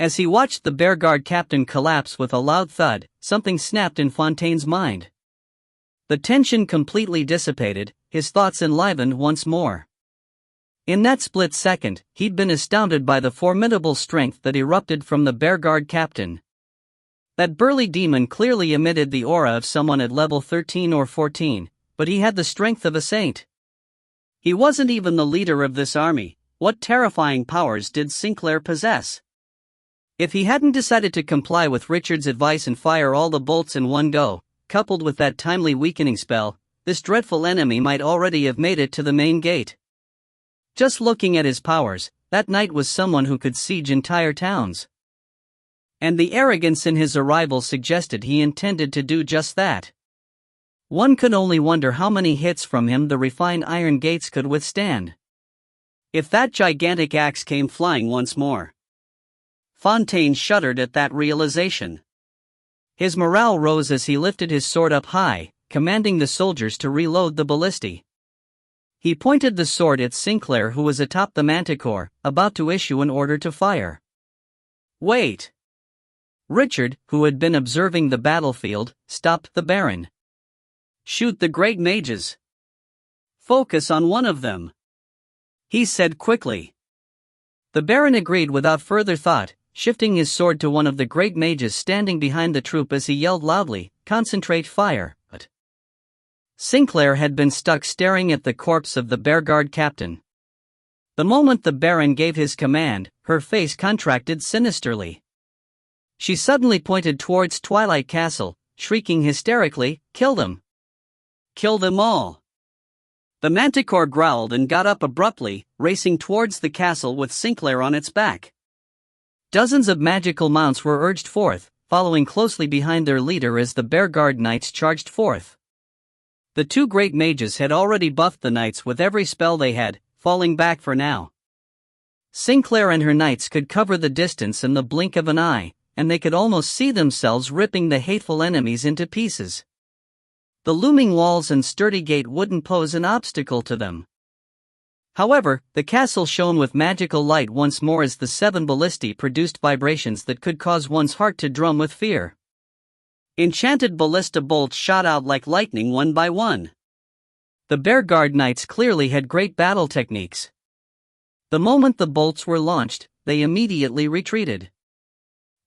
As he watched the Bearguard captain collapse with a loud thud, something snapped in Fontaine's mind. The tension completely dissipated, his thoughts enlivened once more. In that split second, he'd been astounded by the formidable strength that erupted from the Bearguard captain. That burly demon clearly emitted the aura of someone at level 13 or 14, but he had the strength of a saint. He wasn't even the leader of this army. What terrifying powers did Sinclair possess? If he hadn't decided to comply with Richard's advice and fire all the bolts in one go, coupled with that timely weakening spell, this dreadful enemy might already have made it to the main gate. Just looking at his powers, that knight was someone who could siege entire towns. And the arrogance in his arrival suggested he intended to do just that. One could only wonder how many hits from him the refined iron gates could withstand. If that gigantic axe came flying once more. Fontaine shuddered at that realization. His morale rose as he lifted his sword up high, commanding the soldiers to reload the ballista. He pointed the sword at Sinclair, who was atop the manticore, about to issue an order to fire. Wait! Richard, who had been observing the battlefield, stopped the Baron. Shoot the great mages. Focus on one of them, he said quickly. The Baron agreed without further thought, shifting his sword to one of the great mages standing behind the troop as he yelled loudly, "Concentrate fire!" But Sinclair had been stuck staring at the corpse of the Bearguard captain. The moment the Baron gave his command, her face contracted sinisterly. She suddenly pointed towards Twilight Castle, shrieking hysterically, "Kill them! Kill them all!" The manticore growled and got up abruptly, racing towards the castle with Sinclair on its back. Dozens of magical mounts were urged forth, following closely behind their leader as the Bearguard knights charged forth. The two great mages had already buffed the knights with every spell they had, falling back for now. Sinclair and her knights could cover the distance in the blink of an eye, and they could almost see themselves ripping the hateful enemies into pieces. The looming walls and sturdy gate wouldn't pose an obstacle to them. However, the castle shone with magical light once more as the 7 ballistae produced vibrations that could cause one's heart to drum with fear. Enchanted ballista bolts shot out like lightning one by one. The Bearguard knights clearly had great battle techniques. The moment the bolts were launched, they immediately retreated.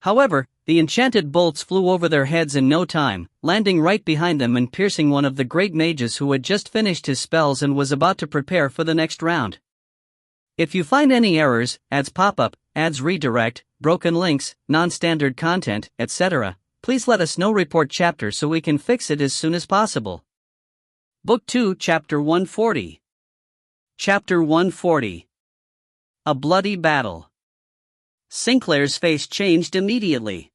However, the enchanted bolts flew over their heads in no time, landing right behind them and piercing one of the great mages who had just finished his spells and was about to prepare for the next round. If you find any errors, ads pop-up, ads redirect, broken links, non-standard content, etc., please let us know. Report chapter so we can fix it as soon as possible. Book 2, Chapter 140. Chapter 140. A bloody battle. Sinclair's face changed immediately.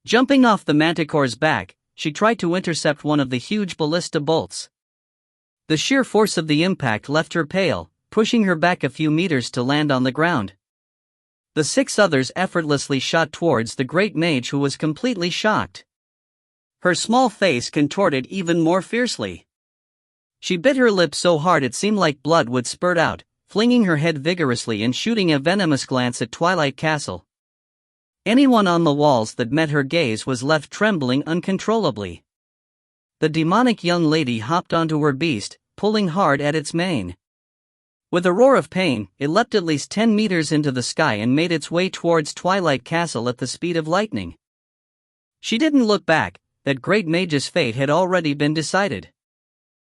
Jumping off the manticore's back, she tried to intercept one of the huge ballista bolts. The sheer force of the impact left her pale, pushing her back a few meters to land on the ground. The 6 others effortlessly shot towards the great mage, who was completely shocked. Her small face contorted even more fiercely. She bit her lip so hard it seemed like blood would spurt out, flinging her head vigorously and shooting a venomous glance at Twilight Castle. Anyone on the walls that met her gaze was left trembling uncontrollably. The demonic young lady hopped onto her beast, pulling hard at its mane. With a roar of pain, it leapt at least 10 meters into the sky and made its way towards Twilight Castle at the speed of lightning. She didn't look back. That great mage's fate had already been decided.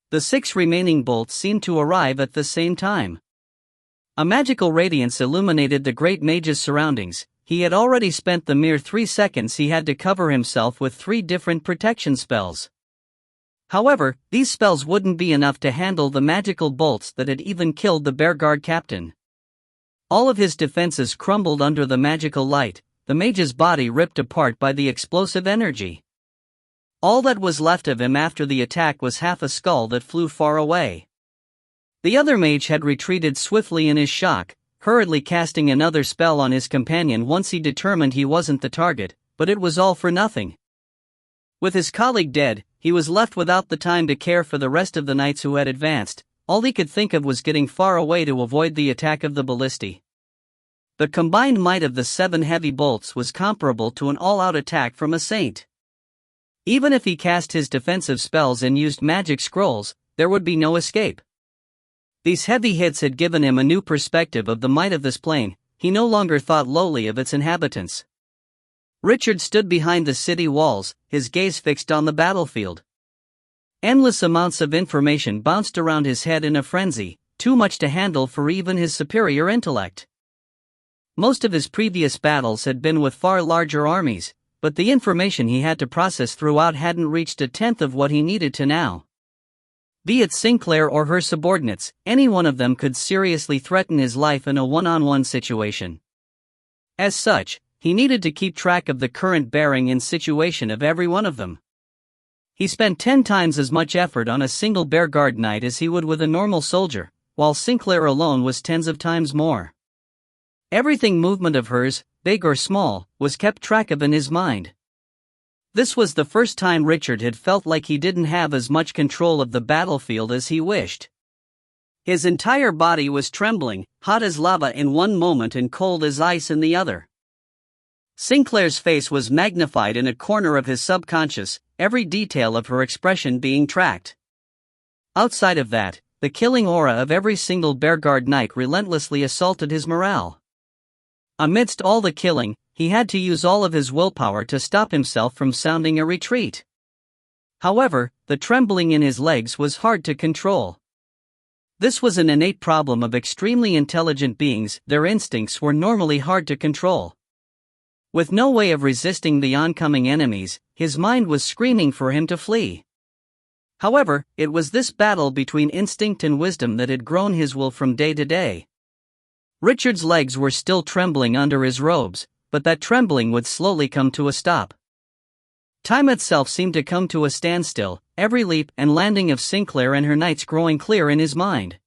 The 6 remaining bolts seemed to arrive at the same time. A magical radiance illuminated the great mage's surroundings. He had already spent the mere 3 seconds he had to cover himself with 3 different protection spells. However, these spells wouldn't be enough to handle the magical bolts that had even killed the Bearguard captain. All of his defenses crumbled under the magical light, the mage's body ripped apart by the explosive energy. All that was left of him after the attack was half a skull that flew far away. The other mage had retreated swiftly in his shock, hurriedly casting another spell on his companion once he determined he wasn't the target, but it was all for nothing. With his colleague dead, he was left without the time to care for the rest of the knights who had advanced. All he could think of was getting far away to avoid the attack of the ballistae. The combined might of the 7 heavy bolts was comparable to an all-out attack from a saint. Even if he cast his defensive spells and used magic scrolls, there would be no escape. These heavy hits had given him a new perspective of the might of this plane. He no longer thought lowly of its inhabitants. Richard stood behind the city walls, his gaze fixed on the battlefield. Endless amounts of information bounced around his head in a frenzy, too much to handle for even his superior intellect. Most of his previous battles had been with far larger armies, but the information he had to process throughout hadn't reached a tenth of what he needed to now. Be it Sinclair or her subordinates, any one of them could seriously threaten his life in a one-on-one situation. As such, he needed to keep track of the current bearing and situation of every one of them. He spent 10 times as much effort on a single bear guard knight as he would with a normal soldier, while Sinclair alone was tens of times more. Everything movement of hers, big or small, was kept track of in his mind. This was the first time Richard had felt like he didn't have as much control of the battlefield as he wished. His entire body was trembling, hot as lava in one moment and cold as ice in the other. Sinclair's face was magnified in a corner of his subconscious, every detail of her expression being tracked. Outside of that, the killing aura of every single bearguard knight relentlessly assaulted his morale. Amidst all the killing, he had to use all of his willpower to stop himself from sounding a retreat. However, the trembling in his legs was hard to control. This was an innate problem of extremely intelligent beings. Their instincts were normally hard to control. With no way of resisting the oncoming enemies, his mind was screaming for him to flee. However, it was this battle between instinct and wisdom that had grown his will from day to day. Richard's legs were still trembling under his robes, but that trembling would slowly come to a stop. Time itself seemed to come to a standstill, every leap and landing of Sinclair and her knights growing clear in his mind.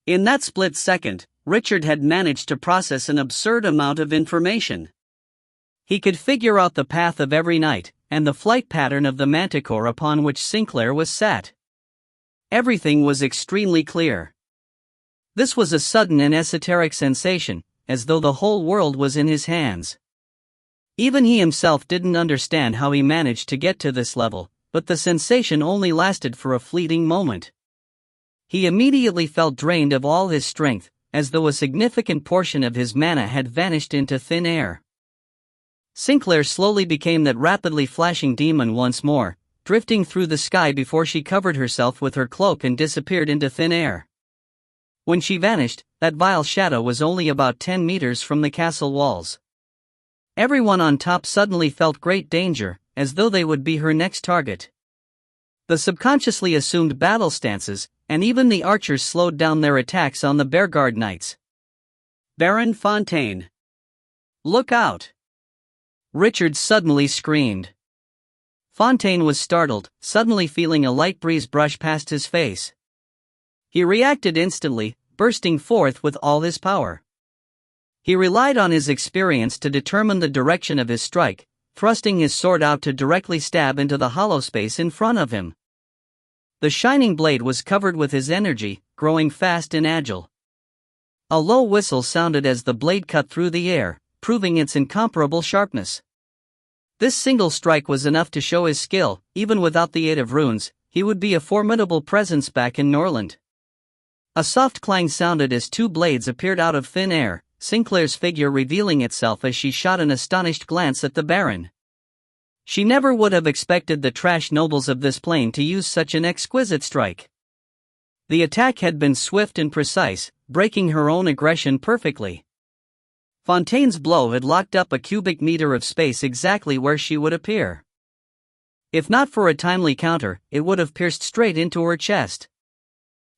In that split second, Richard had managed to process an absurd amount of information. He could figure out the path of every knight, and the flight pattern of the manticore upon which Sinclair was sat. Everything was extremely clear. This was a sudden and esoteric sensation, as though the whole world was in his hands. Even he himself didn't understand how he managed to get to this level, but the sensation only lasted for a fleeting moment. He immediately felt drained of all his strength, as though a significant portion of his mana had vanished into thin air. Sinclair slowly became that rapidly flashing demon once more, drifting through the sky before she covered herself with her cloak and disappeared into thin air. When she vanished, that vile shadow was only about 10 meters from the castle walls. Everyone on top suddenly felt great danger, as though they would be her next target. The subconsciously assumed battle stances, and even the archers slowed down their attacks on the bearguard knights. "Baron Fontaine! Look out!" Richard suddenly screamed. Fontaine was startled, suddenly feeling a light breeze brush past his face. He reacted instantly, bursting forth with all his power. He relied on his experience to determine the direction of his strike, thrusting his sword out to directly stab into the hollow space in front of him. The shining blade was covered with his energy, growing fast and agile. A low whistle sounded as the blade cut through the air, proving its incomparable sharpness. This single strike was enough to show his skill. Even without the aid of runes, he would be a formidable presence back in Norland. A soft clang sounded as 2 blades appeared out of thin air, Sinclair's figure revealing itself as she shot an astonished glance at the Baron. She never would have expected the trash nobles of this plane to use such an exquisite strike. The attack had been swift and precise, breaking her own aggression perfectly. Fontaine's blow had locked up a cubic meter of space exactly where she would appear. If not for a timely counter, it would have pierced straight into her chest.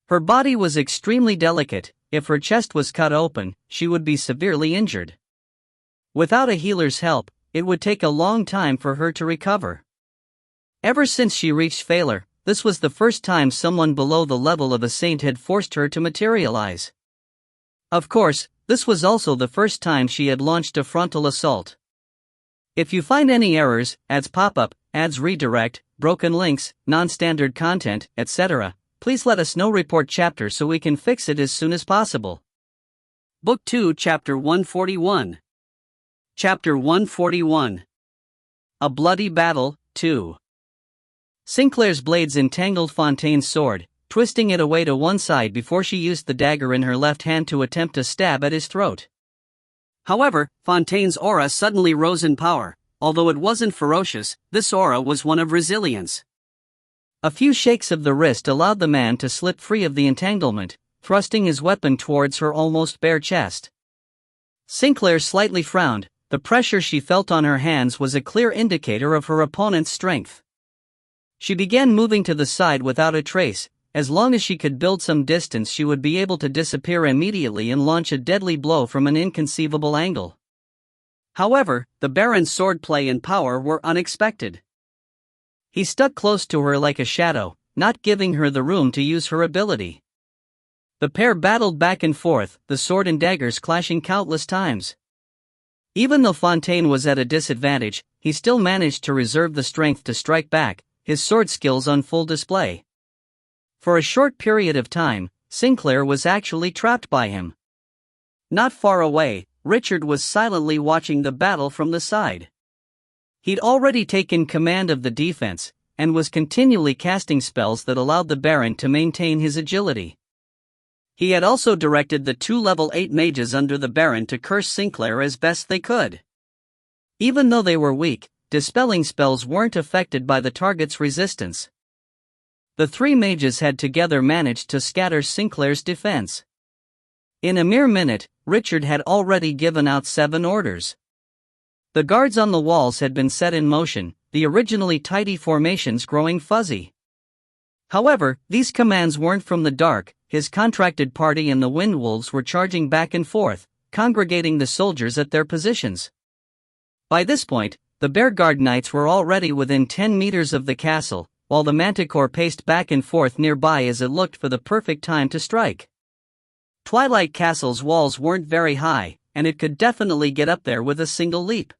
Her body was extremely delicate. If her chest was cut open, she would be severely injured. Without a healer's help, it would take a long time for her to recover. Ever since she reached failure, this was the first time someone below the level of a saint had forced her to materialize. Of course, this was also the first time she had launched a frontal assault. If you find any errors, ads pop up, ads redirect, broken links, non-standard content, etc., please let us know. Report chapter so we can fix it as soon as possible. Book 2, Chapter 141. Chapter 141. A Bloody Battle, 2. Sinclair's blades entangled Fontaine's sword, twisting it away to one side before she used the dagger in her left hand to attempt to stab at his throat. However, Fontaine's aura suddenly rose in power. Although it wasn't ferocious, this aura was one of resilience. A few shakes of the wrist allowed the man to slip free of the entanglement, thrusting his weapon towards her almost bare chest. Sinclair slightly frowned. The pressure she felt on her hands was a clear indicator of her opponent's strength. She began moving to the side without a trace. As long as she could build some distance, she would be able to disappear immediately and launch a deadly blow from an inconceivable angle. However, the Baron's swordplay and power were unexpected. He stuck close to her like a shadow, not giving her the room to use her ability. The pair battled back and forth, the sword and daggers clashing countless times. Even though Fontaine was at a disadvantage, he still managed to reserve the strength to strike back, his sword skills on full display. For a short period of time, Sinclair was actually trapped by him. Not far away, Richard was silently watching the battle from the side. He'd already taken command of the defense, and was continually casting spells that allowed the Baron to maintain his agility. He had also directed the 2 level 8 mages under the Baron to curse Sinclair as best they could. Even though they were weak, dispelling spells weren't affected by the target's resistance. The 3 mages had together managed to scatter Sinclair's defense. In a mere minute, Richard had already given out 7 orders. The guards on the walls had been set in motion, the originally tidy formations growing fuzzy. However, these commands weren't from the dark. His contracted party and the Windwolves were charging back and forth, congregating the soldiers at their positions. By this point, the Bearguard Knights were already within 10 meters of the castle, while the Manticore paced back and forth nearby as it looked for the perfect time to strike. Twilight Castle's walls weren't very high, and it could definitely get up there with a single leap.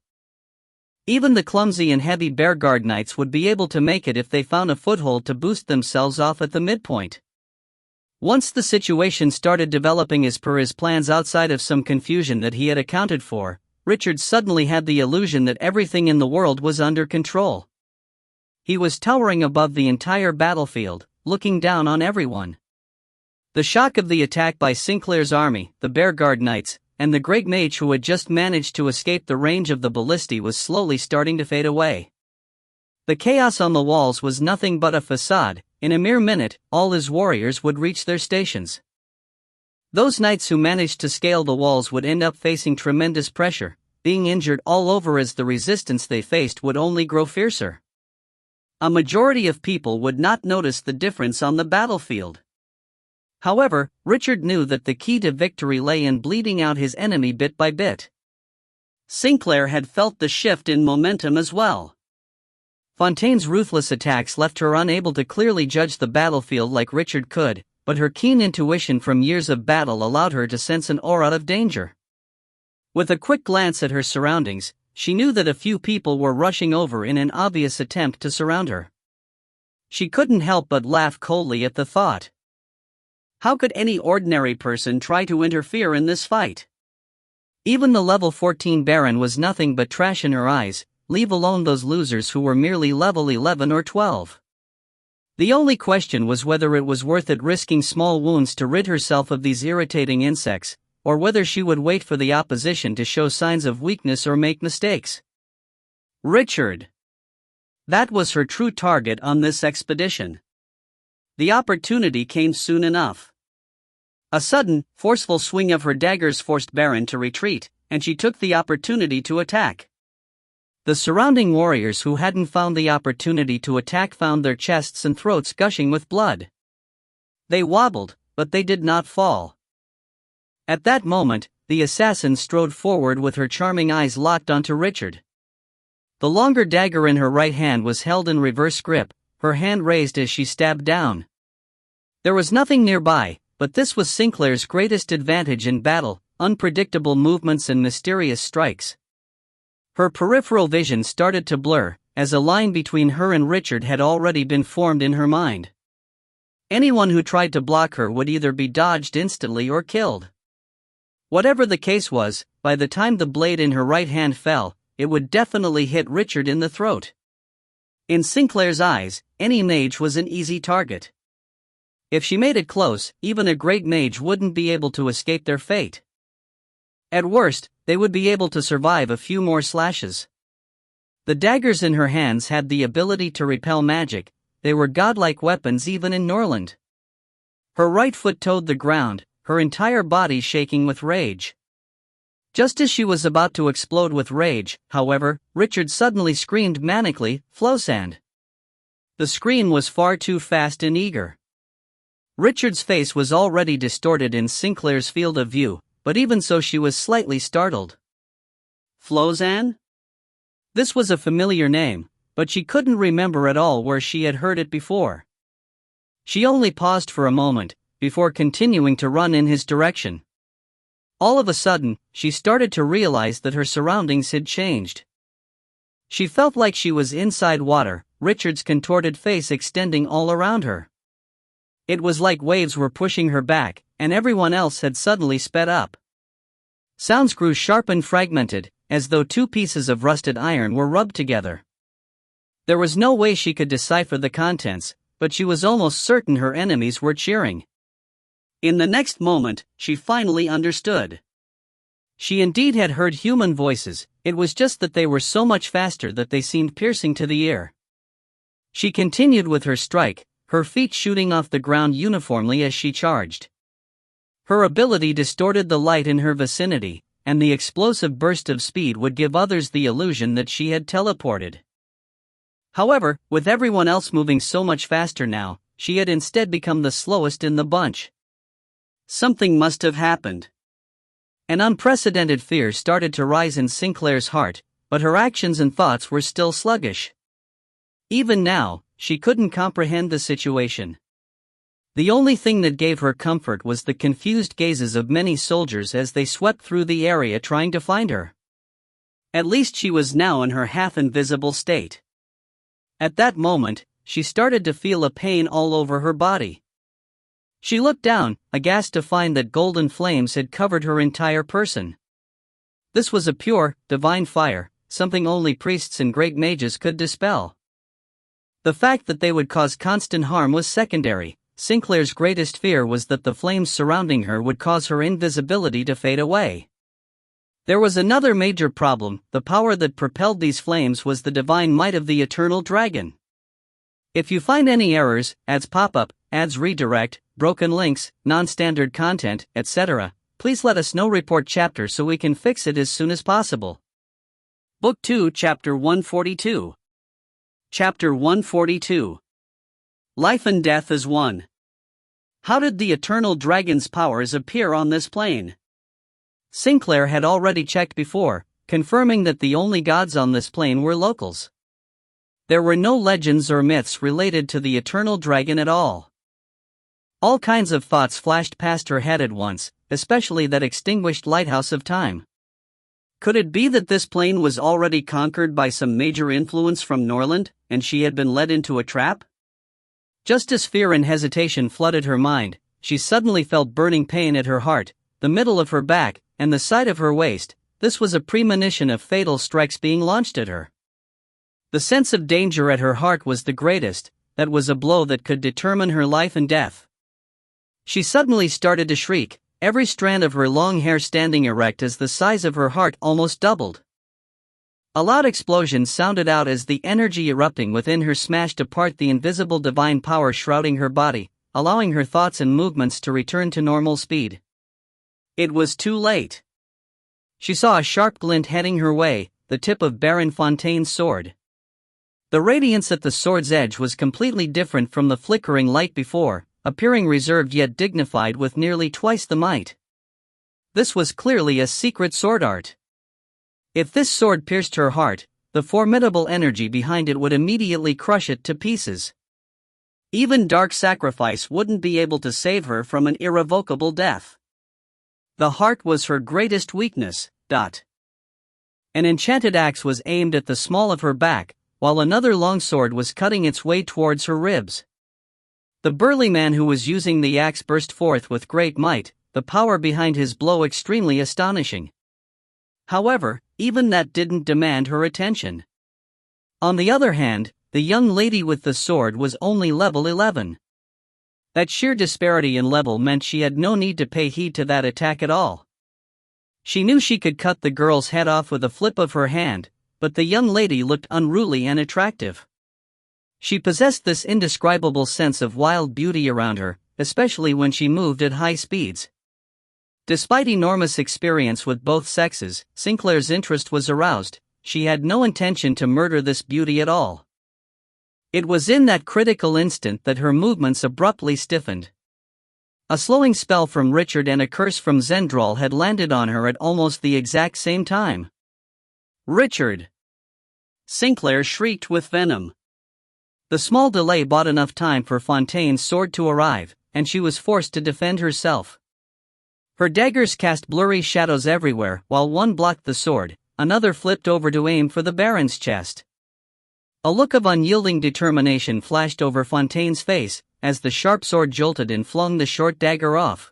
Even the clumsy and heavy Bearguard Knights would be able to make it if they found a foothold to boost themselves off at the midpoint. Once the situation started developing as per his plans outside of some confusion that he had accounted for, Richard suddenly had the illusion that everything in the world was under control. He was towering above the entire battlefield, looking down on everyone. The shock of the attack by Sinclair's army, the Bearguard Knights, and the great mage who had just managed to escape the range of the ballistae was slowly starting to fade away. The chaos on the walls was nothing but a facade. In a mere minute, all his warriors would reach their stations. Those knights who managed to scale the walls would end up facing tremendous pressure, being injured all over as the resistance they faced would only grow fiercer. A majority of people would not notice the difference on the battlefield. However, Richard knew that the key to victory lay in bleeding out his enemy bit by bit. Sinclair had felt the shift in momentum as well. Fontaine's ruthless attacks left her unable to clearly judge the battlefield like Richard could, but her keen intuition from years of battle allowed her to sense an aura of danger. With a quick glance at her surroundings, she knew that a few people were rushing over in an obvious attempt to surround her. She couldn't help but laugh coldly at the thought. How could any ordinary person try to interfere in this fight? Even the level 14 Baron was nothing but trash in her eyes, leave alone those losers who were merely level 11 or 12. The only question was whether it was worth it risking small wounds to rid herself of these irritating insects, or whether she would wait for the opposition to show signs of weakness or make mistakes. Richard. That was her true target on this expedition. The opportunity came soon enough. A sudden, forceful swing of her daggers forced Baron to retreat, and she took the opportunity to attack. The surrounding warriors who hadn't found the opportunity to attack found their chests and throats gushing with blood. They wobbled, but they did not fall. At that moment, the assassin strode forward with her charming eyes locked onto Richard. The longer dagger in her right hand was held in reverse grip, her hand raised as she stabbed down. There was nothing nearby, but this was Sinclair's greatest advantage in battle, unpredictable movements and mysterious strikes. Her peripheral vision started to blur, as a line between her and Richard had already been formed in her mind. Anyone who tried to block her would either be dodged instantly or killed. Whatever the case was, by the time the blade in her right hand fell, it would definitely hit Richard in the throat. In Sinclair's eyes, any mage was an easy target. If she made it close, even a great mage wouldn't be able to escape their fate. At worst, they would be able to survive a few more slashes. The daggers in her hands had the ability to repel magic. They were godlike weapons even in Norland. Her right foot toed the ground, her entire body shaking with rage. Just as she was about to explode with rage, however, Richard suddenly screamed manically, "Flowsand!" The scream was far too fast and eager. Richard's face was already distorted in Sinclair's field of view, but even so she was slightly startled. Flowsand? This was a familiar name, but she couldn't remember at all where she had heard it before. She only paused for a moment, before continuing to run in his direction. All of a sudden, she started to realize that her surroundings had changed. She felt like she was inside water, Richard's contorted face extending all around her. It was like waves were pushing her back, and everyone else had suddenly sped up. Sounds grew sharp and fragmented, as though two pieces of rusted iron were rubbed together. There was no way she could decipher the contents, but she was almost certain her enemies were cheering. In the next moment, she finally understood. She indeed had heard human voices, it was just that they were so much faster that they seemed piercing to the ear. She continued with her strike, her feet shooting off the ground uniformly as she charged. Her ability distorted the light in her vicinity, and the explosive burst of speed would give others the illusion that she had teleported. However, with everyone else moving so much faster now, she had instead become the slowest in the bunch. Something must have happened. An unprecedented fear started to rise in Sinclair's heart, but her actions and thoughts were still sluggish. Even now, she couldn't comprehend the situation. The only thing that gave her comfort was the confused gazes of many soldiers as they swept through the area trying to find her. At least she was now in her half-invisible state. At that moment, she started to feel a pain all over her body. She looked down, aghast to find that golden flames had covered her entire person. This was a pure, divine fire, something only priests and great mages could dispel. The fact that they would cause constant harm was secondary. Sinclair's greatest fear was that the flames surrounding her would cause her invisibility to fade away. There was another major problem. The power that propelled these flames was the divine might of the eternal dragon. If you find any errors, ads pop up, ads redirect, broken links, non-standard content, etc., please let us know. Report chapter so we can fix it as soon as possible. Book 2, Chapter 142. Chapter 142. Life and Death as One. How did the eternal dragon's powers appear on this plane? Sinclair had already checked before, confirming that the only gods on this plane were locals. There were no legends or myths related to the eternal dragon at all. All kinds of thoughts flashed past her head at once, especially that extinguished lighthouse of time. Could it be that this plane was already conquered by some major influence from Norland, and she had been led into a trap? Just as fear and hesitation flooded her mind, she suddenly felt burning pain at her heart, the middle of her back, and the side of her waist. This was a premonition of fatal strikes being launched at her. The sense of danger at her heart was the greatest. That was a blow that could determine her life and death. She suddenly started to shriek, every strand of her long hair standing erect as the size of her heart almost doubled. A loud explosion sounded out as the energy erupting within her smashed apart the invisible divine power shrouding her body, allowing her thoughts and movements to return to normal speed. It was too late. She saw a sharp glint heading her way, the tip of Baron Fontaine's sword. The radiance at the sword's edge was completely different from the flickering light before, appearing reserved yet dignified with nearly twice the might. This was clearly a secret sword art. If this sword pierced her heart, the formidable energy behind it would immediately crush it to pieces. Even dark sacrifice wouldn't be able to save her from an irrevocable death. The heart was her greatest weakness. An enchanted axe was aimed at the small of her back, while another long sword was cutting its way towards her ribs. The burly man who was using the axe burst forth with great might, the power behind his blow extremely astonishing. However, even that didn't demand her attention. On the other hand, the young lady with the sword was only level 11. That sheer disparity in level meant she had no need to pay heed to that attack at all. She knew she could cut the girl's head off with a flip of her hand, but the young lady looked unruly and attractive. She possessed this indescribable sense of wild beauty around her, especially when she moved at high speeds. Despite enormous experience with both sexes, Sinclair's interest was aroused. She had no intention to murder this beauty at all. It was in that critical instant that her movements abruptly stiffened. A slowing spell from Richard and a curse from Zendral had landed on her at almost the exact same time. Richard! Sinclair shrieked with venom. The small delay bought enough time for Fontaine's sword to arrive, and she was forced to defend herself. Her daggers cast blurry shadows everywhere. While one blocked the sword, another flipped over to aim for the Baron's chest. A look of unyielding determination flashed over Fontaine's face, as the sharp sword jolted and flung the short dagger off.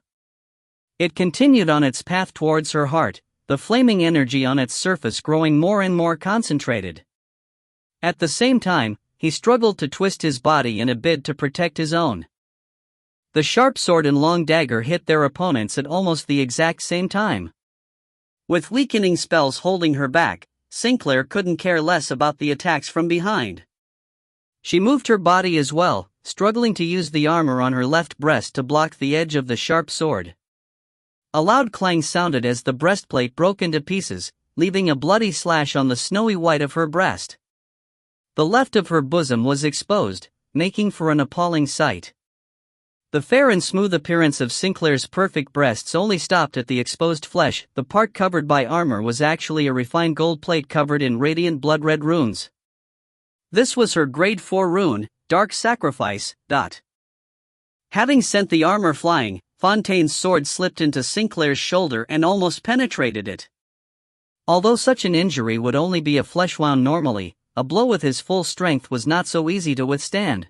It continued on its path towards her heart, the flaming energy on its surface growing more and more concentrated. At the same time, he struggled to twist his body in a bid to protect his own. The sharp sword and long dagger hit their opponents at almost the exact same time. With weakening spells holding her back, Sinclair couldn't care less about the attacks from behind. She moved her body as well, struggling to use the armor on her left breast to block the edge of the sharp sword. A loud clang sounded as the breastplate broke into pieces, leaving a bloody slash on the snowy white of her breast. The left of her bosom was exposed, making for an appalling sight. The fair and smooth appearance of Sinclair's perfect breasts only stopped at the exposed flesh. The part covered by armor was actually a refined gold plate covered in radiant blood-red runes. This was her grade 4 rune, Dark Sacrifice. Having sent the armor flying, Fontaine's sword slipped into Sinclair's shoulder and almost penetrated it. Although such an injury would only be a flesh wound normally, a blow with his full strength was not so easy to withstand.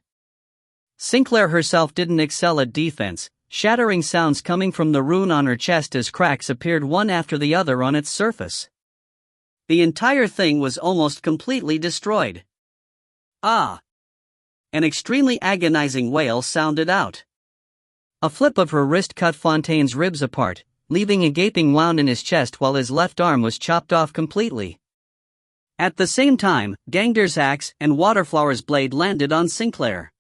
Sinclair herself didn't excel at defense, shattering sounds coming from the rune on her chest as cracks appeared one after the other on its surface. The entire thing was almost completely destroyed. Ah! An extremely agonizing wail sounded out. A flip of her wrist cut Fontaine's ribs apart, leaving a gaping wound in his chest while his left arm was chopped off completely. At the same time, Gangder's axe and Waterflower's blade landed on Sinclair.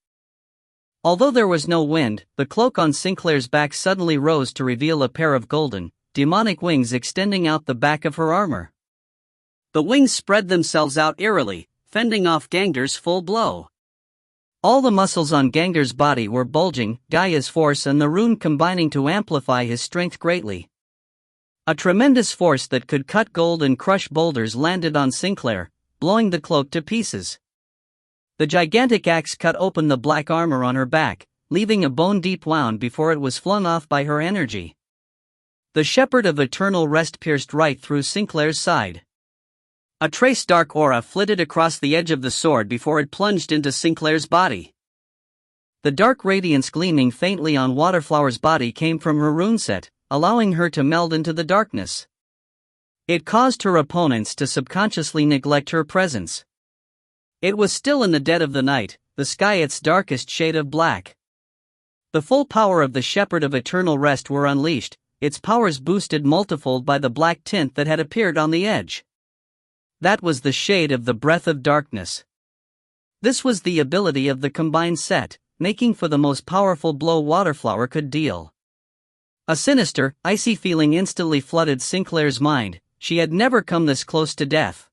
Although there was no wind, the cloak on Sinclair's back suddenly rose to reveal a pair of golden, demonic wings extending out the back of her armor. The wings spread themselves out eerily, fending off Gangder's full blow. All the muscles on Gangder's body were bulging, Gaia's force and the rune combining to amplify his strength greatly. A tremendous force that could cut gold and crush boulders landed on Sinclair, blowing the cloak to pieces. The gigantic axe cut open the black armor on her back, leaving a bone-deep wound before it was flung off by her energy. The shepherd of eternal rest pierced right through Sinclair's side. A trace dark aura flitted across the edge of the sword before it plunged into Sinclair's body. The dark radiance gleaming faintly on Waterflower's body came from her rune set, allowing her to meld into the darkness. It caused her opponents to subconsciously neglect her presence. It was still in the dead of the night, the sky its darkest shade of black. The full power of the Shepherd of Eternal Rest were unleashed, its powers boosted multifold by the black tint that had appeared on the edge. That was the shade of the Breath of Darkness. This was the ability of the combined set, making for the most powerful blow Waterflower could deal. A sinister, icy feeling instantly flooded Sinclair's mind. She had never come this close to death.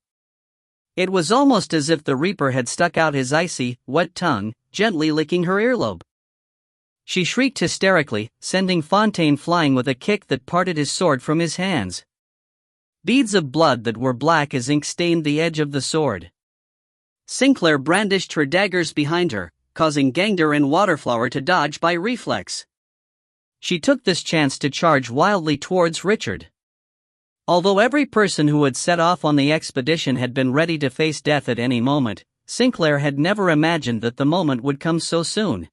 It was almost as if the Reaper had stuck out his icy, wet tongue, gently licking her earlobe. She shrieked hysterically, sending Fontaine flying with a kick that parted his sword from his hands. Beads of blood that were black as ink stained the edge of the sword. Sinclair brandished her daggers behind her, causing Gangder and Waterflower to dodge by reflex. She took this chance to charge wildly towards Richard. Although every person who had set off on the expedition had been ready to face death at any moment, Sinclair had never imagined that the moment would come so soon.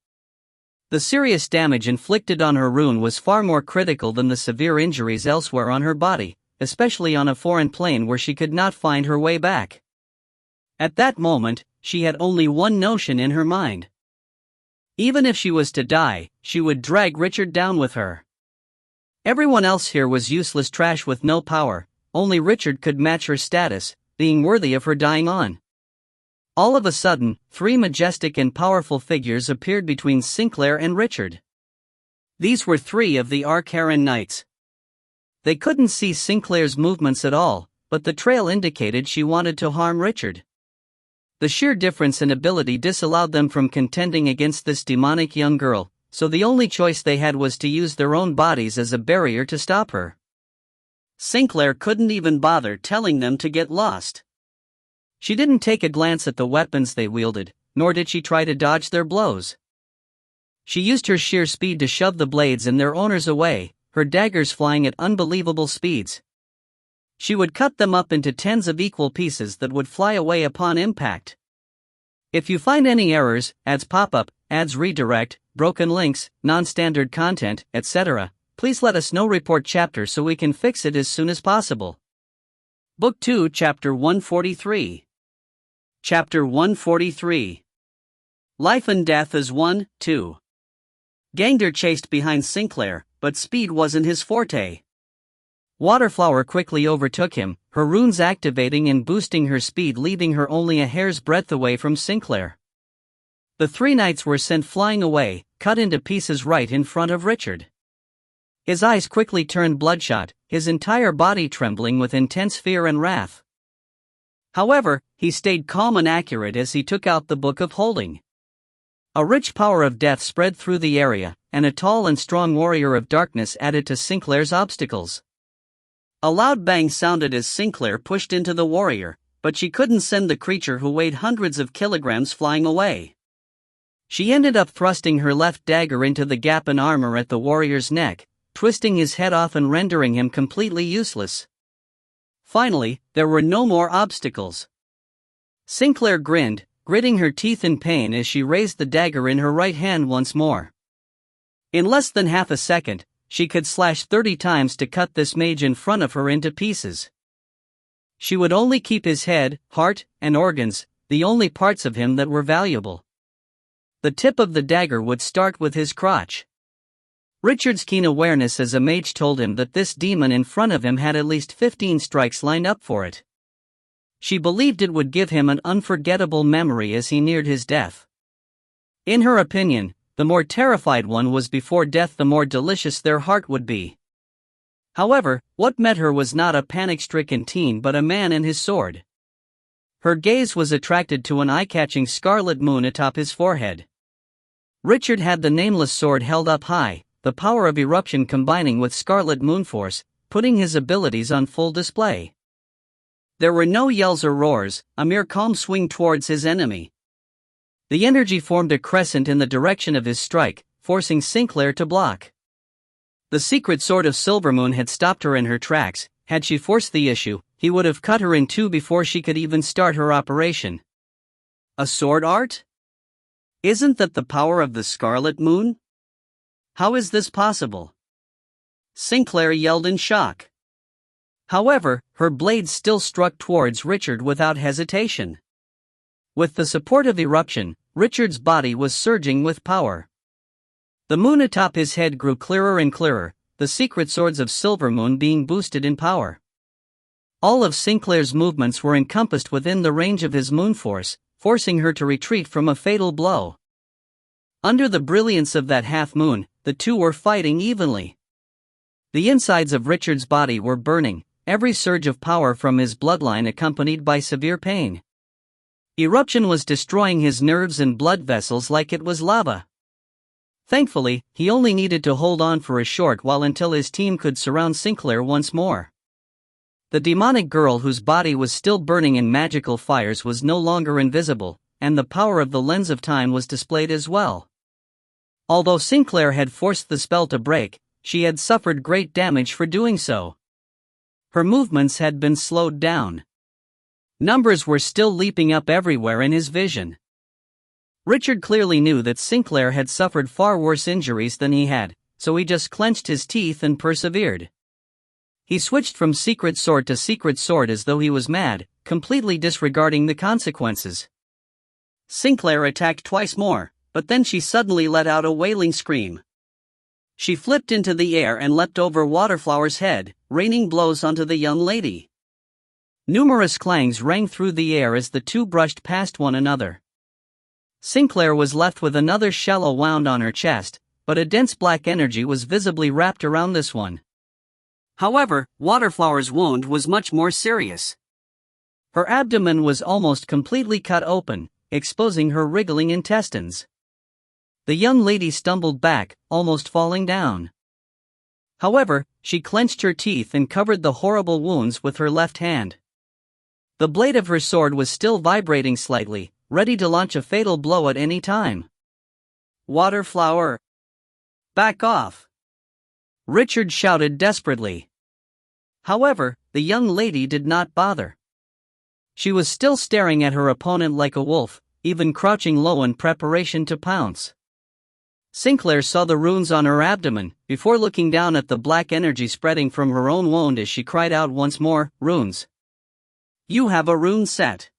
The serious damage inflicted on her rune was far more critical than the severe injuries elsewhere on her body, especially on a foreign plane where she could not find her way back. At that moment, she had only one notion in her mind. Even if she was to die, she would drag Richard down with her. Everyone else here was useless trash with no power, only Richard could match her status, being worthy of her dying on. All of a sudden, 3 majestic and powerful figures appeared between Sinclair and Richard. These were 3 of the Archaran Knights. They couldn't see Sinclair's movements at all, but the trail indicated she wanted to harm Richard. The sheer difference in ability disallowed them from contending against this demonic young girl, so the only choice they had was to use their own bodies as a barrier to stop her. Sinclair couldn't even bother telling them to get lost. She didn't take a glance at the weapons they wielded, nor did she try to dodge their blows. She used her sheer speed to shove the blades and their owners away, her daggers flying at unbelievable speeds. She would cut them up into tens of equal pieces that would fly away upon impact. If you find any errors, ads pop up, ads redirect, broken links, non-standard content, etc., please let us know. Report chapter so we can fix it as soon as possible. Book 2, Chapter 143. Chapter 143. Life and Death as 1, 2. Gangder chased behind Sinclair, but speed wasn't his forte. Waterflower quickly overtook him, her runes activating and boosting her speed, leaving her only a hair's breadth away from Sinclair. The 3 knights were sent flying away, cut into pieces right in front of Richard. His eyes quickly turned bloodshot, his entire body trembling with intense fear and wrath. However, he stayed calm and accurate as he took out the Book of Holding. A rich power of death spread through the area, and a tall and strong warrior of darkness added to Sinclair's obstacles. A loud bang sounded as Sinclair pushed into the warrior, but she couldn't send the creature who weighed hundreds of kilograms flying away. She ended up thrusting her left dagger into the gap in armor at the warrior's neck, twisting his head off and rendering him completely useless. Finally, there were no more obstacles. Sinclair grinned, gritting her teeth in pain as she raised the dagger in her right hand once more. In less than half a second, she could slash 30 times to cut this mage in front of her into pieces. She would only keep his head, heart, and organs, the only parts of him that were valuable. The tip of the dagger would start with his crotch. Richard's keen awareness as a mage told him that this demon in front of him had at least 15 strikes lined up for it. She believed it would give him an unforgettable memory as he neared his death. In her opinion, the more terrified one was before death, the more delicious their heart would be. However, what met her was not a panic-stricken teen but a man and his sword. Her gaze was attracted to an eye-catching scarlet moon atop his forehead. Richard had the nameless sword held up high, the power of eruption combining with scarlet moon force, putting his abilities on full display. There were no yells or roars, a mere calm swing towards his enemy. The energy formed a crescent in the direction of his strike, forcing Sinclair to block. The secret sword of Silvermoon had stopped her in her tracks. Had she forced the issue, he would have cut her in two before she could even start her operation. A sword art? Isn't that the power of the Scarlet Moon? How is this possible? Sinclair yelled in shock. However, her blade still struck towards Richard without hesitation. With the support of eruption, Richard's body was surging with power. The moon atop his head grew clearer and clearer, the secret swords of Silvermoon being boosted in power. All of Sinclair's movements were encompassed within the range of his moon force, forcing her to retreat from a fatal blow. Under the brilliance of that half-moon, the two were fighting evenly. The insides of Richard's body were burning, every surge of power from his bloodline accompanied by severe pain. Eruption was destroying his nerves and blood vessels like it was lava. Thankfully, he only needed to hold on for a short while until his team could surround Sinclair once more. The demonic girl whose body was still burning in magical fires was no longer invisible, and the power of the lens of time was displayed as well. Although Sinclair had forced the spell to break, she had suffered great damage for doing so. Her movements had been slowed down. Numbers were still leaping up everywhere in his vision. Richard clearly knew that Sinclair had suffered far worse injuries than he had, so he just clenched his teeth and persevered. He switched from secret sword to secret sword as though he was mad, completely disregarding the consequences. Sinclair attacked twice more, but then she suddenly let out a wailing scream. She flipped into the air and leapt over Waterflower's head, raining blows onto the young lady. Numerous clangs rang through the air as the two brushed past one another. Sinclair was left with another shallow wound on her chest, but a dense black energy was visibly wrapped around this one. However, Waterflower's wound was much more serious. Her abdomen was almost completely cut open, exposing her wriggling intestines. The young lady stumbled back, almost falling down. However, she clenched her teeth and covered the horrible wounds with her left hand. The blade of her sword was still vibrating slightly, ready to launch a fatal blow at any time. "Waterflower! Back off!" Richard shouted desperately. However, the young lady did not bother. She was still staring at her opponent like a wolf, even crouching low in preparation to pounce. Sinclair saw the runes on her abdomen, before looking down at the black energy spreading from her own wound as she cried out once more, "Runes! You have a rune set!"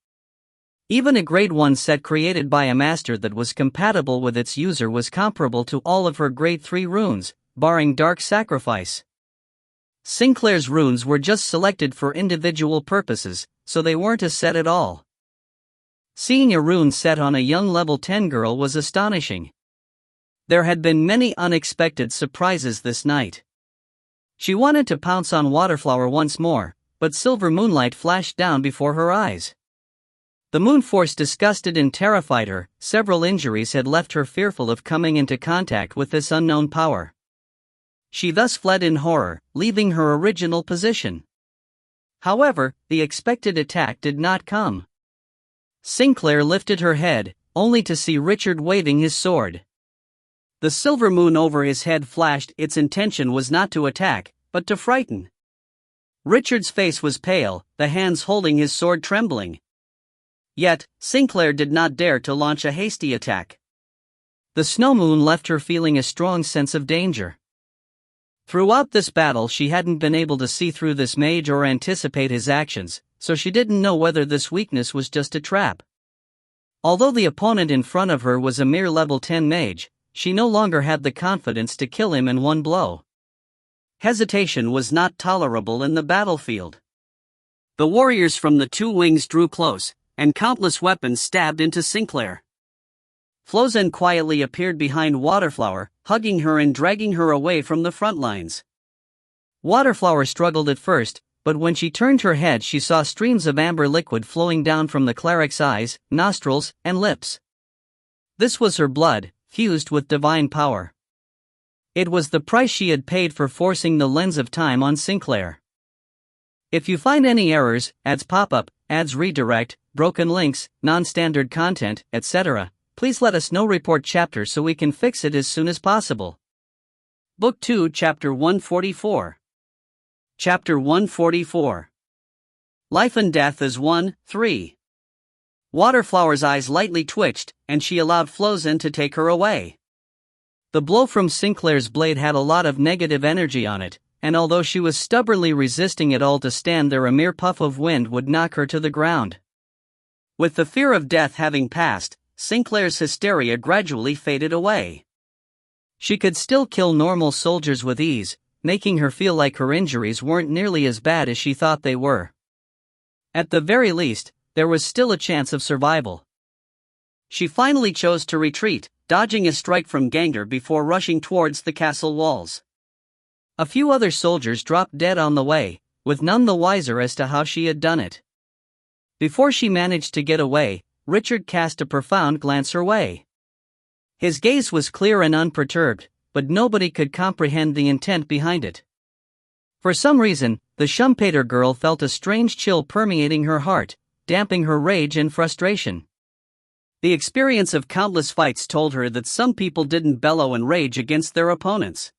Even a grade 1 set created by a master that was compatible with its user was comparable to all of her grade 3 runes, barring Dark Sacrifice. Sinclair's runes were just selected for individual purposes, so they weren't a set at all. Seeing a rune set on a young level 10 girl was astonishing. There had been many unexpected surprises this night. She wanted to pounce on Waterflower once more, but silver moonlight flashed down before her eyes. The moon force disgusted and terrified her. Several injuries had left her fearful of coming into contact with this unknown power. She thus fled in horror, leaving her original position. However, the expected attack did not come. Sinclair lifted her head, only to see Richard waving his sword. The silver moon over his head flashed. Its intention was not to attack, but to frighten. Richard's face was pale, the hands holding his sword trembling. Yet, Sinclair did not dare to launch a hasty attack. The snow moon left her feeling a strong sense of danger. Throughout this battle she hadn't been able to see through this mage or anticipate his actions, so she didn't know whether this weakness was just a trap. Although the opponent in front of her was a mere level 10 mage, she no longer had the confidence to kill him in one blow. Hesitation was not tolerable in the battlefield. The warriors from the two wings drew close, and countless weapons stabbed into Sinclair. Flozen quietly appeared behind Waterflower, hugging her and dragging her away from the front lines. Waterflower struggled at first, but when she turned her head she saw streams of amber liquid flowing down from the cleric's eyes, nostrils, and lips. This was her blood, fused with divine power. It was the price she had paid for forcing the lens of time on Sinclair. If you find any errors, ads pop up, ads redirect, broken links, non-standard content, etc., please let us know. Report chapter so we can fix it as soon as possible. Book 2, Chapter 144. Chapter 144. Life and Death is 1-3. Waterflower's eyes lightly twitched, and she allowed Flozen to take her away. The blow from Sinclair's blade had a lot of negative energy on it, and although she was stubbornly resisting it all to stand there, a mere puff of wind would knock her to the ground. With the fear of death having passed, Sinclair's hysteria gradually faded away. She could still kill normal soldiers with ease, making her feel like her injuries weren't nearly as bad as she thought they were. At the very least, there was still a chance of survival. She finally chose to retreat, dodging a strike from Ganger before rushing towards the castle walls. A few other soldiers dropped dead on the way, with none the wiser as to how she had done it. Before she managed to get away, Richard cast a profound glance her way. His gaze was clear and unperturbed, but nobody could comprehend the intent behind it. For some reason, the Schumpeter girl felt a strange chill permeating her heart, damping her rage and frustration. The experience of countless fights told her that some people didn't bellow and rage against their opponents.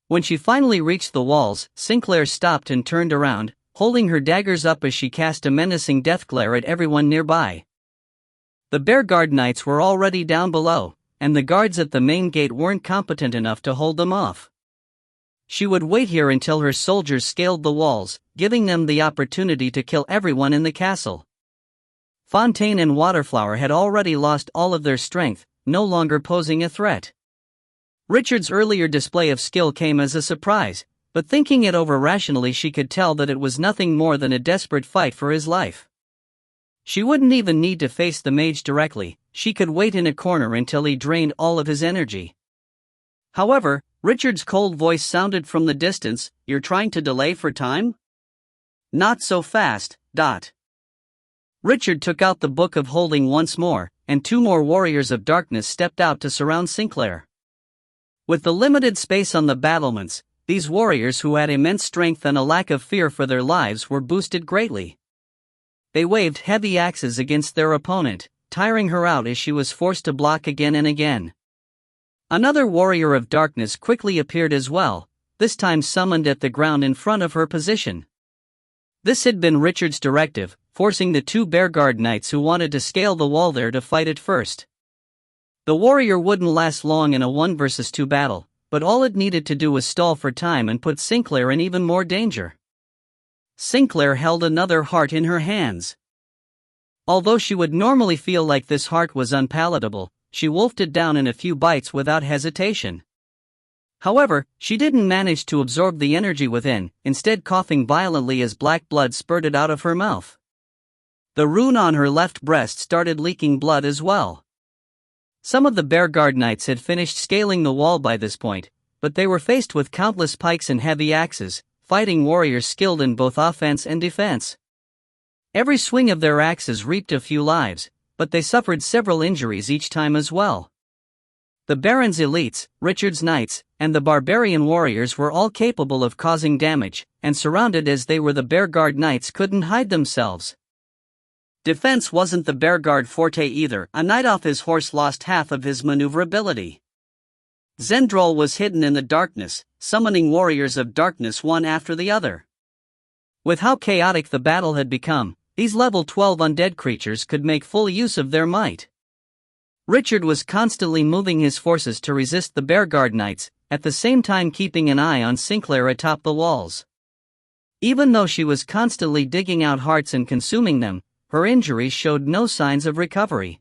When she finally reached the walls, Sinclair stopped and turned around, holding her daggers up as she cast a menacing death glare at everyone nearby. The Bear Guard Knights were already down below, and the guards at the main gate weren't competent enough to hold them off. She would wait here until her soldiers scaled the walls, giving them the opportunity to kill everyone in the castle. Fontaine and Waterflower had already lost all of their strength, no longer posing a threat. Richard's earlier display of skill came as a surprise, but thinking it over rationally, she could tell that it was nothing more than a desperate fight for his life. She wouldn't even need to face the mage directly, she could wait in a corner until he drained all of his energy. However, Richard's cold voice sounded from the distance. "You're trying to delay for time? Not so fast, Dot." Richard took out the Book of Holding once more, and 2 more warriors of darkness stepped out to surround Sinclair. With the limited space on the battlements, these warriors, who had immense strength and a lack of fear for their lives, were boosted greatly. They waved heavy axes against their opponent, tiring her out as she was forced to block again and again. Another warrior of darkness quickly appeared as well, this time summoned at the ground in front of her position. This had been Richard's directive, forcing the 2 Bear Guard Knights who wanted to scale the wall there to fight it first. The warrior wouldn't last long in a 1 versus 2 battle, but all it needed to do was stall for time and put Sinclair in even more danger. Sinclair held another heart in her hands. Although she would normally feel like this heart was unpalatable, she wolfed it down in a few bites without hesitation. However, she didn't manage to absorb the energy within, instead coughing violently as black blood spurted out of her mouth. The rune on her left breast started leaking blood as well. Some of the Bear Guard Knights had finished scaling the wall by this point, but they were faced with countless pikes and heavy axes, fighting warriors skilled in both offense and defense. Every swing of their axes reaped a few lives, but they suffered several injuries each time as well. The Baron's elites, Richard's knights, and the barbarian warriors were all capable of causing damage, and surrounded as they were, the Bear Guard Knights couldn't hide themselves. Defense wasn't the Bear Guard forte either. A knight off his horse lost half of his maneuverability. Zendrol was hidden in the darkness, summoning warriors of darkness one after the other. With how chaotic the battle had become, these level 12 undead creatures could make full use of their might. Richard was constantly moving his forces to resist the Bear Guard Knights, at the same time keeping an eye on Sinclair atop the walls. Even though she was constantly digging out hearts and consuming them, her injuries showed no signs of recovery.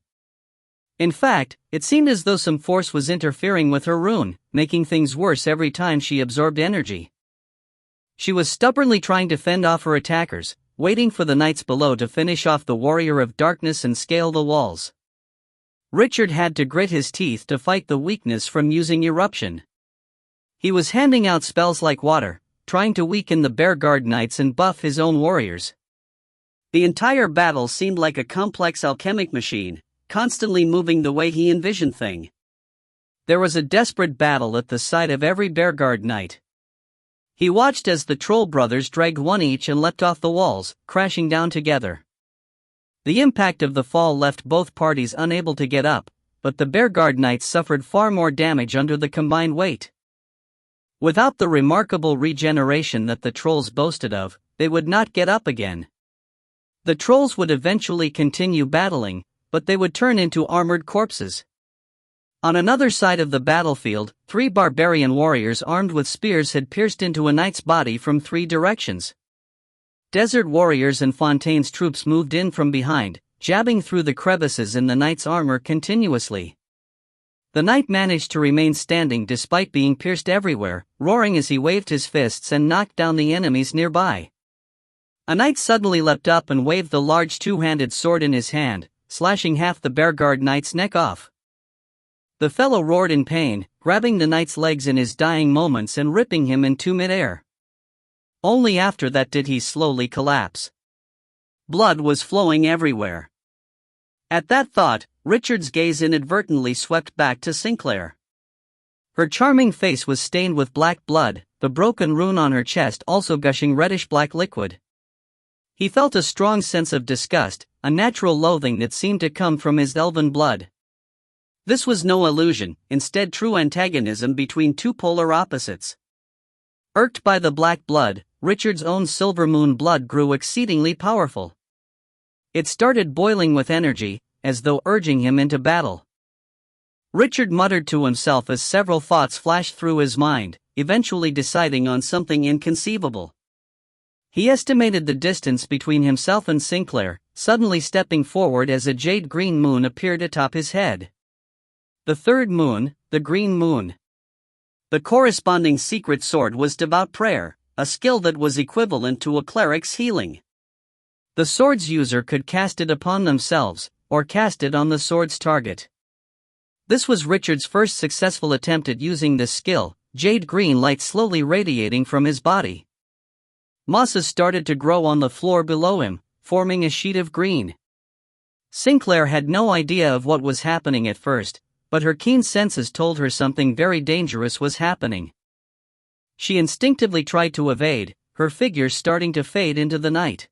In fact, it seemed as though some force was interfering with her rune, making things worse every time she absorbed energy. She was stubbornly trying to fend off her attackers, waiting for the knights below to finish off the warrior of darkness and scale the walls. Richard had to grit his teeth to fight the weakness from using eruption. He was handing out spells like water, trying to weaken the Bear Guard Knights and buff his own warriors. The entire battle seemed like a complex alchemic machine, constantly moving the way he envisioned things. There was a desperate battle at the side of every Bear Guard Knight. He watched as the Troll brothers dragged one each and leapt off the walls, crashing down together. The impact of the fall left both parties unable to get up, but the Bear Guard Knights suffered far more damage under the combined weight. Without the remarkable regeneration that the Trolls boasted of, they would not get up again. The Trolls would eventually continue battling, but they would turn into armored corpses. On another side of the battlefield, 3 barbarian warriors armed with spears had pierced into a knight's body from 3 directions. Desert warriors and Fontaine's troops moved in from behind, jabbing through the crevices in the knight's armor continuously. The knight managed to remain standing despite being pierced everywhere, roaring as he waved his fists and knocked down the enemies nearby. A knight suddenly leapt up and waved the large 2-handed sword in his hand, slashing half the Bear Guard Knight's neck off. The fellow roared in pain, grabbing the knight's legs in his dying moments and ripping him into midair. Only after that did he slowly collapse. Blood was flowing everywhere. At that thought, Richard's gaze inadvertently swept back to Sinclair. Her charming face was stained with black blood, the broken rune on her chest also gushing reddish-black liquid. He felt a strong sense of disgust, a natural loathing that seemed to come from his elven blood. This was no illusion, instead true antagonism between 2 polar opposites. Irked by the black blood, Richard's own silver moon blood grew exceedingly powerful. It started boiling with energy, as though urging him into battle. Richard muttered to himself as several thoughts flashed through his mind, eventually deciding on something inconceivable. He estimated the distance between himself and Sinclair, suddenly stepping forward as a jade-green moon appeared atop his head. The third moon, the green moon. The corresponding secret sword was devout prayer, a skill that was equivalent to a cleric's healing. The sword's user could cast it upon themselves, or cast it on the sword's target. This was Richard's first successful attempt at using this skill, jade-green light slowly radiating from his body. Mosses started to grow on the floor below him, forming a sheet of green. Sinclair had no idea of what was happening at first, but her keen senses told her something very dangerous was happening. She instinctively tried to evade, her figure starting to fade into the night.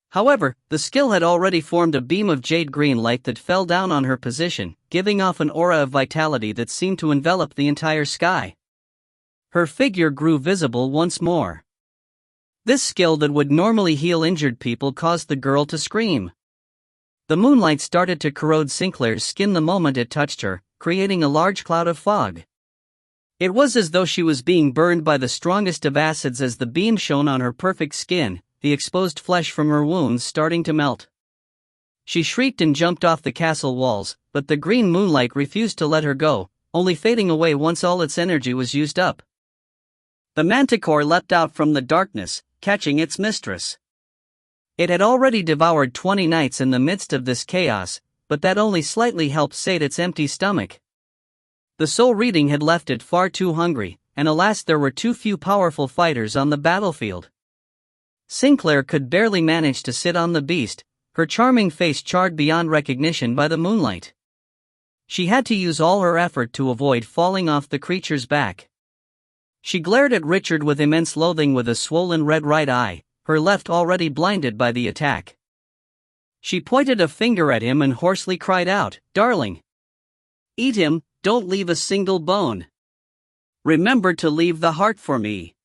However, the skill had already formed a beam of jade-green light that fell down on her position, giving off an aura of vitality that seemed to envelop the entire sky. Her figure grew visible once more. This skill that would normally heal injured people caused the girl to scream. The moonlight started to corrode Sinclair's skin the moment it touched her, creating a large cloud of fog. It was as though she was being burned by the strongest of acids as the beam shone on her perfect skin, the exposed flesh from her wounds starting to melt. She shrieked and jumped off the castle walls, but the green moonlight refused to let her go, only fading away once all its energy was used up. The manticore leapt out from the darkness, catching its mistress. It had already devoured 20 knights in the midst of this chaos, but that only slightly helped sate its empty stomach. The soul reading had left it far too hungry, and alas, there were too few powerful fighters on the battlefield. Sinclair could barely manage to sit on the beast, her charming face charred beyond recognition by the moonlight. She had to use all her effort to avoid falling off the creature's back. She glared at Richard with immense loathing with a swollen red right eye, her left already blinded by the attack. She pointed a finger at him and hoarsely cried out, "Darling! Eat him, don't leave a single bone. Remember to leave the heart for me.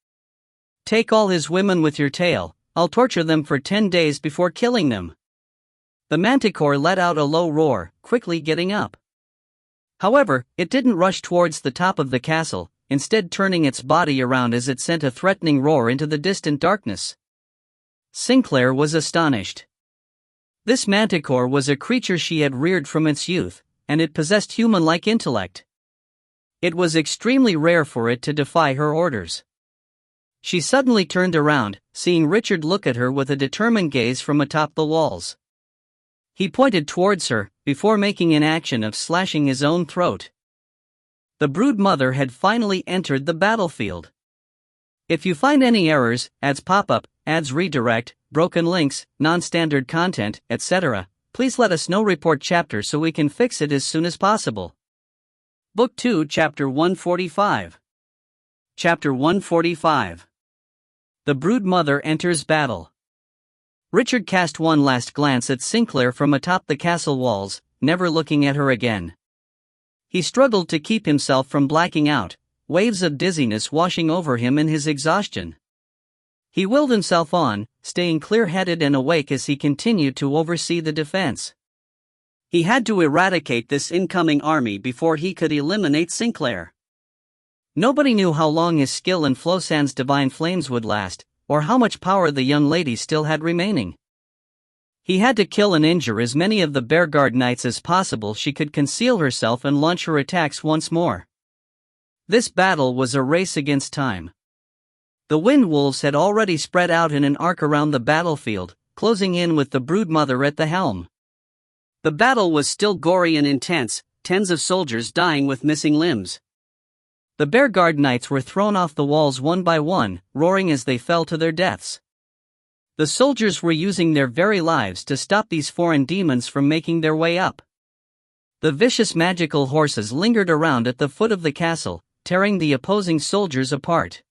Take all his women with your tail, I'll torture them for 10 days before killing them." The manticore let out a low roar, quickly getting up. However, it didn't rush towards the top of the castle, instead turning its body around as it sent a threatening roar into the distant darkness. Sinclair was astonished. This manticore was a creature she had reared from its youth, and it possessed human-like intellect. It was extremely rare for it to defy her orders. She suddenly turned around, seeing Richard look at her with a determined gaze from atop the walls. He pointed towards her, before making an action of slashing his own throat. The brood mother had finally entered the battlefield. If you find any errors, ads pop up, ads redirect, broken links, non-standard content, etc., please let us know. Report chapter so we can fix it as soon as possible. Book 2, Chapter 145. Chapter 145. The brood mother enters battle. Richard cast one last glance at Sinclair from atop the castle walls, never looking at her again. He struggled to keep himself from blacking out, waves of dizziness washing over him in his exhaustion. He willed himself on, staying clear-headed and awake as he continued to oversee the defense. He had to eradicate this incoming army before he could eliminate Sinclair. Nobody knew how long his skill in Flosan's divine flames would last, or how much power the young lady still had remaining. He had to kill and injure as many of the Bearguard knights as possible. She could conceal herself and launch her attacks once more. This battle was a race against time. The wind wolves had already spread out in an arc around the battlefield, closing in with the brood mother at the helm. The battle was still gory and intense, tens of soldiers dying with missing limbs. The Bearguard knights were thrown off the walls one by one, roaring as they fell to their deaths. The soldiers were using their very lives to stop these foreign demons from making their way up. The vicious magical horses lingered around at the foot of the castle, tearing the opposing soldiers apart.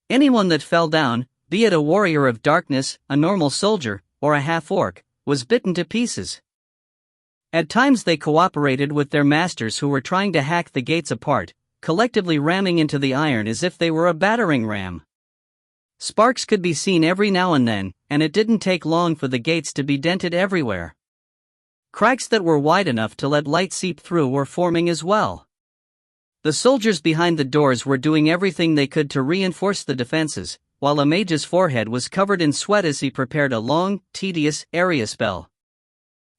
Anyone that fell down, be it a warrior of darkness, a normal soldier, or a half-orc, was bitten to pieces. At times they cooperated with their masters who were trying to hack the gates apart, collectively ramming into the iron as if they were a battering ram. Sparks could be seen every now and then, and it didn't take long for the gates to be dented everywhere. Cracks that were wide enough to let light seep through were forming as well. The soldiers behind the doors were doing everything they could to reinforce the defenses, while a mage's forehead was covered in sweat as he prepared a long, tedious area spell.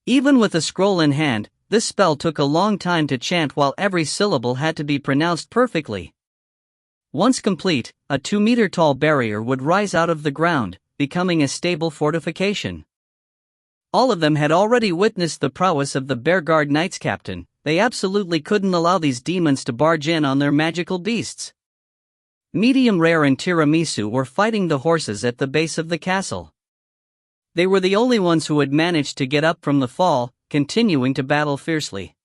Even with a scroll in hand, this spell took a long time to chant while every syllable had to be pronounced perfectly. Once complete, a 2-meter-tall barrier would rise out of the ground, becoming a stable fortification. All of them had already witnessed the prowess of the Bearguard Knights captain. They absolutely couldn't allow these demons to barge in on their magical beasts. Medium Rare and Tiramisu were fighting the horses at the base of the castle. They were the only ones who had managed to get up from the fall, continuing to battle fiercely.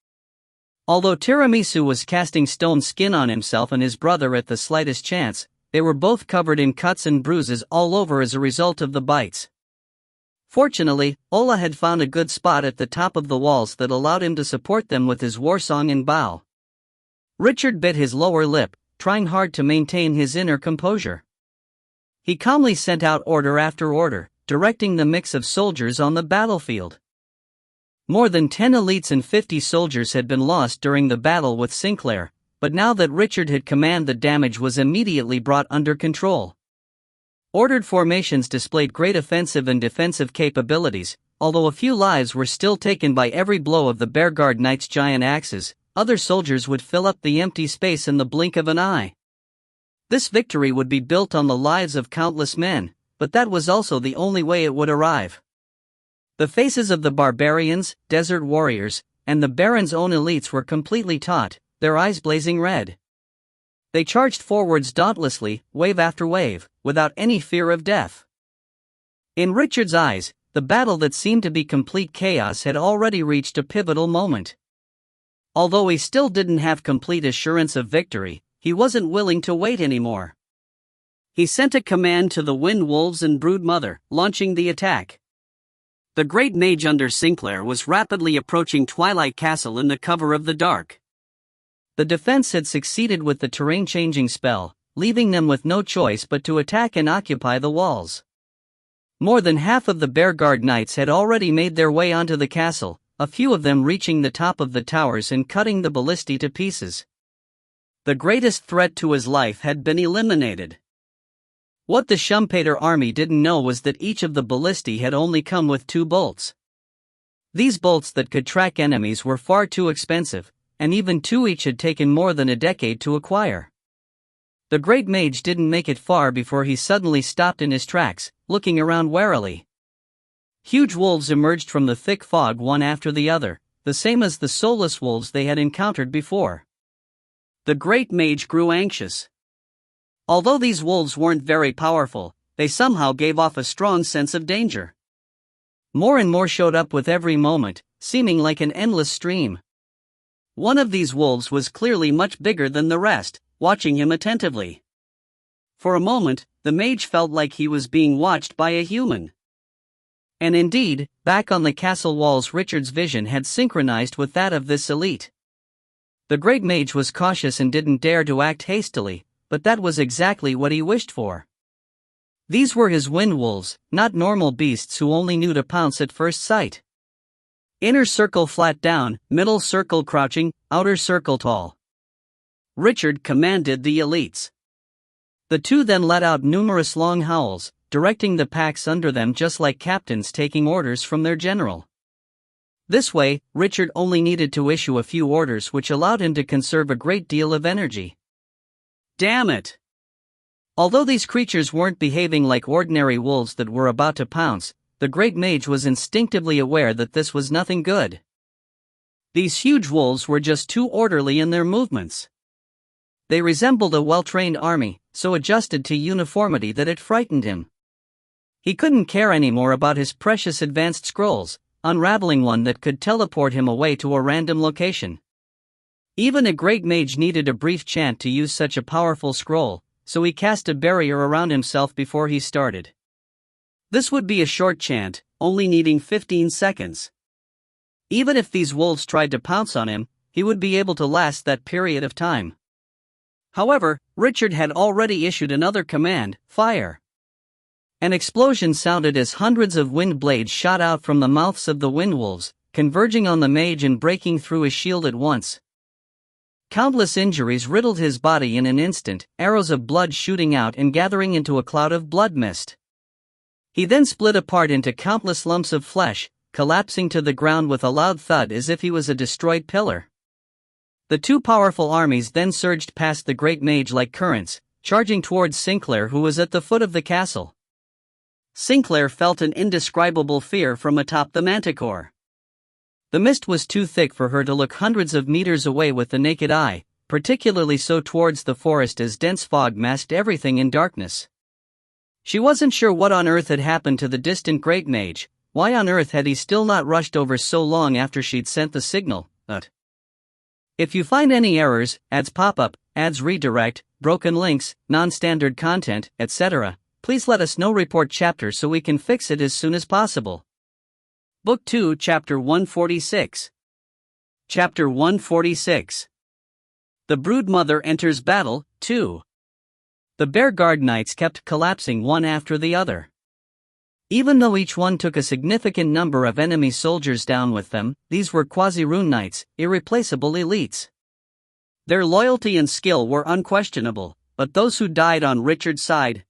Although Tiramisu was casting stone skin on himself and his brother at the slightest chance, they were both covered in cuts and bruises all over as a result of the bites. Fortunately, Ola had found a good spot at the top of the walls that allowed him to support them with his warsong and bow. Richard bit his lower lip, trying hard to maintain his inner composure. He calmly sent out order after order, directing the mix of soldiers on the battlefield. More than 10 elites and 50 soldiers had been lost during the battle with Sinclair, but now that Richard had command, the damage was immediately brought under control. Ordered formations displayed great offensive and defensive capabilities, although a few lives were still taken by every blow of the Bearguard Knights' giant axes. Other soldiers would fill up the empty space in the blink of an eye. This victory would be built on the lives of countless men, but that was also the only way it would arrive. The faces of the barbarians, desert warriors, and the Baron's own elites were completely taut, their eyes blazing red. They charged forwards dauntlessly, wave after wave, without any fear of death. In Richard's eyes, the battle that seemed to be complete chaos had already reached a pivotal moment. Although he still didn't have complete assurance of victory, he wasn't willing to wait anymore. He sent a command to the Wind Wolves and Brood Mother, launching the attack. The great mage under Sinclair was rapidly approaching Twilight Castle in the cover of the dark. The defense had succeeded with the terrain-changing spell, leaving them with no choice but to attack and occupy the walls. More than half of the Bearguard Knights had already made their way onto the castle, a few of them reaching the top of the towers and cutting the ballistae to pieces. The greatest threat to his life had been eliminated. What the Schumpeter army didn't know was that each of the ballistae had only come with 2 bolts. These bolts that could track enemies were far too expensive, and even 2 each had taken more than a decade to acquire. The great mage didn't make it far before he suddenly stopped in his tracks, looking around warily. Huge wolves emerged from the thick fog one after the other, the same as the soulless wolves they had encountered before. The great mage grew anxious. Although these wolves weren't very powerful, they somehow gave off a strong sense of danger. More and more showed up with every moment, seeming like an endless stream. One of these wolves was clearly much bigger than the rest, watching him attentively. For a moment, the mage felt like he was being watched by a human. And indeed, back on the castle walls, Richard's vision had synchronized with that of this elite. The great mage was cautious and didn't dare to act hastily, but that was exactly what he wished for. These were his wind wolves, not normal beasts who only knew to pounce at first sight. Inner circle flat down, middle circle crouching, outer circle tall. Richard commanded the elites. The 2 then let out numerous long howls, directing the packs under them just like captains taking orders from their general. This way, Richard only needed to issue a few orders, which allowed him to conserve a great deal of energy. Damn it! Although these creatures weren't behaving like ordinary wolves that were about to pounce, the great mage was instinctively aware that this was nothing good. These huge wolves were just too orderly in their movements. They resembled a well-trained army, so adjusted to uniformity that it frightened him. He couldn't care anymore about his precious advanced scrolls, unraveling one that could teleport him away to a random location. Even a great mage needed a brief chant to use such a powerful scroll, so he cast a barrier around himself before he started. This would be a short chant, only needing 15 seconds. Even if these wolves tried to pounce on him, he would be able to last that period of time. However, Richard had already issued another command, fire. An explosion sounded as hundreds of wind blades shot out from the mouths of the wind wolves, converging on the mage and breaking through his shield at once. Countless injuries riddled his body in an instant, arrows of blood shooting out and gathering into a cloud of blood mist. He then split apart into countless lumps of flesh, collapsing to the ground with a loud thud as if he was a destroyed pillar. The two powerful armies then surged past the great mage like currents, charging towards Sinclair, who was at the foot of the castle. Sinclair felt an indescribable fear from atop the manticore. The mist was too thick for her to look hundreds of meters away with the naked eye, particularly so towards the forest as dense fog masked everything in darkness. She wasn't sure what on earth had happened to the distant great mage. Why on earth had he still not rushed over so long after she'd sent the signal? If you find any errors, ads pop up, ads redirect, broken links, non-standard content, etc., please let us know. Report chapter so we can fix it as soon as possible. Book 2, Chapter 146. Chapter 146. The Broodmother enters battle, 2. The Bear Guard Knights kept collapsing one after the other. Even though each one took a significant number of enemy soldiers down with them, these were quasi-rune knights, irreplaceable elites. Their loyalty and skill were unquestionable, but those who died on Richard's side,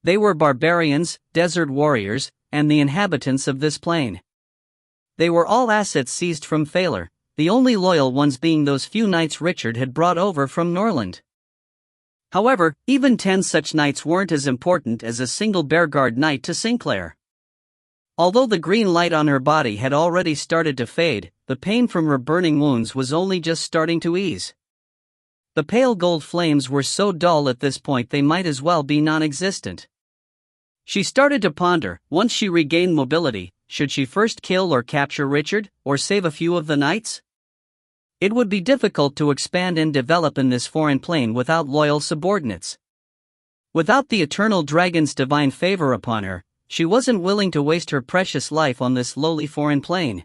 they were barbarians, desert warriors, and the inhabitants of this plain. They were all assets seized from Phalar, the only loyal ones being those few knights Richard had brought over from Norland. However, even 10 such knights weren't as important as a single Bearguard knight to Sinclair. Although the green light on her body had already started to fade, the pain from her burning wounds was only just starting to ease. The pale gold flames were so dull at this point they might as well be non-existent. She started to ponder, once she regained mobility, should she first kill or capture Richard, or save a few of the knights? It would be difficult to expand and develop in this foreign plane without loyal subordinates. Without the eternal dragon's divine favor upon her, she wasn't willing to waste her precious life on this lowly foreign plane.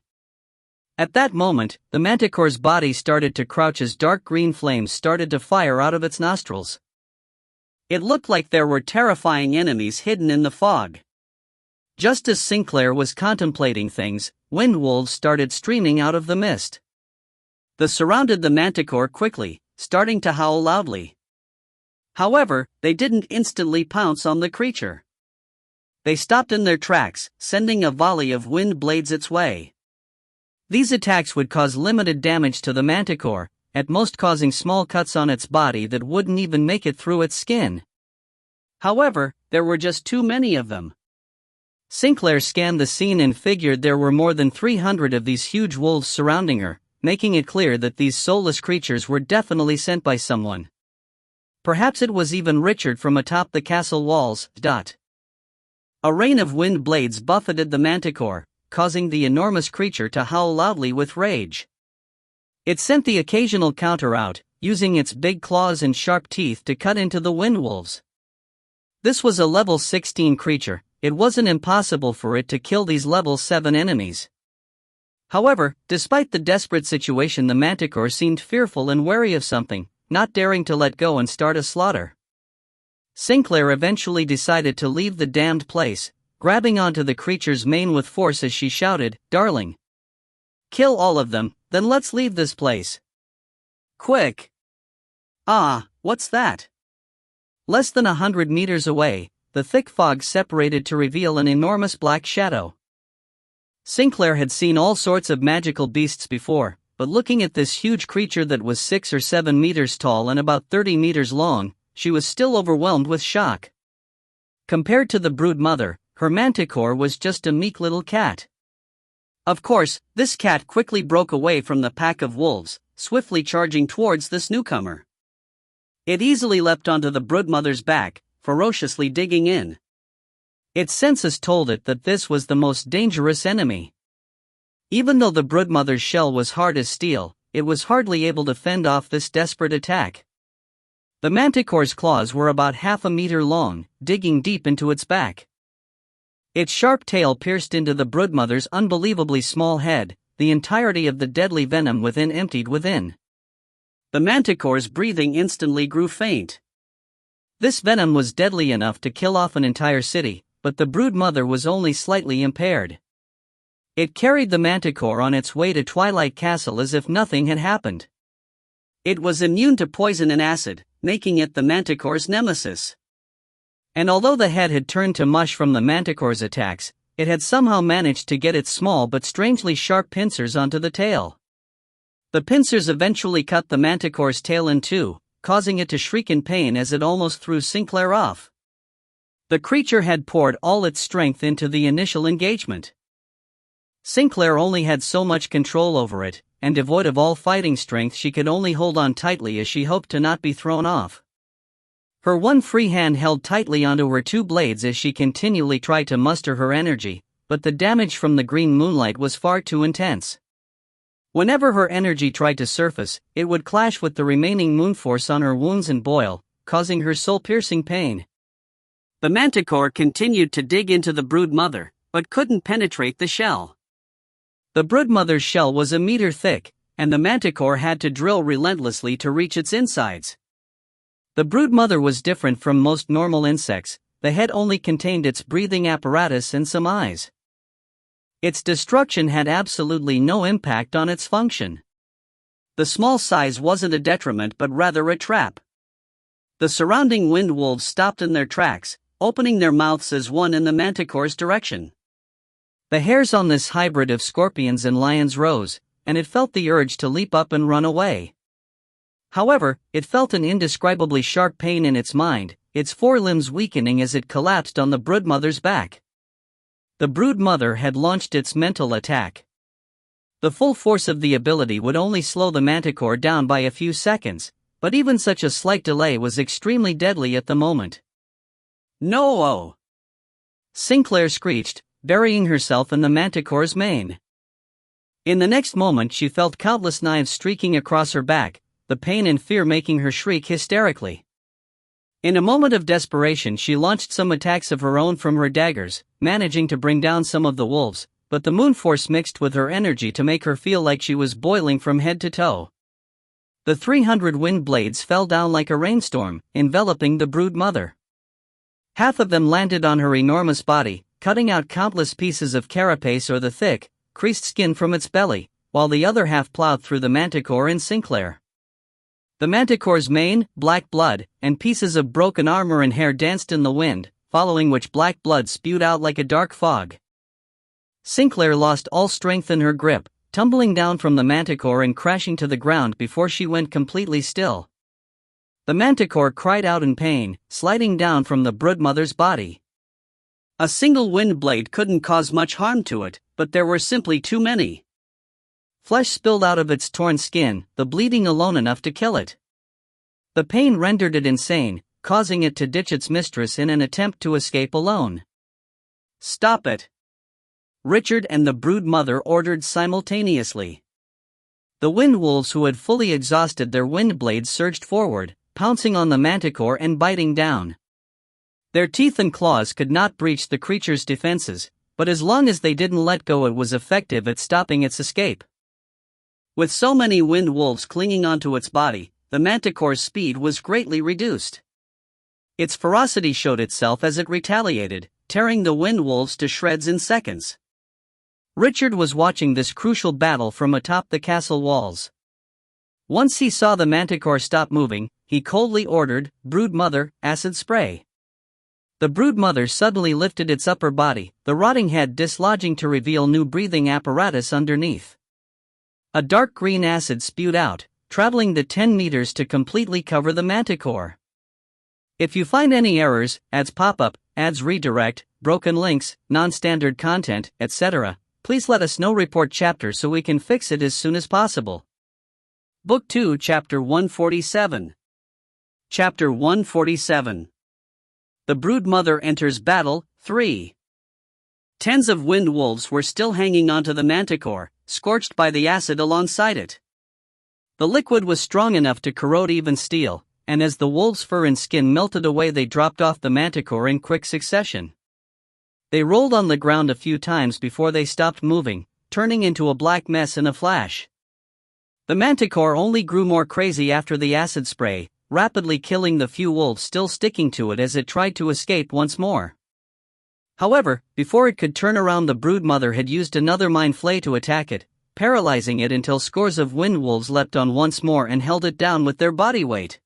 At that moment, the manticore's body started to crouch as dark green flames started to fire out of its nostrils. It looked like there were terrifying enemies hidden in the fog. Just as Sinclair was contemplating things, wind wolves started streaming out of the mist. They surrounded the manticore quickly, starting to howl loudly. However, they didn't instantly pounce on the creature. They stopped in their tracks, sending a volley of wind blades its way. These attacks would cause limited damage to the manticore, at most causing small cuts on its body that wouldn't even make it through its skin. However, there were just too many of them. Sinclair scanned the scene and figured there were more than 300 of these huge wolves surrounding her, making it clear that these soulless creatures were definitely sent by someone. Perhaps it was even Richard from atop the castle walls. A rain of wind blades buffeted the manticore, causing the enormous creature to howl loudly with rage. It sent the occasional counter out, using its big claws and sharp teeth to cut into the wind wolves. This was a level 16 creature. It wasn't impossible for it to kill these level 7 enemies. However, despite the desperate situation, the manticore seemed fearful and wary of something, not daring to let go and start a slaughter. Sinclair eventually decided to leave the damned place, grabbing onto the creature's mane with force as she shouted, "Darling! Kill all of them, then let's leave this place. Quick!" Ah, what's that? Less than 100 meters away, the thick fog separated to reveal an enormous black shadow. Sinclair had seen all sorts of magical beasts before, but looking at this huge creature that was 6 or 7 meters tall and about 30 meters long, she was still overwhelmed with shock. Compared to the Broodmother, her manticore was just a meek little cat. Of course, this cat quickly broke away from the pack of wolves, swiftly charging towards this newcomer. It easily leapt onto the Broodmother's back, ferociously digging in. Its senses told it that this was the most dangerous enemy. Even though the Broodmother's shell was hard as steel, it was hardly able to fend off this desperate attack. The manticore's claws were about half a meter long, digging deep into its back. Its sharp tail pierced into the Broodmother's unbelievably small head, the entirety of the deadly venom within emptied within. The manticore's breathing instantly grew faint. This venom was deadly enough to kill off an entire city, but the Broodmother was only slightly impaired. It carried the manticore on its way to Twilight Castle as if nothing had happened. It was immune to poison and acid, making it the manticore's nemesis. And although the head had turned to mush from the manticore's attacks, it had somehow managed to get its small but strangely sharp pincers onto the tail. The pincers eventually cut the manticore's tail in two, causing it to shriek in pain as it almost threw Sinclair off. The creature had poured all its strength into the initial engagement. Sinclair only had so much control over it, and devoid of all fighting strength, she could only hold on tightly as she hoped to not be thrown off. Her one free hand held tightly onto her two blades as she continually tried to muster her energy, but the damage from the green moonlight was far too intense. Whenever her energy tried to surface, it would clash with the remaining moon force on her wounds and boil, causing her soul-piercing pain. The manticore continued to dig into the brood mother, but couldn't penetrate the shell. The broodmother's shell was a meter thick, and the manticore had to drill relentlessly to reach its insides. The broodmother was different from most normal insects. The head only contained its breathing apparatus and some eyes. Its destruction had absolutely no impact on its function. The small size wasn't a detriment but rather a trap. The surrounding wind wolves stopped in their tracks, opening their mouths as one in the manticore's direction. The hairs on this hybrid of scorpions and lions rose, and it felt the urge to leap up and run away. However, it felt an indescribably sharp pain in its mind, its forelimbs weakening as it collapsed on the broodmother's back. The broodmother had launched its mental attack. The full force of the ability would only slow the manticore down by a few seconds, but even such a slight delay was extremely deadly at the moment. "No!" Sinclair screeched, burying herself in the manticore's mane. In the next moment she felt countless knives streaking across her back, the pain and fear making her shriek hysterically. In a moment of desperation she launched some attacks of her own from her daggers, managing to bring down some of the wolves, but the moon force mixed with her energy to make her feel like she was boiling from head to toe. The 300 wind blades fell down like a rainstorm, enveloping the brood mother. Half of them landed on her enormous body, cutting out countless pieces of carapace or the thick, creased skin from its belly, while the other half plowed through the manticore and Sinclair. The manticore's mane, black blood, and pieces of broken armor and hair danced in the wind, following which black blood spewed out like a dark fog. Sinclair lost all strength in her grip, tumbling down from the manticore and crashing to the ground before she went completely still. The manticore cried out in pain, sliding down from the broodmother's body. A single wind blade couldn't cause much harm to it, but there were simply too many. Flesh spilled out of its torn skin, the bleeding alone enough to kill it. The pain rendered it insane, causing it to ditch its mistress in an attempt to escape alone. "Stop it!" Richard and the broodmother ordered simultaneously. The wind wolves, who had fully exhausted their wind blades, surged forward, pouncing on the manticore and biting down. Their teeth and claws could not breach the creature's defenses, but as long as they didn't let go it was effective at stopping its escape. With so many wind wolves clinging onto its body, the manticore's speed was greatly reduced. Its ferocity showed itself as it retaliated, tearing the wind wolves to shreds in seconds. Richard was watching this crucial battle from atop the castle walls. Once he saw the manticore stop moving, he coldly ordered, "Broodmother, acid spray." The broodmother suddenly lifted its upper body, the rotting head dislodging to reveal new breathing apparatus underneath. A dark green acid spewed out, traveling the 10 meters to completely cover the manticore. If you find any errors, ads pop up, ads redirect, broken links, non-standard content, etc., please let us know. Report chapter so we can fix it as soon as possible. Book 2, Chapter 147. Chapter 147. The broodmother enters battle, 3. Tens of wind wolves were still hanging onto the manticore, scorched by the acid alongside it. The liquid was strong enough to corrode even steel, and as the wolves' fur and skin melted away they dropped off the manticore in quick succession. They rolled on the ground a few times before they stopped moving, turning into a black mess in a flash. The manticore only grew more crazy after the acid spray, rapidly killing the few wolves still sticking to it as it tried to escape once more. However, before it could turn around, the broodmother had used another mind flay to attack it, paralyzing it until scores of wind wolves leapt on once more and held it down with their body weight.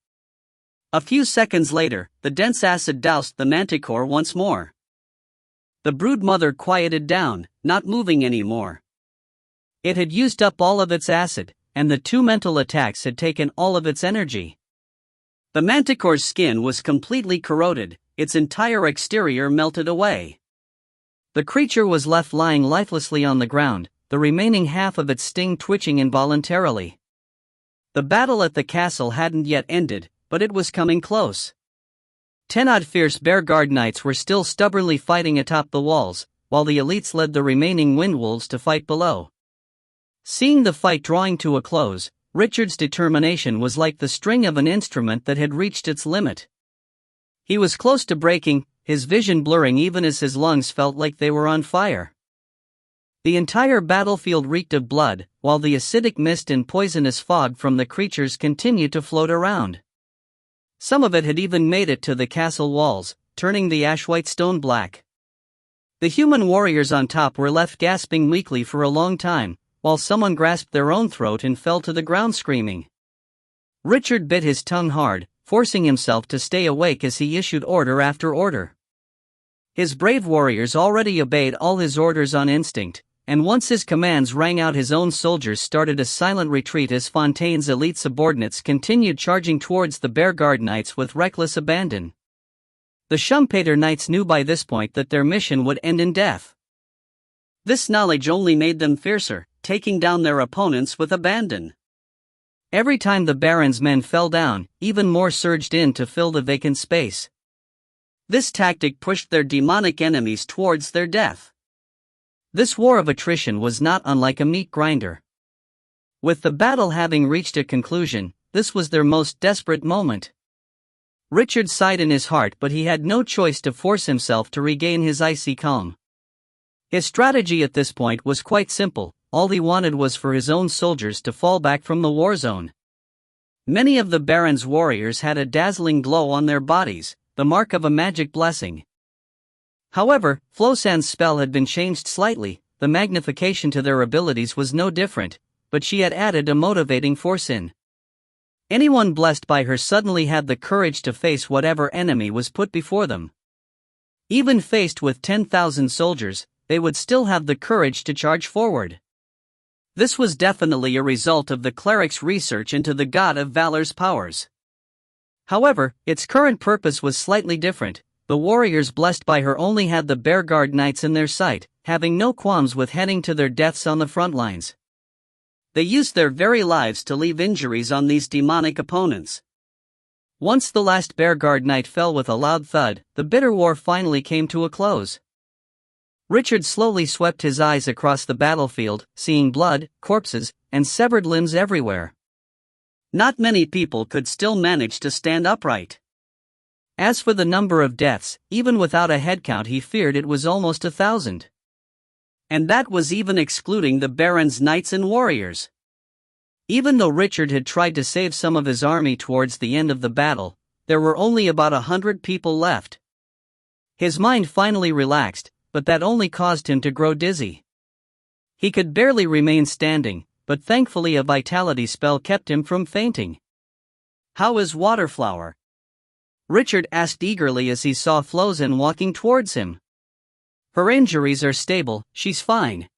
A few seconds later, the dense acid doused the manticore once more. The broodmother quieted down, not moving anymore. It had used up all of its acid, and the two mental attacks had taken all of its energy. The manticore's skin was completely corroded, its entire exterior melted away. The creature was left lying lifelessly on the ground, the remaining half of its sting twitching involuntarily. The battle at the castle hadn't yet ended, but it was coming close. 10 odd fierce bear guard knights were still stubbornly fighting atop the walls, while the elites led the remaining windwolves to fight below. Seeing the fight drawing to a close, Richard's determination was like the string of an instrument that had reached its limit. He was close to breaking, his vision blurring even as his lungs felt like they were on fire. The entire battlefield reeked of blood, while the acidic mist and poisonous fog from the creatures continued to float around. Some of it had even made it to the castle walls, turning the ash-white stone black. The human warriors on top were left gasping weakly for a long time, while someone grasped their own throat and fell to the ground screaming. Richard bit his tongue hard, forcing himself to stay awake as he issued order after order. His brave warriors already obeyed all his orders on instinct, and once his commands rang out, his own soldiers started a silent retreat as Fontaine's elite subordinates continued charging towards the Bear Guard Knights with reckless abandon. The Schumpeter Knights knew by this point that their mission would end in death. This knowledge only made them fiercer, taking down their opponents with abandon. Every time the Baron's men fell down, even more surged in to fill the vacant space. This tactic pushed their demonic enemies towards their death. This war of attrition was not unlike a meat grinder. With the battle having reached a conclusion, this was their most desperate moment. Richard sighed in his heart, but he had no choice to force himself to regain his icy calm. His strategy at this point was quite simple. All he wanted was for his own soldiers to fall back from the war zone. Many of the Baron's warriors had a dazzling glow on their bodies, the mark of a magic blessing. However, Flosan's spell had been changed slightly, the magnification to their abilities was no different, but she had added a motivating force in. Anyone blessed by her suddenly had the courage to face whatever enemy was put before them. Even faced with 10,000 soldiers, they would still have the courage to charge forward. This was definitely a result of the cleric's research into the god of valor's powers. However, its current purpose was slightly different. The warriors blessed by her only had the Bear Guard Knights in their sight, having no qualms with heading to their deaths on the front lines. They used their very lives to leave injuries on these demonic opponents. Once the last Bear Guard Knight fell with a loud thud, the bitter war finally came to a close. Richard slowly swept his eyes across the battlefield, seeing blood, corpses, and severed limbs everywhere. Not many people could still manage to stand upright. As for the number of deaths, even without a headcount, he feared it was almost 1,000. And that was even excluding the Baron's knights and warriors. Even though Richard had tried to save some of his army towards the end of the battle, there were only about 100 people left. His mind finally relaxed, but that only caused him to grow dizzy. He could barely remain standing, but thankfully a vitality spell kept him from fainting. "How is Waterflower?" Richard asked eagerly as he saw Flosan walking towards him. "Her injuries are stable, she's fine."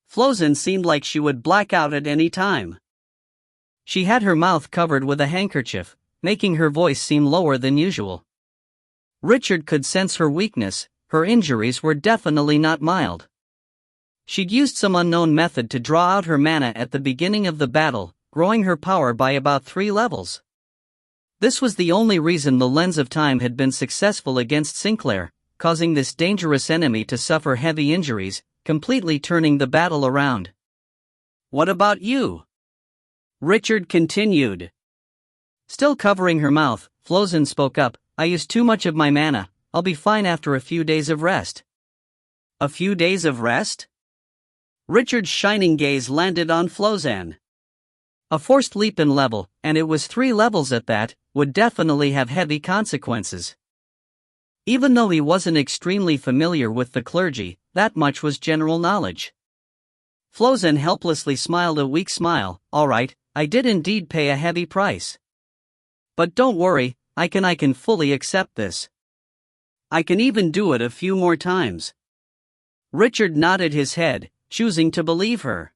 Flosan seemed like she would black out at any time. She had her mouth covered with a handkerchief, making her voice seem lower than usual. Richard could sense her weakness. Her injuries were definitely not mild. She'd used some unknown method to draw out her mana at the beginning of the battle, growing her power by about 3 levels. This was the only reason the Lens of Time had been successful against Sinclair, causing this dangerous enemy to suffer heavy injuries, completely turning the battle around. "What about you?" Richard continued. Still covering her mouth, Flosan spoke up. "I used too much of my mana. I'll be fine after a few days of rest." "A few days of rest?" Richard's shining gaze landed on Flosan. A forced leap in level, and it was 3 levels at that, would definitely have heavy consequences. Even though he wasn't extremely familiar with the clergy, that much was general knowledge. Flozen helplessly smiled a weak smile. "All right, I did indeed pay a heavy price. But don't worry, I can fully accept this. I can even do it a few more times." Richard nodded his head, choosing to believe her.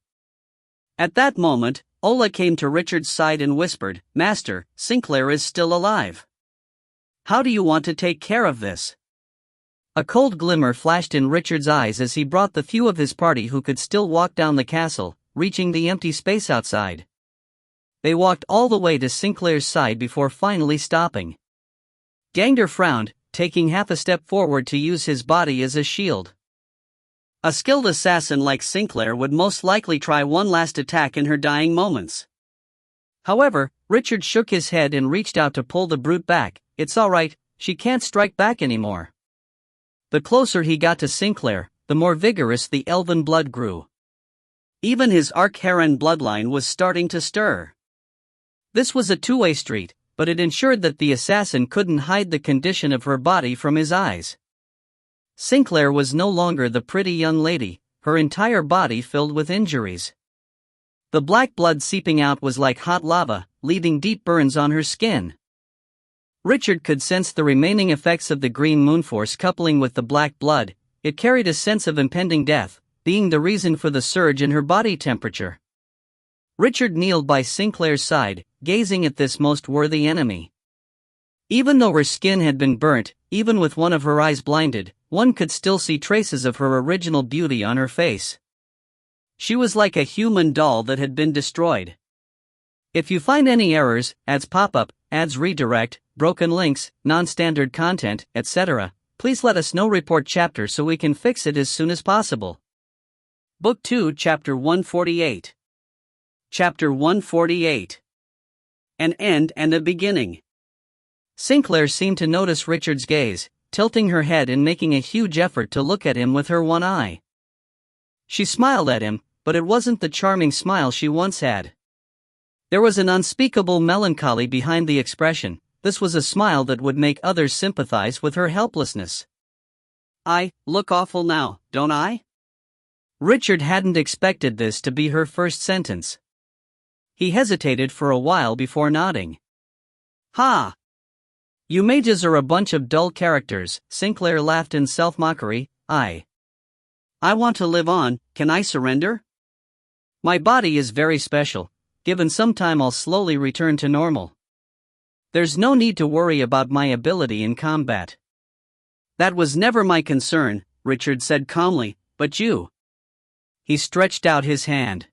At that moment, Ola came to Richard's side and whispered, "Master, Sinclair is still alive. How do you want to take care of this?" A cold glimmer flashed in Richard's eyes as he brought the few of his party who could still walk down the castle, reaching the empty space outside. They walked all the way to Sinclair's side before finally stopping. Gangder frowned, taking half a step forward to use his body as a shield. A skilled assassin like Sinclair would most likely try one last attack in her dying moments. However, Richard shook his head and reached out to pull the brute back. "It's all right, she can't strike back anymore." The closer he got to Sinclair, the more vigorous the elven blood grew. Even his Arc-Heron bloodline was starting to stir. This was a two-way street, but it ensured that the assassin couldn't hide the condition of her body from his eyes. Sinclair was no longer the pretty young lady, her entire body filled with injuries. The black blood seeping out was like hot lava, leaving deep burns on her skin. Richard could sense the remaining effects of the green moonforce coupling with the black blood. It carried a sense of impending death, being the reason for the surge in her body temperature. Richard kneeled by Sinclair's side, gazing at this most worthy enemy. Even though her skin had been burnt, even with one of her eyes blinded, one could still see traces of her original beauty on her face. She was like a human doll that had been destroyed. If you find any errors, ads pop up, ads redirect, broken links, non-standard content, etc., please let us know. Report chapter so we can fix it as soon as possible. Book 2, Chapter 148. Chapter 148. An End and a Beginning. Sinclair seemed to notice Richard's gaze, tilting her head and making a huge effort to look at him with her one eye. She smiled at him, but it wasn't the charming smile she once had. There was an unspeakable melancholy behind the expression. This was a smile that would make others sympathize with her helplessness. "I look awful now, don't I?" Richard hadn't expected this to be her first sentence. He hesitated for a while before nodding. "Ha! You mages are a bunch of dull characters," Sinclair laughed in self-mockery. I want to live on, can I surrender? My body is very special. Given some time I'll slowly return to normal. There's no need to worry about my ability in combat." "That was never my concern," Richard said calmly, "but you." He stretched out his hand.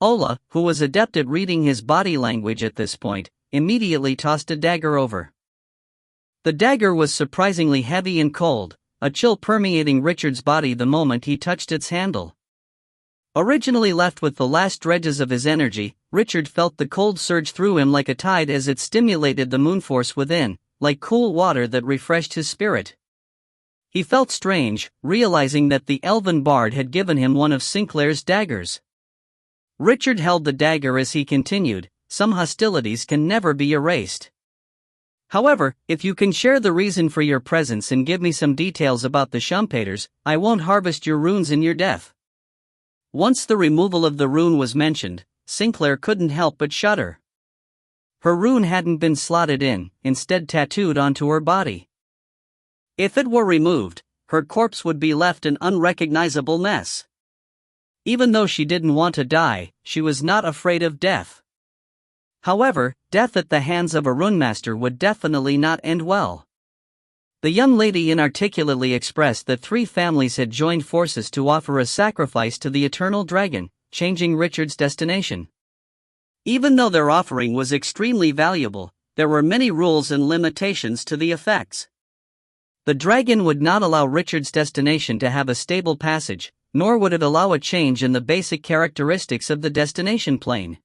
Ola, who was adept at reading his body language at this point, immediately tossed a dagger over. The dagger was surprisingly heavy and cold, a chill permeating Richard's body the moment he touched its handle. Originally left with the last dredges of his energy, Richard felt the cold surge through him like a tide as it stimulated the moonforce within, like cool water that refreshed his spirit. He felt strange, realizing that the elven bard had given him one of Sinclair's daggers. Richard held the dagger as he continued, "Some hostilities can never be erased. However, if you can share the reason for your presence and give me some details about the Shumpaters, I won't harvest your runes in your death." Once the removal of the rune was mentioned, Sinclair couldn't help but shudder. Her rune hadn't been slotted in, instead tattooed onto her body. If it were removed, her corpse would be left an unrecognizable mess. Even though she didn't want to die, she was not afraid of death. However, death at the hands of a runemaster would definitely not end well. The young lady inarticulately expressed that 3 families had joined forces to offer a sacrifice to the eternal dragon, changing Richard's destination. Even though their offering was extremely valuable, there were many rules and limitations to the effects. The dragon would not allow Richard's destination to have a stable passage, nor would it allow a change in the basic characteristics of the destination plane.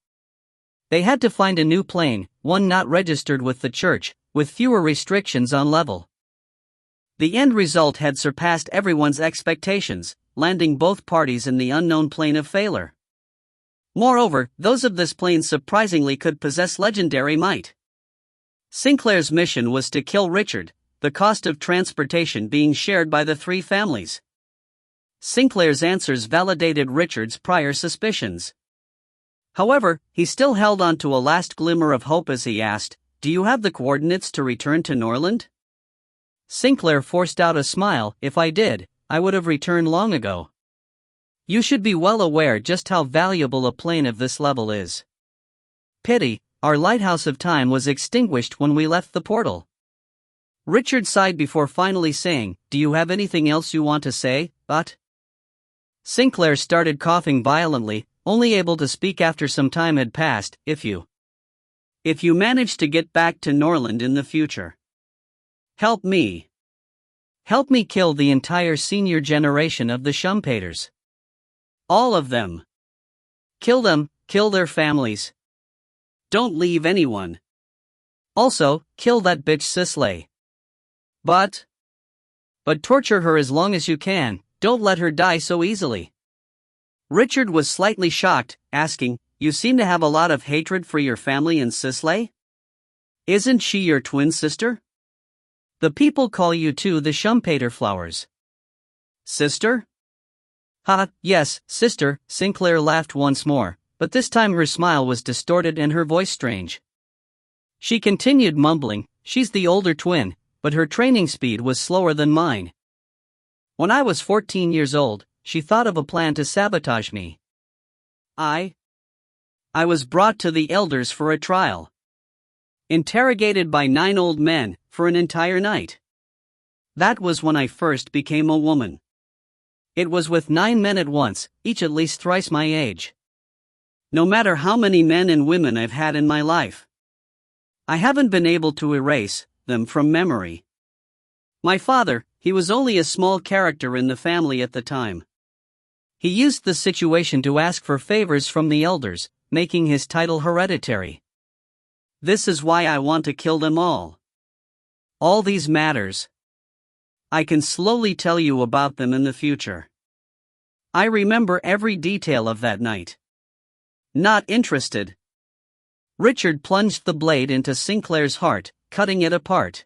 They had to find a new plane, one not registered with the church, with fewer restrictions on level. The end result had surpassed everyone's expectations, landing both parties in the unknown plane of failure. Moreover, those of this plane surprisingly could possess legendary might. Sinclair's mission was to kill Richard, the cost of transportation being shared by the three families. Sinclair's answers validated Richard's prior suspicions. However, he still held on to a last glimmer of hope as he asked, "Do you have the coordinates to return to Norland?" Sinclair forced out a smile. "If I did, I would have returned long ago. You should be well aware just how valuable a plane of this level is. Pity, our lighthouse of time was extinguished when we left the portal." Richard sighed before finally saying, "Do you have anything else you want to say, but?" Sinclair started coughing violently, only able to speak after some time had passed. If you manage to get back to Norland in the future, help me. Help me kill the entire senior generation of the Shumpaters. All of them. Kill them, kill their families. Don't leave anyone. Also, kill that bitch Sisley. But torture her as long as you can, don't let her die so easily. Richard was slightly shocked, asking, "You seem to have a lot of hatred for your family and Sisley? Isn't she your twin sister? The people call you too the Shumpater flowers." "Sister?" "Ha, yes, sister." Sinclair laughed once more, but this time her smile was distorted and her voice strange. She continued mumbling, "She's the older twin, but her training speed was slower than mine. When I was 14 years old, she thought of a plan to sabotage me. I was brought to the elders for a trial. Interrogated by 9 old men, for an entire night. That was when I first became a woman. It was with 9 men at once, each at least thrice my age. No matter how many men and women I've had in my life, I haven't been able to erase them from memory. My father, he was only a small character in the family at the time. He used the situation to ask for favors from the elders, making his title hereditary. This is why I want to kill them all. All these matters. I can slowly tell you about them in the future. I remember every detail of that night. Not interested." Richard plunged the blade into Sinclair's heart, cutting it apart.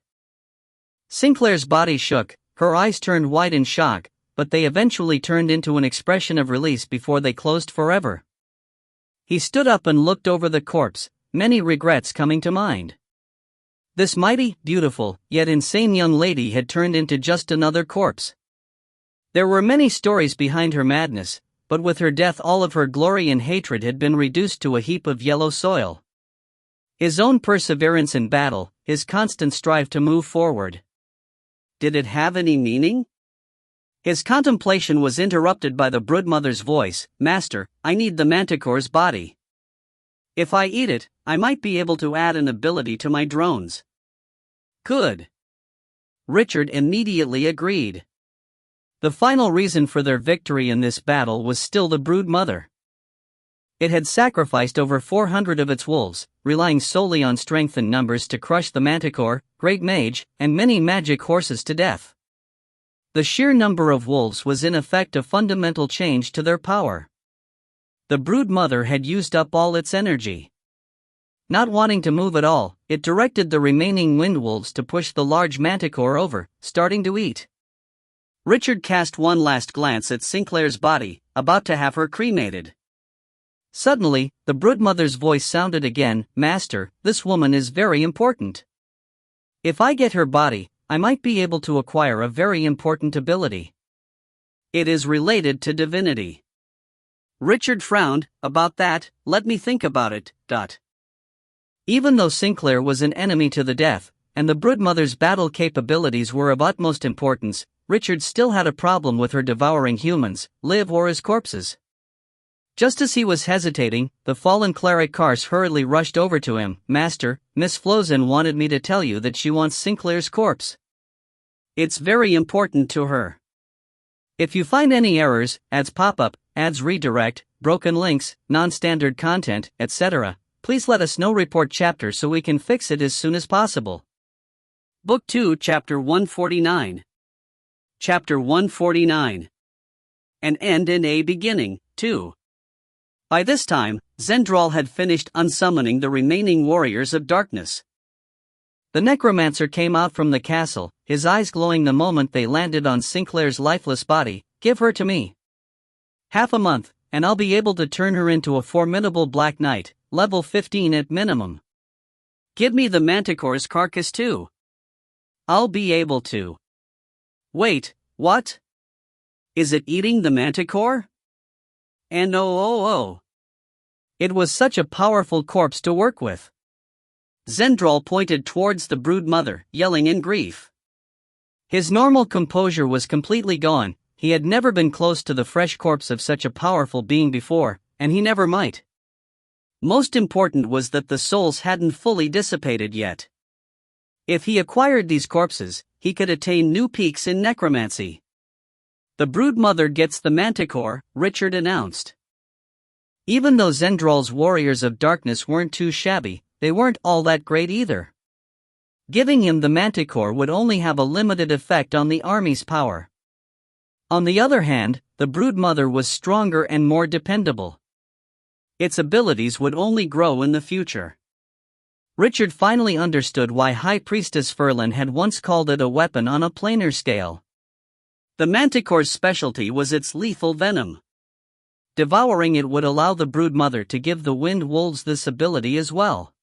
Sinclair's body shook, her eyes turned wide in shock, but they eventually turned into an expression of release before they closed forever. He stood up and looked over the corpse, many regrets coming to mind. This mighty, beautiful, yet insane young lady had turned into just another corpse. There were many stories behind her madness, but with her death all of her glory and hatred had been reduced to a heap of yellow soil. His own perseverance in battle, his constant strive to move forward. Did it have any meaning? His contemplation was interrupted by the broodmother's voice, "Master, I need the manticore's body. If I eat it, I might be able to add an ability to my drones." Good. Richard immediately agreed. The final reason for their victory in this battle was still the broodmother. It had sacrificed over 400 of its wolves, relying solely on strength and numbers to crush the manticore, great mage, and many magic horses to death. The sheer number of wolves was in effect a fundamental change to their power. The broodmother had used up all its energy. Not wanting to move at all, it directed the remaining wind wolves to push the large manticore over, starting to eat. Richard cast one last glance at Sinclair's body, about to have her cremated. Suddenly, the broodmother's voice sounded again, "Master, this woman is very important. If I get her body, I might be able to acquire a very important ability. It is related to divinity." Richard frowned. "About that, let me think about it." Even though Sinclair was an enemy to the death, and the broodmother's battle capabilities were of utmost importance, Richard still had a problem with her devouring humans, live or as corpses. Just as he was hesitating, the fallen cleric Kars hurriedly rushed over to him. "Master, Miss Flozen wanted me to tell you that she wants Sinclair's corpse. It's very important to her. If you find any errors, ads pop-up, ads redirect, broken links, non-standard content, etc., please let us know. Report chapter so we can fix it as soon as possible." Book 2, Chapter 149. Chapter 149. An End and a Beginning, 2. By this time, Zendral had finished unsummoning the remaining warriors of darkness. The necromancer came out from the castle, his eyes glowing the moment they landed on Sinclair's lifeless body. Give her to me. Half a month, and I'll be able to turn her into a formidable Black Knight, level 15 at minimum. Give me the manticore's carcass too. I'll be able to. Wait, what? Is it eating the manticore? And oh. It was such a powerful corpse to work with. Zendral pointed towards the brood mother, yelling in grief. His normal composure was completely gone. He had never been close to the fresh corpse of such a powerful being before, and he never might. Most important was that the souls hadn't fully dissipated yet. If he acquired these corpses, he could attain new peaks in necromancy. The brood mother gets the manticore, Richard announced. Even though Zendral's warriors of darkness weren't too shabby, they weren't all that great either. Giving him the manticore would only have a limited effect on the army's power. On the other hand, the brood mother was stronger and more dependable. Its abilities would only grow in the future. Richard finally understood why High Priestess Ferlin had once called it a weapon on a planar scale. The manticore's specialty was its lethal venom. Devouring it would allow the brood mother to give the wind wolves this ability as well.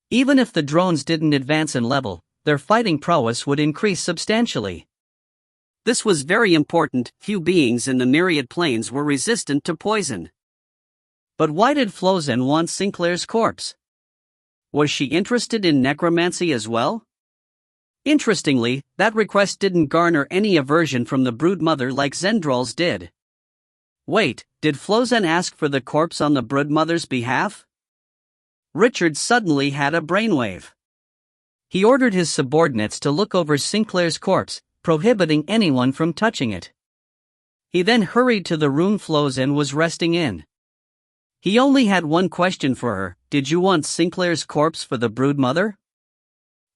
Even if the drones didn't advance in level, their fighting prowess would increase substantially. This was very important. Few beings in the myriad planes were resistant to poison. But why did Flozen want Sinclair's corpse? Was she interested in necromancy as well? Interestingly, that request didn't garner any aversion from the brood mother like Zendral's did. Wait, did Flozen ask for the corpse on the brood mother's behalf? Richard suddenly had a brainwave. He ordered his subordinates to look over Sinclair's corpse, prohibiting anyone from touching it. He then hurried to the room Flozen was resting in. He only had one question for her: did you want Sinclair's corpse for the brood mother?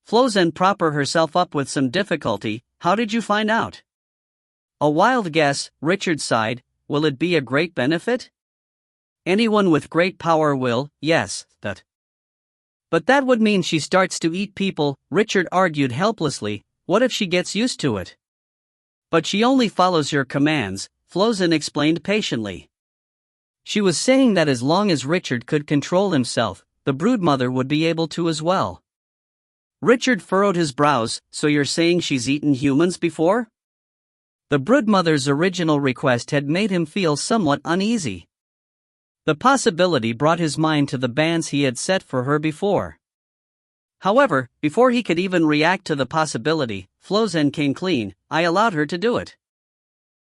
Flozen propped herself up with some difficulty. How did you find out? A wild guess, Richard sighed. Will it be a great benefit? Anyone with great power will, yes, that. But that would mean she starts to eat people, Richard argued helplessly. What if she gets used to it? But she only follows your commands, Flozen explained patiently. She was saying that as long as Richard could control himself, the brood mother would be able to as well. Richard furrowed his brows. So you're saying she's eaten humans before? The brood mother's original request had made him feel somewhat uneasy. The possibility brought his mind to the bans he had set for her before. However, before he could even react to the possibility, Flozen came clean. I allowed her to do it.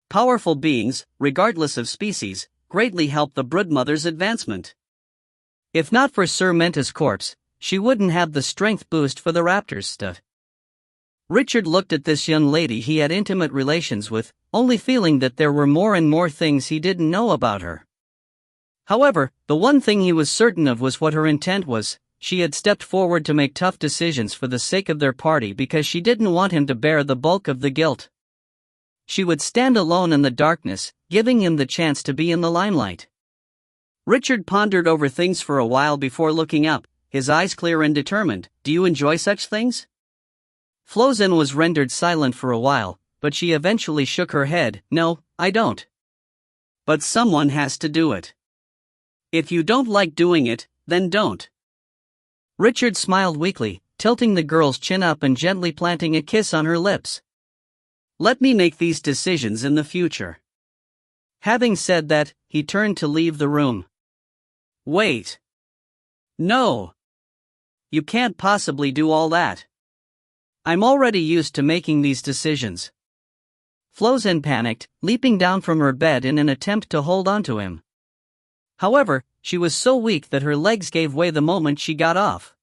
Powerful beings, regardless of species, greatly help the brood mother's advancement. If not for Sir Menta's corpse, she wouldn't have the strength boost for the raptor's stuff. Richard looked at this young lady he had intimate relations with, only feeling that there were more and more things he didn't know about her. However, the one thing he was certain of was what her intent was. She had stepped forward to make tough decisions for the sake of their party because she didn't want him to bear the bulk of the guilt. She would stand alone in the darkness, giving him the chance to be in the limelight. Richard pondered over things for a while before looking up, his eyes clear and determined. Do you enjoy such things? Flozen was rendered silent for a while, but she eventually shook her head. No, I don't. But someone has to do it. If you don't like doing it, then don't. Richard smiled weakly, tilting the girl's chin up and gently planting a kiss on her lips. Let me make these decisions in the future. Having said that, he turned to leave the room. Wait. No. You can't possibly do all that. I'm already used to making these decisions. Flozen panicked, leaping down from her bed in an attempt to hold onto him. However, she was so weak that her legs gave way the moment she got off.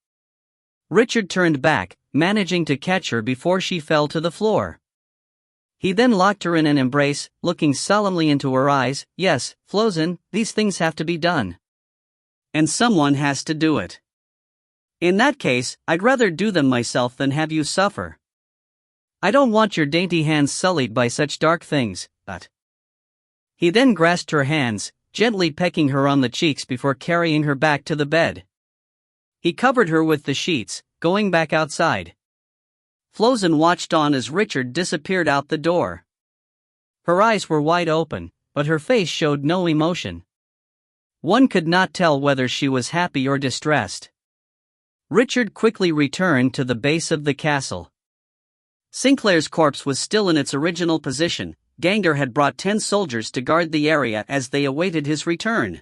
Richard turned back, managing to catch her before she fell to the floor. He then locked her in an embrace, looking solemnly into her eyes. Yes, Flozen, these things have to be done. And someone has to do it. In that case, I'd rather do them myself than have you suffer. I don't want your dainty hands sullied by such dark things, but... He then grasped her hands, gently pecking her on the cheeks before carrying her back to the bed. He covered her with the sheets, going back outside. Flozen watched on as Richard disappeared out the door. Her eyes were wide open, but her face showed no emotion. One could not tell whether she was happy or distressed. Richard quickly returned to the base of the castle. Sinclair's corpse was still in its original position. Gangder had brought 10 soldiers to guard the area as they awaited his return.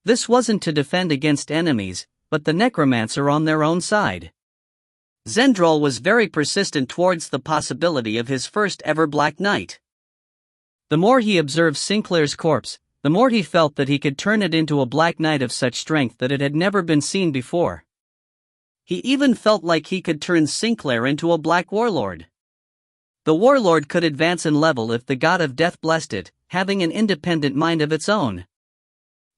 This wasn't to defend against enemies, but the necromancer on their own side. Zendrol was very persistent towards the possibility of his first ever Black Knight. The more he observed Sinclair's corpse, the more he felt that he could turn it into a Black Knight of such strength that it had never been seen before. He even felt like he could turn Sinclair into a Black Warlord. The Warlord could advance in level if the God of Death blessed it, having an independent mind of its own.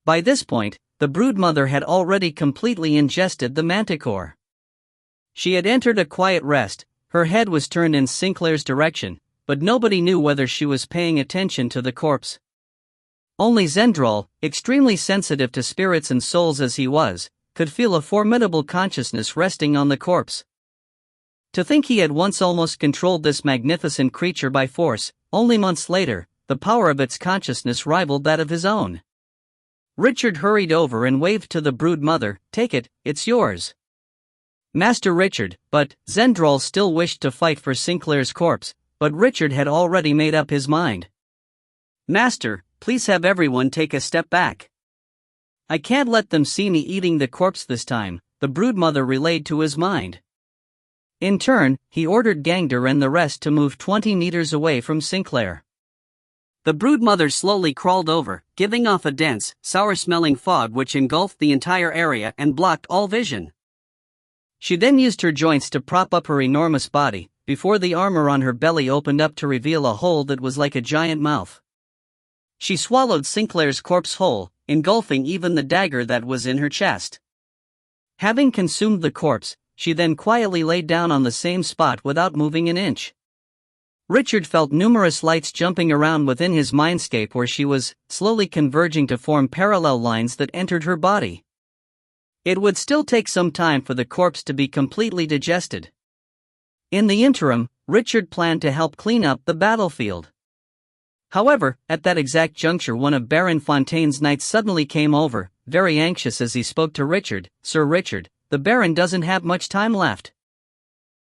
By this point, the Broodmother had already completely ingested the Manticore. She had entered a quiet rest, her head was turned in Sinclair's direction, but nobody knew whether she was paying attention to the corpse. Only Zendrol, extremely sensitive to spirits and souls as he was, could feel a formidable consciousness resting on the corpse. To think he had once almost controlled this magnificent creature by force, only months later, the power of its consciousness rivaled that of his own. Richard hurried over and waved to the Broodmother, "Take it, it's yours." Master Richard, but Zendrol still wished to fight for Sinclair's corpse, but Richard had already made up his mind. "Master, please have everyone take a step back. I can't let them see me eating the corpse this time," the Broodmother relayed to his mind. In turn, he ordered Gangder and the rest to move 20 meters away from Sinclair. The Broodmother slowly crawled over, giving off a dense, sour-smelling fog which engulfed the entire area and blocked all vision. She then used her joints to prop up her enormous body, before the armor on her belly opened up to reveal a hole that was like a giant mouth. She swallowed Sinclair's corpse whole, engulfing even the dagger that was in her chest. Having consumed the corpse, she then quietly laid down on the same spot without moving an inch. Richard felt numerous lights jumping around within his mindscape where she was, slowly converging to form parallel lines that entered her body. It would still take some time for the corpse to be completely digested. In the interim, Richard planned to help clean up the battlefield. However, at that exact juncture one of Baron Fontaine's knights suddenly came over, very anxious as he spoke to Richard. "Sir Richard, the Baron doesn't have much time left.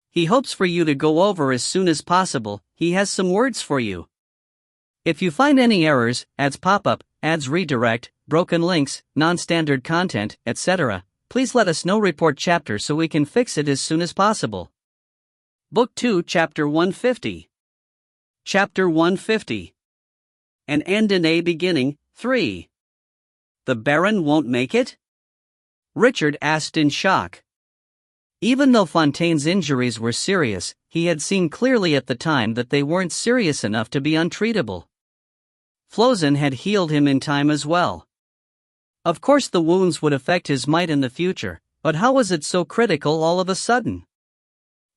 He hopes for you to go over as soon as possible, he has some words for you. If you find any errors, ads pop up, ads redirect, broken links, non-standard content, etc., please let us know. Report chapter so we can fix it as soon as possible." Book 2 Chapter 150. Chapter 150. An End and a Beginning, 3. The Baron won't make it? Richard asked in shock. Even though Fontaine's injuries were serious, he had seen clearly at the time that they weren't serious enough to be untreatable. Flozen had healed him in time as well. Of course the wounds would affect his might in the future, but how was it so critical all of a sudden?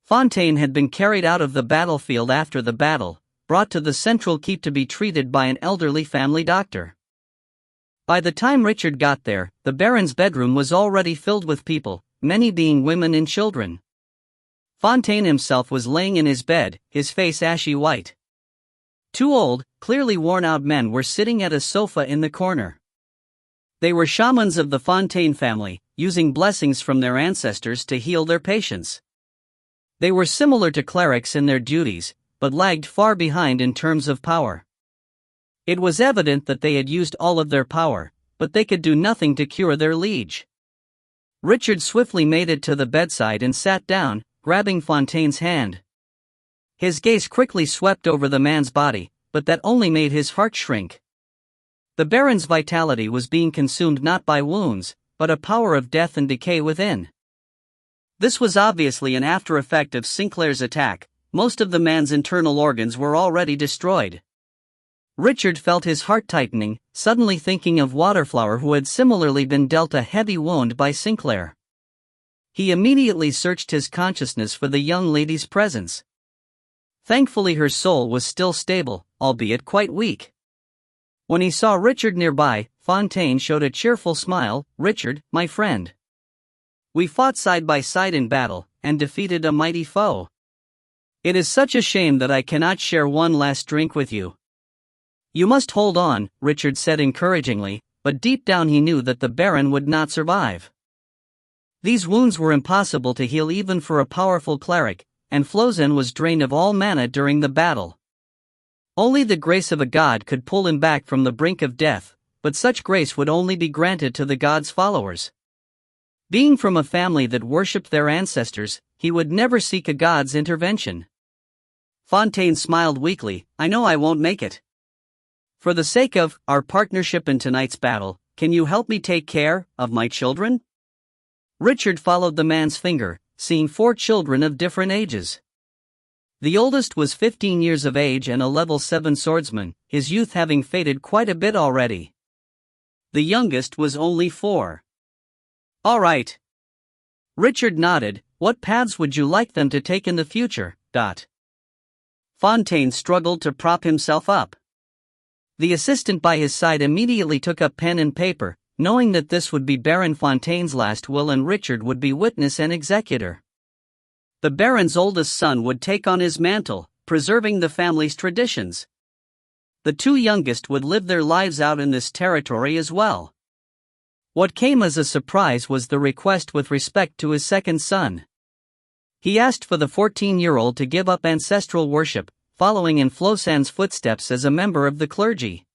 Fontaine had been carried out of the battlefield after the battle, brought to the central keep to be treated by an elderly family doctor. By the time Richard got there, the Baron's bedroom was already filled with people, many being women and children. Fontaine himself was laying in his bed, his face ashy white. 2 old, clearly worn-out men were sitting at a sofa in the corner. They were shamans of the Fontaine family, using blessings from their ancestors to heal their patients. They were similar to clerics in their duties, but lagged far behind in terms of power. It was evident that they had used all of their power, but they could do nothing to cure their liege. Richard swiftly made it to the bedside and sat down, grabbing Fontaine's hand. His gaze quickly swept over the man's body, but that only made his heart shrink. The Baron's vitality was being consumed not by wounds, but a power of death and decay within. This was obviously an after-effect of Sinclair's attack. Most of the man's internal organs were already destroyed. Richard felt his heart tightening, suddenly thinking of Waterflower, who had similarly been dealt a heavy wound by Sinclair. He immediately searched his consciousness for the young lady's presence. Thankfully her soul was still stable, albeit quite weak. When he saw Richard nearby, Fontaine showed a cheerful smile. "Richard, my friend. We fought side by side in battle, and defeated a mighty foe. It is such a shame that I cannot share one last drink with you. You must hold on, Richard said encouragingly, but deep down he knew that the Baron would not survive. These wounds were impossible to heal even for a powerful cleric, and Flozin was drained of all mana during the battle. Only the grace of a god could pull him back from the brink of death, but such grace would only be granted to the god's followers. Being from a family that worshipped their ancestors, he would never seek a god's intervention. Fontaine smiled weakly. I know I won't make it. For the sake of our partnership in tonight's battle, can you help me take care of my children? Richard followed the man's finger, seeing 4 children of different ages. The oldest was 15 years of age and a level 7 swordsman, his youth having faded quite a bit already. The youngest was only 4. All right. Richard nodded. What paths would you like them to take in the future? Fontaine struggled to prop himself up. The assistant by his side immediately took up pen and paper, knowing that this would be Baron Fontaine's last will and Richard would be witness and executor. The Baron's oldest son would take on his mantle, preserving the family's traditions. The 2 youngest would live their lives out in this territory as well. What came as a surprise was the request with respect to his second son. He asked for the 14-year-old to give up ancestral worship, following in Flosan's footsteps as a member of the clergy.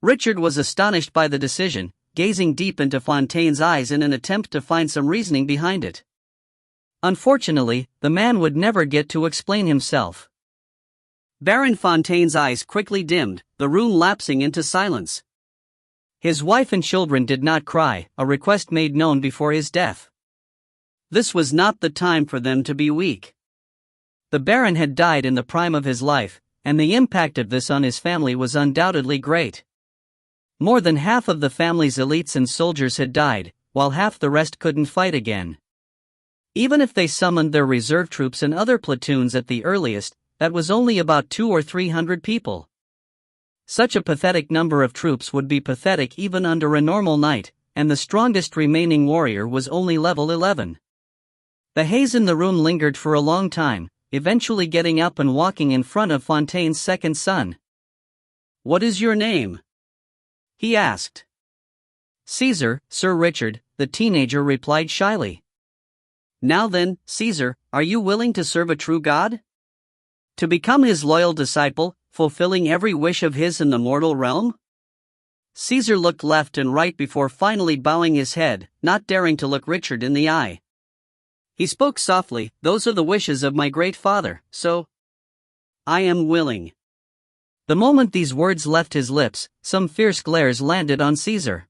Richard was astonished by the decision, gazing deep into Fontaine's eyes in an attempt to find some reasoning behind it. Unfortunately, the man would never get to explain himself. Baron Fontaine's eyes quickly dimmed, the room lapsing into silence. His wife and children did not cry, a request made known before his death. This was not the time for them to be weak. The Baron had died in the prime of his life, and the impact of this on his family was undoubtedly great. More than half of the family's elites and soldiers had died, while half the rest couldn't fight again. Even if they summoned their reserve troops and other platoons at the earliest, that was only about 200 or 300 people. Such a pathetic number of troops would be pathetic even under a normal night, and the strongest remaining warrior was only level 11. The haze in the room lingered for a long time, eventually getting up and walking in front of Fontaine's second son. "What is your name?" he asked. "Caesar, Sir Richard," the teenager replied shyly. "Now then, Caesar, are you willing to serve a true god? To become his loyal disciple, fulfilling every wish of his in the mortal realm?" Caesar looked left and right before finally bowing his head, not daring to look Richard in the eye. He spoke softly, "Those are the wishes of my great father, so I am willing." The moment these words left his lips, some fierce glares landed on Caesar.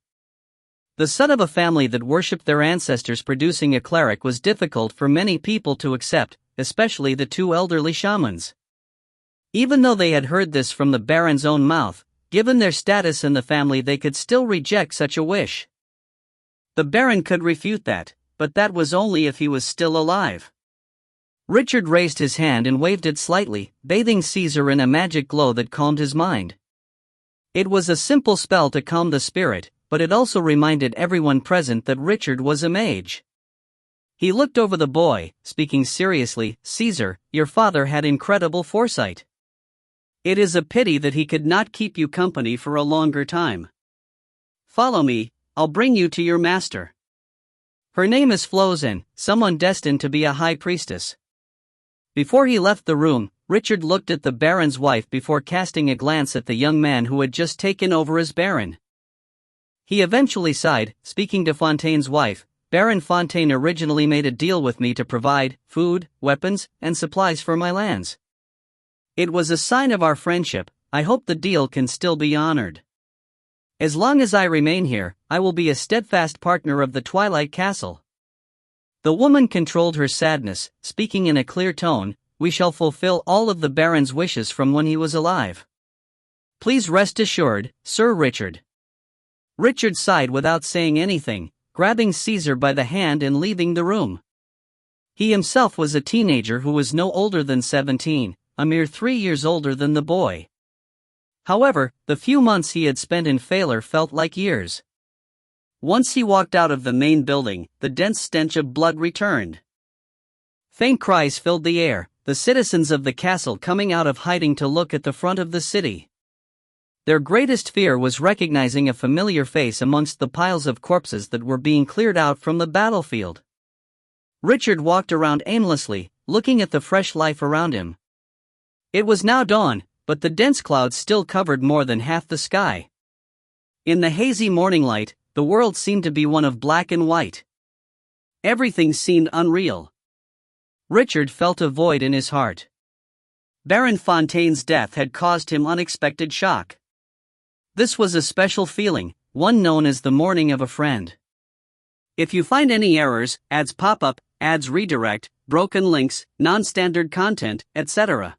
The son of a family that worshipped their ancestors producing a cleric was difficult for many people to accept, especially the 2 elderly shamans. Even though they had heard this from the Baron's own mouth, given their status in the family they could still reject such a wish. The Baron could refute that, but that was only if he was still alive. Richard raised his hand and waved it slightly, bathing Caesar in a magic glow that calmed his mind. It was a simple spell to calm the spirit, but it also reminded everyone present that Richard was a mage. He looked over the boy, speaking seriously, "Caesar, your father had incredible foresight. It is a pity that he could not keep you company for a longer time. Follow me, I'll bring you to your master. Her name is Flozin, someone destined to be a high priestess." Before he left the room, Richard looked at the Baron's wife before casting a glance at the young man who had just taken over as Baron. He eventually sighed, speaking to Fontaine's wife, "Baron Fontaine originally made a deal with me to provide food, weapons, and supplies for my lands. It was a sign of our friendship. I hope the deal can still be honored. As long as I remain here, I will be a steadfast partner of the Twilight Castle." The woman controlled her sadness, speaking in a clear tone, "We shall fulfill all of the Baron's wishes from when he was alive. Please rest assured, Sir Richard." Richard sighed without saying anything, grabbing Caesar by the hand and leaving the room. He himself was a teenager who was no older than 17, a mere 3 years older than the boy. However, the few months he had spent in Failure felt like years. Once he walked out of the main building, the dense stench of blood returned. Faint cries filled the air, the citizens of the castle coming out of hiding to look at the front of the city. Their greatest fear was recognizing a familiar face amongst the piles of corpses that were being cleared out from the battlefield. Richard walked around aimlessly, looking at the fresh life around him. It was now dawn, but the dense clouds still covered more than half the sky. In the hazy morning light, the world seemed to be one of black and white. Everything seemed unreal. Richard felt a void in his heart. Baron Fontaine's death had caused him unexpected shock. This was a special feeling, one known as the mourning of a friend. If you find any errors, ads pop up, ads redirect, broken links, non-standard content, etc.,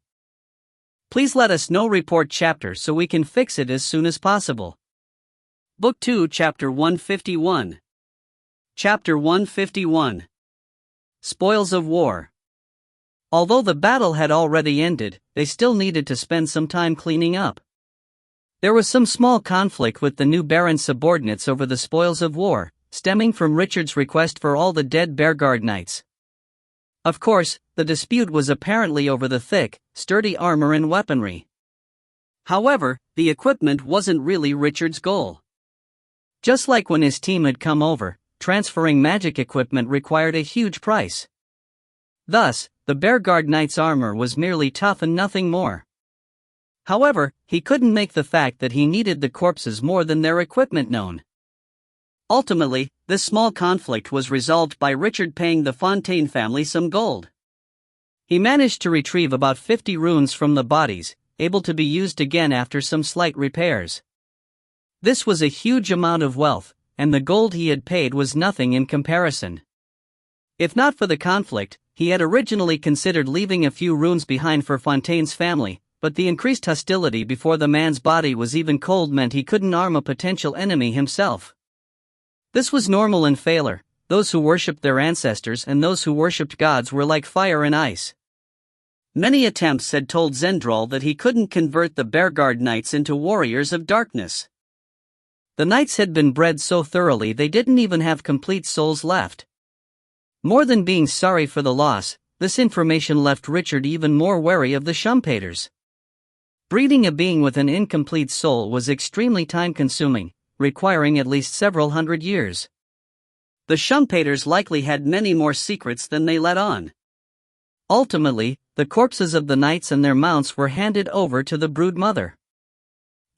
please let us know. Report chapter so we can fix it as soon as possible. Book 2, Chapter 151. Chapter 151. Spoils of War. Although the battle had already ended, they still needed to spend some time cleaning up. There was some small conflict with the new Baron's subordinates over the spoils of war, stemming from Richard's request for all the dead Bearguard knights. Of course, the dispute was apparently over the thick, sturdy armor and weaponry. However, the equipment wasn't really Richard's goal. Just like when his team had come over, transferring magic equipment required a huge price. Thus, the Bearguard Knight's armor was merely tough and nothing more. However, he couldn't make the fact that he needed the corpses more than their equipment known. Ultimately, this small conflict was resolved by Richard paying the Fontaine family some gold. He managed to retrieve about 50 runes from the bodies, able to be used again after some slight repairs. This was a huge amount of wealth, and the gold he had paid was nothing in comparison. If not for the conflict, he had originally considered leaving a few runes behind for Fontaine's family, but the increased hostility before the man's body was even cold meant he couldn't arm a potential enemy himself. This was normal in Failure. Those who worshipped their ancestors and those who worshipped gods were like fire and ice. Many attempts had told Zendral that he couldn't convert the Bearguard Knights into warriors of darkness. The knights had been bred so thoroughly they didn't even have complete souls left. More than being sorry for the loss, this information left Richard even more wary of the Shumpaters. Breeding a being with an incomplete soul was extremely time-consuming, requiring at least several hundred years. The Shumpaters likely had many more secrets than they let on. Ultimately, the corpses of the knights and their mounts were handed over to the broodmother.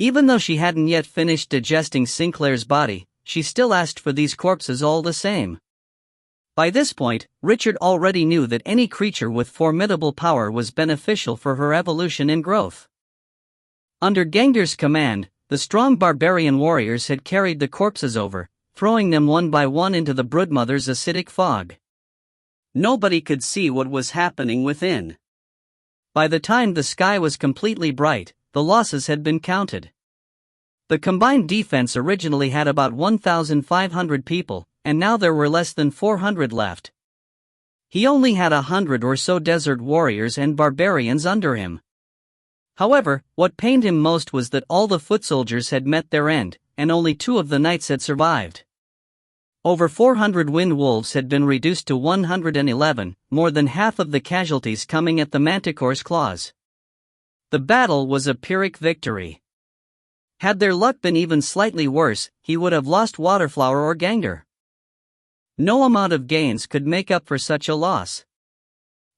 Even though she hadn't yet finished digesting Sinclair's body, she still asked for these corpses all the same. By this point, Richard already knew that any creature with formidable power was beneficial for her evolution and growth. Under Gangder's command, the strong barbarian warriors had carried the corpses over, throwing them one by one into the broodmother's acidic fog. Nobody could see what was happening within. By the time the sky was completely bright, the losses had been counted. The combined defense originally had about 1,500 people, and now there were less than 400 left. He only had 100 or so desert warriors and barbarians under him. However, what pained him most was that all the foot soldiers had met their end, and only 2 of the knights had survived. Over 400 wind wolves had been reduced to 111, more than half of the casualties coming at the Manticore's claws. The battle was a Pyrrhic victory. Had their luck been even slightly worse, he would have lost Waterflower or Gangder. No amount of gains could make up for such a loss.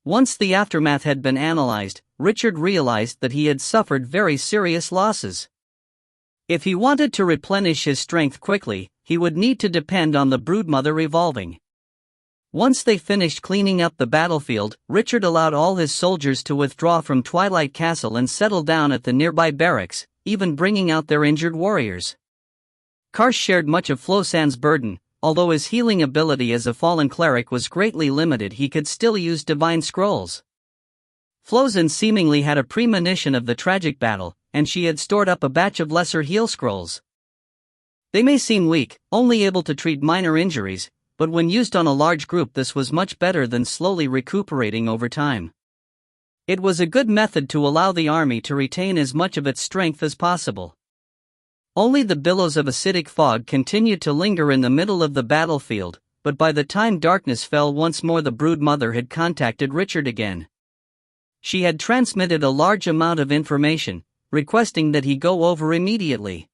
Once the aftermath had been analyzed, Richard realized that he had suffered very serious losses. If he wanted to replenish his strength quickly, he would need to depend on the broodmother revolving. Once they finished cleaning up the battlefield, Richard allowed all his soldiers to withdraw from Twilight Castle and settle down at the nearby barracks, even bringing out their injured warriors. Karsh shared much of Flosan's burden. Although his healing ability as a fallen cleric was greatly limited, he could still use divine scrolls. Flosan seemingly had a premonition of the tragic battle, and she had stored up a batch of lesser heal scrolls. They may seem weak, only able to treat minor injuries, but when used on a large group this was much better than slowly recuperating over time. It was a good method to allow the army to retain as much of its strength as possible. Only the billows of acidic fog continued to linger in the middle of the battlefield, but by the time darkness fell once more the brood mother had contacted Richard again. She had transmitted a large amount of information, requesting that he go over immediately.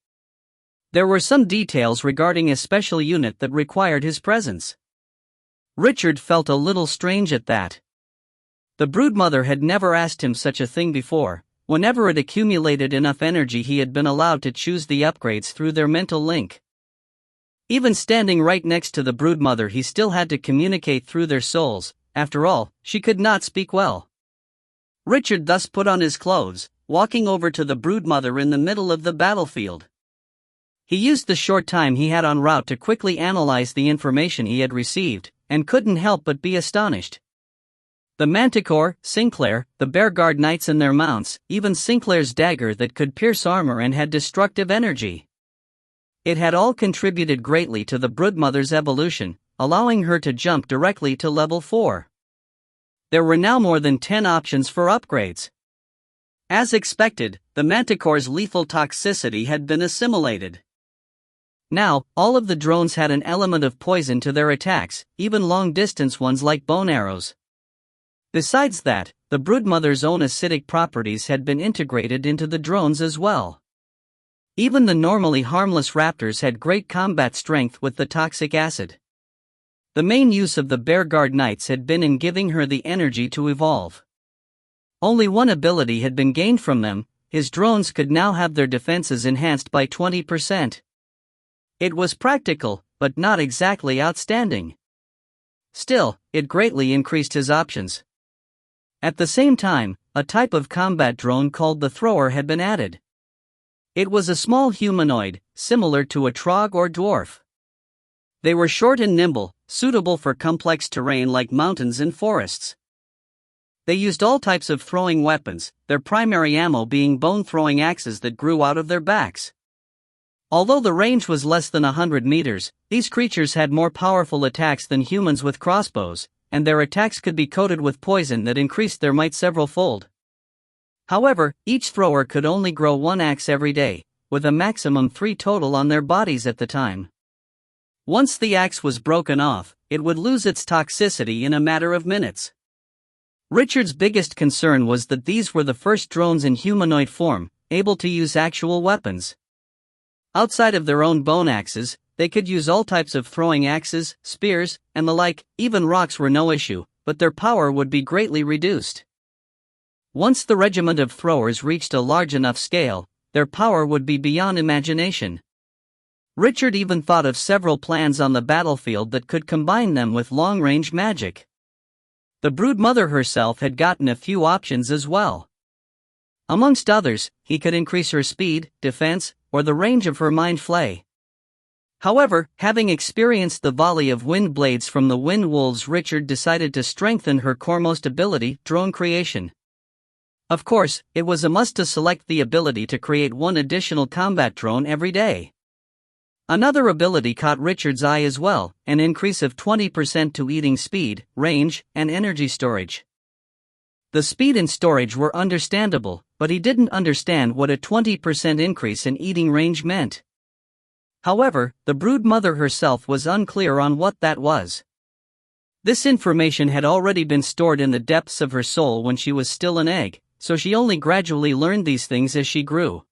There were some details regarding a special unit that required his presence. Richard felt a little strange at that. The broodmother had never asked him such a thing before. Whenever it accumulated enough energy, he had been allowed to choose the upgrades through their mental link. Even standing right next to the broodmother, he still had to communicate through their souls. After all, she could not speak well. Richard thus put on his clothes, walking over to the broodmother in the middle of the battlefield. He used the short time he had en route to quickly analyze the information he had received, and couldn't help but be astonished. The Manticore, Sinclair, the Bearguard Knights and their mounts, even Sinclair's dagger that could pierce armor and had destructive energy. It had all contributed greatly to the broodmother's evolution, allowing her to jump directly to level 4. There were now more than 10 options for upgrades. As expected, the Manticore's lethal toxicity had been assimilated. Now, all of the drones had an element of poison to their attacks, even long-distance ones like bone arrows. Besides that, the broodmother's own acidic properties had been integrated into the drones as well. Even the normally harmless raptors had great combat strength with the toxic acid. The main use of the Bearguard Knights had been in giving her the energy to evolve. Only one ability had been gained from them: his drones could now have their defenses enhanced by 20%. It was practical, but not exactly outstanding. Still, it greatly increased his options. At the same time, a type of combat drone called the Thrower had been added. It was a small humanoid, similar to a trog or dwarf. They were short and nimble, suitable for complex terrain like mountains and forests. They used all types of throwing weapons, their primary ammo being bone-throwing axes that grew out of their backs. Although the range was less than 100 meters, these creatures had more powerful attacks than humans with crossbows, and their attacks could be coated with poison that increased their might several-fold. However, each thrower could only grow one axe every day, with a maximum 3 total on their bodies at the time. Once the axe was broken off, it would lose its toxicity in a matter of minutes. Richard's biggest concern was that these were the first drones in humanoid form, able to use actual weapons. Outside of their own bone axes, they could use all types of throwing axes, spears, and the like. Even rocks were no issue, but their power would be greatly reduced. Once the regiment of throwers reached a large enough scale, their power would be beyond imagination. Richard even thought of several plans on the battlefield that could combine them with long-range magic. The broodmother herself had gotten a few options as well. Amongst others, he could increase her speed, defense, or the range of her mind flay. However, having experienced the volley of wind blades from the wind wolves, Richard decided to strengthen her coremost ability, drone creation. Of course, it was a must to select the ability to create one additional combat drone every day. Another ability caught Richard's eye as well, an increase of 20% to eating speed, range, and energy storage. The speed and storage were understandable, but he didn't understand what a 20% increase in eating range meant. However, the broodmother herself was unclear on what that was. This information had already been stored in the depths of her soul when she was still an egg, so she only gradually learned these things as she grew.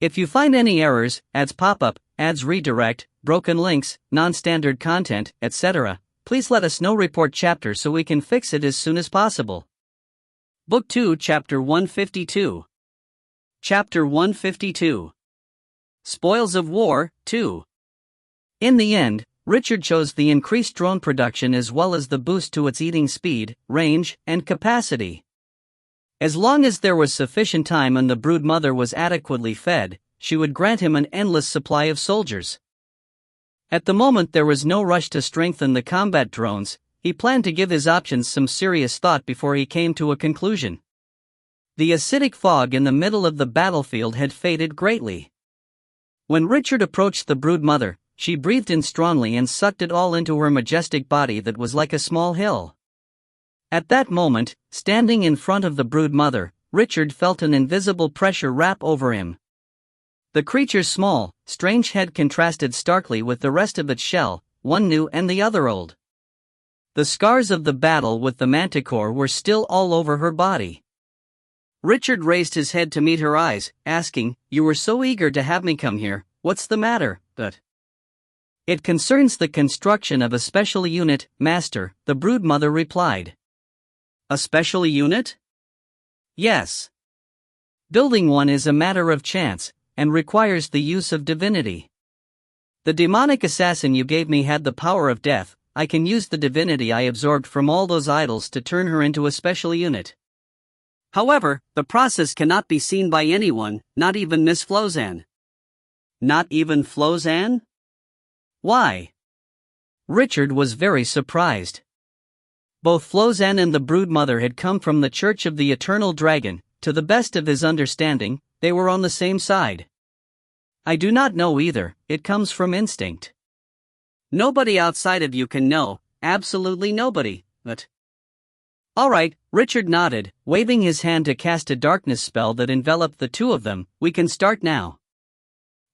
If you find any errors, ads pop up, ads redirect, broken links, non-standard content, etc., please let us know. Report chapter so we can fix it as soon as possible. Book 2, Chapter 152. Chapter 152. Spoils of War, 2. In the end, Richard chose the increased drone production as well as the boost to its eating speed, range, and capacity. As long as there was sufficient time and the broodmother was adequately fed, she would grant him an endless supply of soldiers. At the moment there was no rush to strengthen the combat drones. He planned to give his options some serious thought before he came to a conclusion. The acidic fog in the middle of the battlefield had faded greatly. When Richard approached the broodmother, she breathed in strongly and sucked it all into her majestic body that was like a small hill. At that moment, standing in front of the broodmother, Richard felt an invisible pressure wrap over him. The creature's small, strange head contrasted starkly with the rest of its shell, one new and the other old. The scars of the battle with the manticore were still all over her body. Richard raised his head to meet her eyes, asking, "You were so eager to have me come here, what's the matter?" "But it concerns the construction of a special unit, Master," the broodmother replied. "A special unit?" "Yes. Building one is a matter of chance, and requires the use of divinity. The demonic assassin you gave me had the power of death. I can use the divinity I absorbed from all those idols to turn her into a special unit. However, the process cannot be seen by anyone, not even Miss Flozan." "Not even Flozan? Why?" Richard was very surprised. Both Flozan and the broodmother had come from the Church of the Eternal Dragon. To the best of his understanding, they were on the same side. "I do not know either, it comes from instinct." "Nobody outside of you can know, absolutely nobody, but..." "All right," Richard nodded, waving his hand to cast a darkness spell that enveloped the two of them. "We can start now."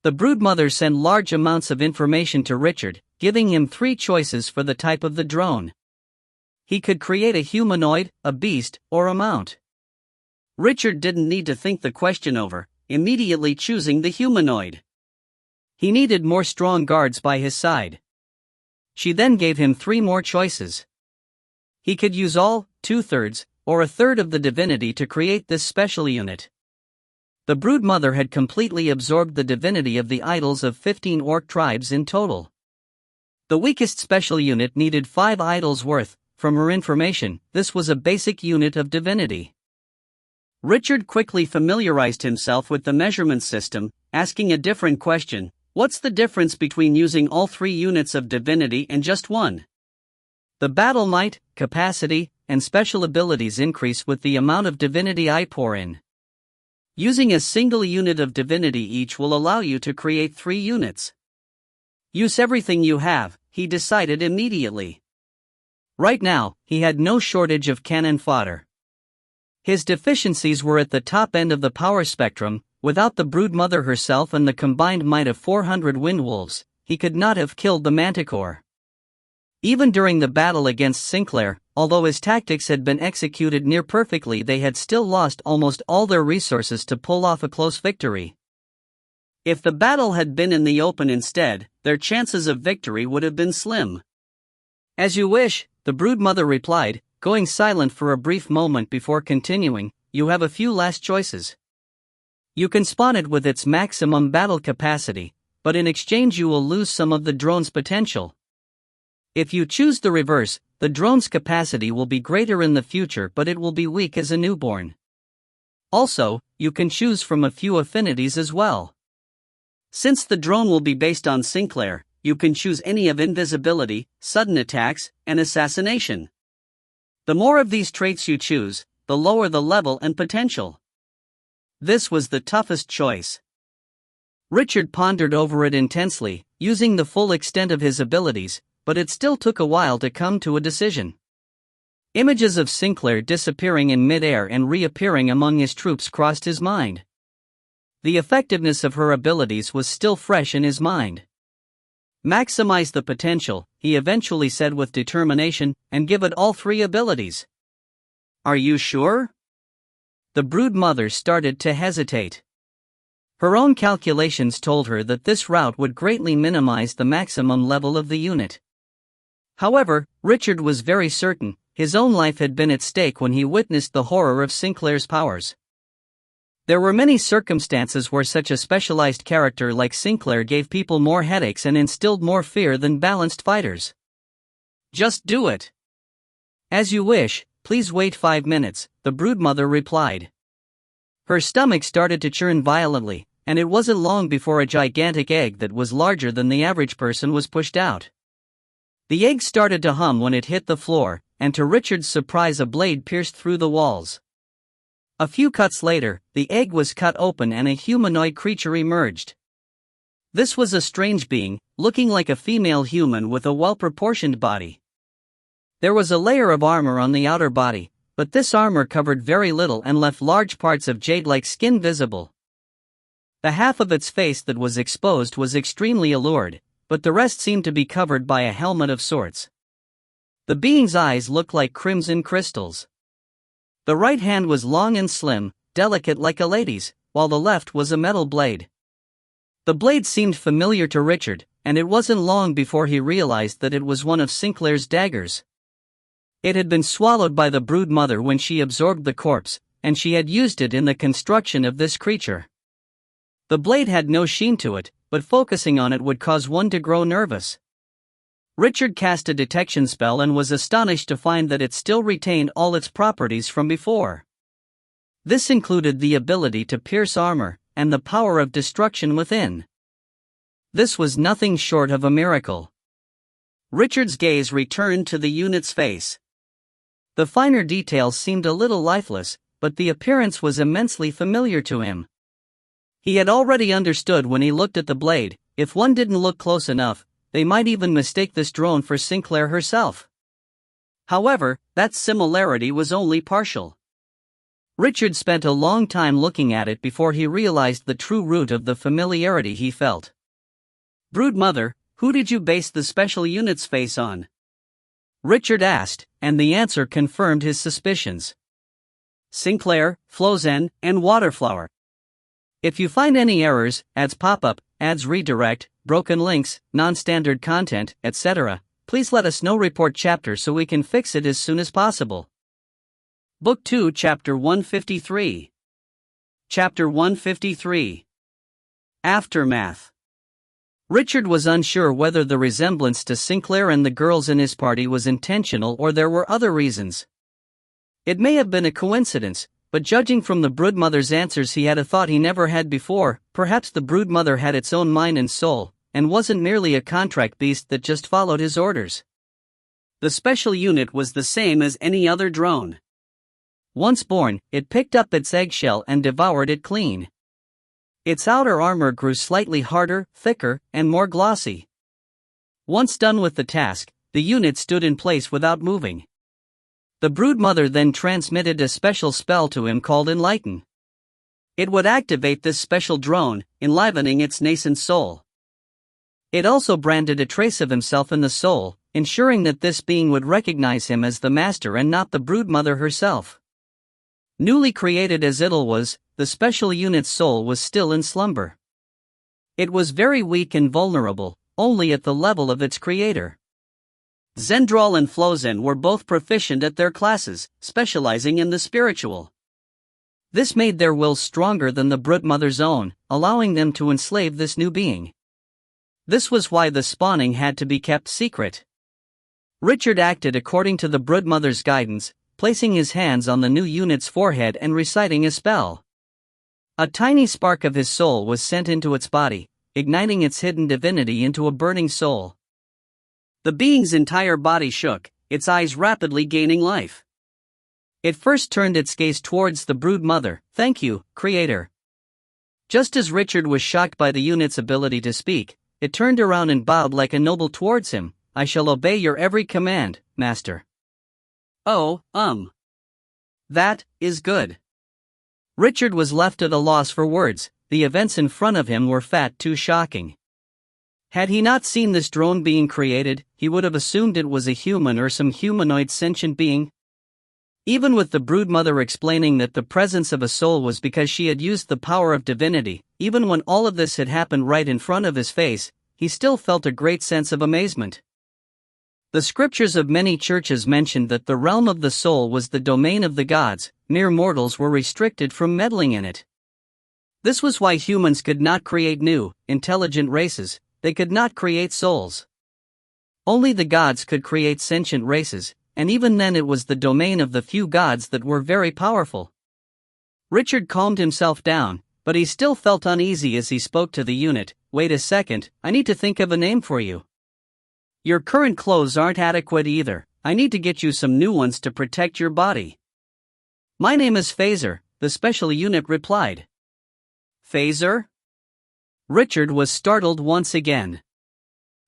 The broodmother sent large amounts of information to Richard, giving him 3 choices for the type of the drone. He could create a humanoid, a beast, or a mount. Richard didn't need to think the question over, immediately choosing the humanoid. He needed more strong guards by his side. She then gave him 3 more choices. He could use all, 2/3, or 1/3 of the divinity to create this special unit. The broodmother had completely absorbed the divinity of the idols of 15 orc tribes in total. The weakest special unit needed 5 idols worth. From her information, this was a basic unit of divinity. Richard quickly familiarized himself with the measurement system, asking a different question: what's the difference between using all 3 units of divinity and just one? The battle might, capacity, and special abilities increase with the amount of divinity I pour in. Using a single unit of divinity each will allow you to create 3 units. Use everything you have, he decided immediately. Right now, he had no shortage of cannon fodder. His deficiencies were at the top end of the power spectrum. Without the broodmother herself and the combined might of 400 windwolves, he could not have killed the manticore. Even during the battle against Sinclair, although his tactics had been executed near perfectly, they had still lost almost all their resources to pull off a close victory. If the battle had been in the open instead, their chances of victory would have been slim. "As you wish," the broodmother replied, going silent for a brief moment before continuing. "You have a few last choices. You can spawn it with its maximum battle capacity, but in exchange you will lose some of the drone's potential. If you choose the reverse, the drone's capacity will be greater in the future, but it will be weak as a newborn. Also, you can choose from a few affinities as well. Since the drone will be based on Sinclair, you can choose any of invisibility, sudden attacks, and assassination. The more of these traits you choose, the lower the level and potential." This was the toughest choice. Richard pondered over it intensely, using the full extent of his abilities, but it still took a while to come to a decision. Images of Sinclair disappearing in mid-air and reappearing among his troops crossed his mind. The effectiveness of her abilities was still fresh in his mind. "Maximize the potential," he eventually said with determination, "and give it all 3 abilities." "Are you sure?" The broodmother started to hesitate. Her own calculations told her that this route would greatly minimize the maximum level of the unit. However, Richard was very certain. His own life had been at stake when he witnessed the horror of Sinclair's powers. There were many circumstances where such a specialized character like Sinclair gave people more headaches and instilled more fear than balanced fighters. "Just do it." "As you wish, please wait 5 minutes, the broodmother replied. Her stomach started to churn violently, and it wasn't long before a gigantic egg that was larger than the average person was pushed out. The egg started to hum when it hit the floor, and to Richard's surprise a blade pierced through the walls. A few cuts later, the egg was cut open and a humanoid creature emerged. This was a strange being, looking like a female human with a well-proportioned body. There was a layer of armor on the outer body, but this armor covered very little and left large parts of jade-like skin visible. The half of its face that was exposed was extremely allured, but the rest seemed to be covered by a helmet of sorts. The being's eyes looked like crimson crystals. The right hand was long and slim, delicate like a lady's, while the left was a metal blade. The blade seemed familiar to Richard, and it wasn't long before he realized that it was one of Sinclair's daggers. It had been swallowed by the brood mother when she absorbed the corpse, and she had used it in the construction of this creature. The blade had no sheen to it, but focusing on it would cause one to grow nervous. Richard cast a detection spell and was astonished to find that it still retained all its properties from before. This included the ability to pierce armor, and the power of destruction within. This was nothing short of a miracle. Richard's gaze returned to the unit's face. The finer details seemed a little lifeless, but the appearance was immensely familiar to him. He had already understood when he looked at the blade, if one didn't look close enough, they might even mistake this drone for Sinclair herself. However, that similarity was only partial. Richard spent a long time looking at it before he realized the true root of the familiarity he felt. "Brood Mother, who did you base the special unit's face on?" Richard asked, and the answer confirmed his suspicions. "Sinclair, Flozen, and Waterflower. If you find any errors, ads pop-up, ads redirect, broken links, non-standard content, etc., please let us know. Report chapter so we can fix it as soon as possible." Book 2 Chapter 153. Chapter 153. Aftermath. Richard was unsure whether the resemblance to Sinclair and the girls in his party was intentional or there were other reasons. It may have been a coincidence, but judging from the broodmother's answers he had a thought he never had before. Perhaps the broodmother had its own mind and soul, and wasn't merely a contract beast that just followed his orders. The special unit was the same as any other drone. Once born, it picked up its eggshell and devoured it clean. Its outer armor grew slightly harder, thicker, and more glossy. Once done with the task, the unit stood in place without moving. The broodmother then transmitted a special spell to him called Enlighten. It would activate this special drone, enlivening its nascent soul. It also branded a trace of himself in the soul, ensuring that this being would recognize him as the master and not the broodmother herself. Newly created as it was, the special unit's soul was still in slumber. It was very weak and vulnerable, only at the level of its creator. Zendral and Flozen were both proficient at their classes, specializing in the spiritual. This made their wills stronger than the broodmother's own, allowing them to enslave this new being. This was why the spawning had to be kept secret. Richard acted according to the broodmother's guidance, placing his hands on the new unit's forehead and reciting a spell. A tiny spark of his soul was sent into its body, igniting its hidden divinity into a burning soul. The being's entire body shook, its eyes rapidly gaining life. It first turned its gaze towards the broodmother. "Thank you, Creator." Just as Richard was shocked by the unit's ability to speak, it turned around and bowed like a noble towards him. "I shall obey your every command, Master." "Oh, that is good." Richard was left at a loss for words. The events in front of him were too shocking. Had he not seen this drone being created, he would have assumed it was a human or some humanoid sentient being. Even with the broodmother explaining that the presence of a soul was because she had used the power of divinity, even when all of this had happened right in front of his face, he still felt a great sense of amazement. The scriptures of many churches mentioned that the realm of the soul was the domain of the gods. Mere mortals were restricted from meddling in it. This was why humans could not create new, intelligent races. They could not create souls. Only the gods could create sentient races, and even then it was the domain of the few gods that were very powerful. Richard calmed himself down, but he still felt uneasy as he spoke to the unit. "Wait a second, I need to think of a name for you. Your current clothes aren't adequate either. I need to get you some new ones to protect your body." "My name is Phaser," the special unit replied. "Phaser?" Richard was startled once again.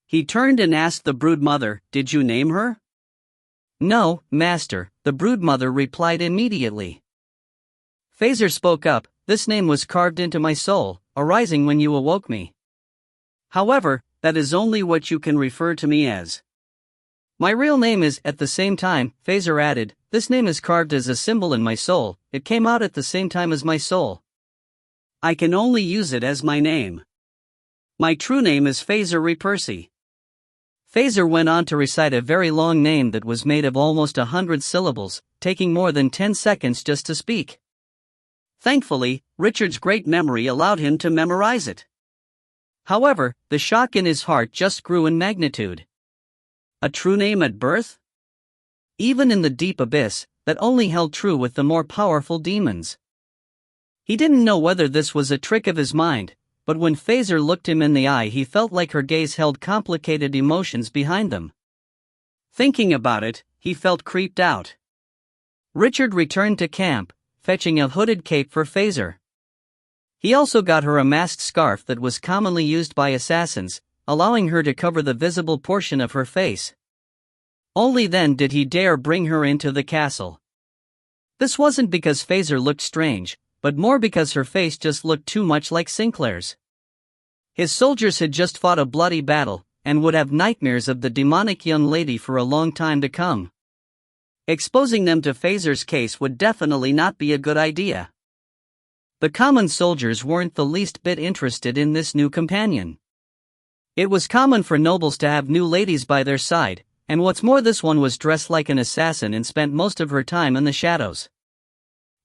He turned and asked the broodmother, "Did you name her?" "No, Master," the broodmother replied immediately. Phaser spoke up, this name was carved into my soul, arising when you awoke me. However, that is only what you can refer to me as. My real name is, at the same time, Phaser added, this name is carved as a symbol in my soul, it came out at the same time as my soul. I can only use it as my name. My true name is Phaser Percy. Phaser went on to recite a very long name that was made of almost 100 syllables, taking more than 10 seconds just to speak. Thankfully, Richard's great memory allowed him to memorize it. However, the shock in his heart just grew in magnitude. A true name at birth? Even in the deep abyss, that only held true with the more powerful demons. He didn't know whether this was a trick of his mind, but when Phaser looked him in the eye he felt like her gaze held complicated emotions behind them. Thinking about it, he felt creeped out. Richard returned to camp, fetching a hooded cape for Phaser. He also got her a masked scarf that was commonly used by assassins, allowing her to cover the visible portion of her face. Only then did he dare bring her into the castle. This wasn't because Phaser looked strange, but more because her face just looked too much like Sinclair's. His soldiers had just fought a bloody battle, and would have nightmares of the demonic young lady for a long time to come. Exposing them to Phaser's case would definitely not be a good idea. The common soldiers weren't the least bit interested in this new companion. It was common for nobles to have new ladies by their side, and what's more, this one was dressed like an assassin and spent most of her time in the shadows.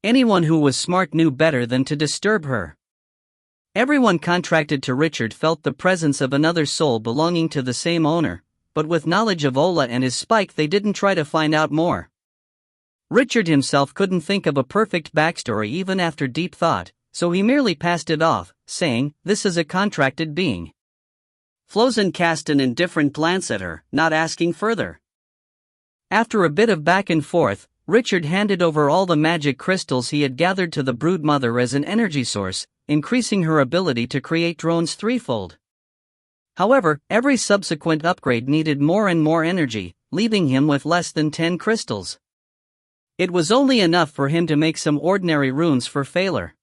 Anyone who was smart knew better than to disturb her. Everyone contracted to Richard felt the presence of another soul belonging to the same owner, but with knowledge of Ola and his spike they didn't try to find out more. Richard himself couldn't think of a perfect backstory even after deep thought, so he merely passed it off, saying, "This is a contracted being." Flozen cast an indifferent glance at her, not asking further. After a bit of back and forth, Richard handed over all the magic crystals he had gathered to the brood mother as an energy source, increasing her ability to create drones threefold. However, every subsequent upgrade needed more and more energy, leaving him with less than 10 crystals. It was only enough for him to make some ordinary runes for Phaler.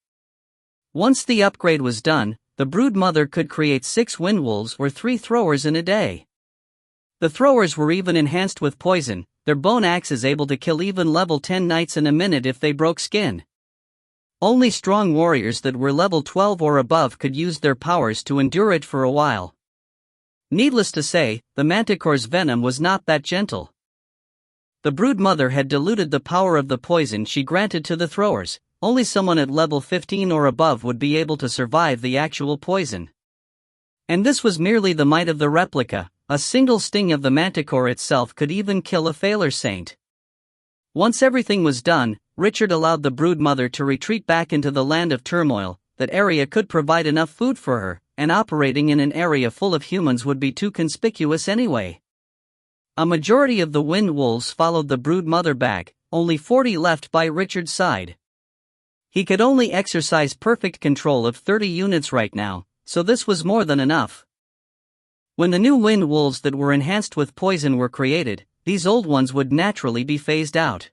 Once the upgrade was done, the brood mother could create 6 wind wolves or 3 throwers in a day. The throwers were even enhanced with poison, their bone axes able to kill even level 10 knights in a minute if they broke skin. Only strong warriors that were level 12 or above could use their powers to endure it for a while. Needless to say, the manticore's venom was not that gentle. The brood mother had diluted the power of the poison she granted to the throwers. Only someone at level 15 or above would be able to survive the actual poison. And this was merely the might of the replica. A single sting of the manticore itself could even kill a Phaler saint. Once everything was done, Richard allowed the brood mother to retreat back into the land of turmoil. That area could provide enough food for her, and operating in an area full of humans would be too conspicuous anyway. A majority of the wind wolves followed the brood mother back, only 40 left by Richard's side. He could only exercise perfect control of 30 units right now, so this was more than enough. When the new wind wolves that were enhanced with poison were created, these old ones would naturally be phased out.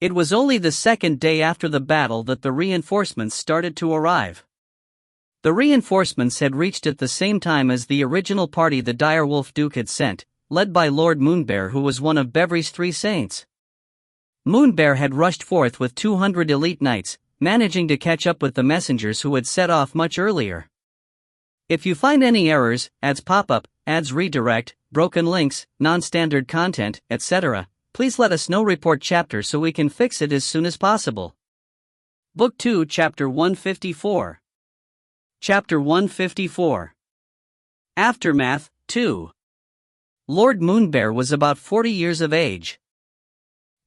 It was only the second day after the battle that the reinforcements started to arrive. The reinforcements had reached at the same time as the original party the Direwolf Duke had sent, led by Lord Moonbear, who was one of Beverly's 3 saints. Moonbear had rushed forth with 200 elite knights, managing to catch up with the messengers who had set off much earlier. If you find any errors, ads pop up, ads redirect, broken links, non-standard content, etc., please let us know. Report chapter so we can fix it as soon as possible. Book 2, Chapter 154. Chapter 154. Aftermath, 2. Lord Moonbear was about 40 years of age.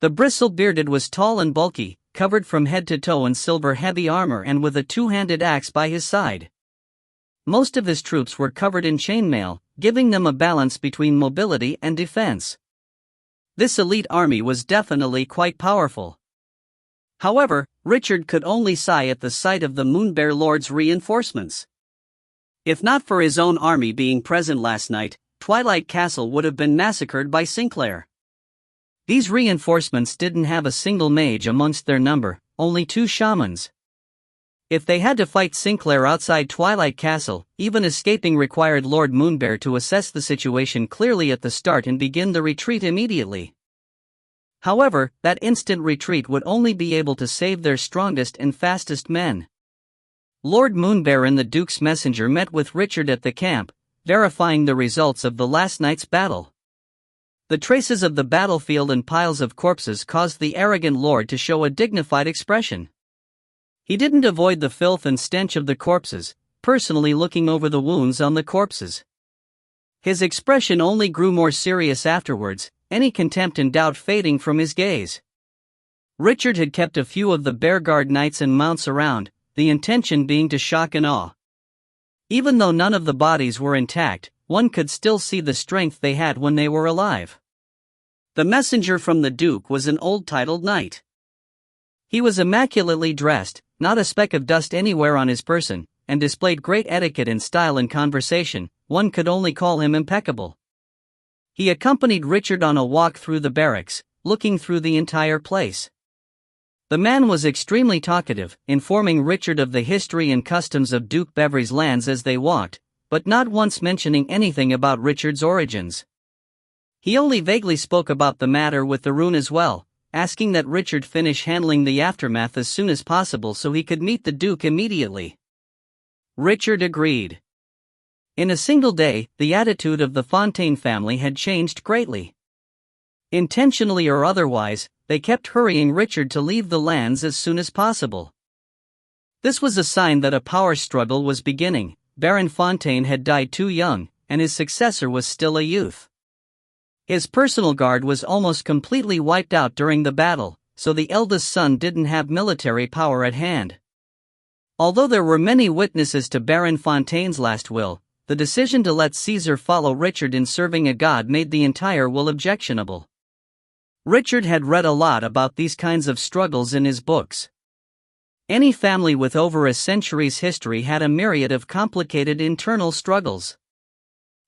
The bristle-bearded was tall and bulky, covered from head to toe in silver heavy armor and with a two-handed axe by his side. Most of his troops were covered in chainmail, giving them a balance between mobility and defense. This elite army was definitely quite powerful. However, Richard could only sigh at the sight of the Moonbear Lord's reinforcements. If not for his own army being present last night, Twilight Castle would have been massacred by Sinclair. These reinforcements didn't have a single mage amongst their number, only 2 shamans. If they had to fight Sinclair outside Twilight Castle, even escaping required Lord Moonbear to assess the situation clearly at the start and begin the retreat immediately. However, that instant retreat would only be able to save their strongest and fastest men. Lord Moonbear and the Duke's messenger met with Richard at the camp, verifying the results of the last night's battle. The traces of the battlefield and piles of corpses caused the arrogant lord to show a dignified expression. He didn't avoid the filth and stench of the corpses, personally looking over the wounds on the corpses. His expression only grew more serious afterwards, any contempt and doubt fading from his gaze. Richard had kept a few of the Bearguard knights and mounts around, the intention being to shock and awe. Even though none of the bodies were intact, one could still see the strength they had when they were alive. The messenger from the Duke was an old titled knight. He was immaculately dressed, not a speck of dust anywhere on his person, and displayed great etiquette in style and conversation. One could only call him impeccable. He accompanied Richard on a walk through the barracks, looking through the entire place. The man was extremely talkative, informing Richard of the history and customs of Duke Beverly's lands as they walked, but not once mentioning anything about Richard's origins. He only vaguely spoke about the matter with the rune as well, asking that Richard finish handling the aftermath as soon as possible so he could meet the Duke immediately. Richard agreed. In a single day, the attitude of the Fontaine family had changed greatly. Intentionally or otherwise, they kept hurrying Richard to leave the lands as soon as possible. This was a sign that a power struggle was beginning. Baron Fontaine had died too young, and his successor was still a youth. His personal guard was almost completely wiped out during the battle, so the eldest son didn't have military power at hand. Although there were many witnesses to Baron Fontaine's last will, the decision to let Caesar follow Richard in serving a god made the entire will objectionable. Richard had read a lot about these kinds of struggles in his books. Any family with over a century's history had a myriad of complicated internal struggles.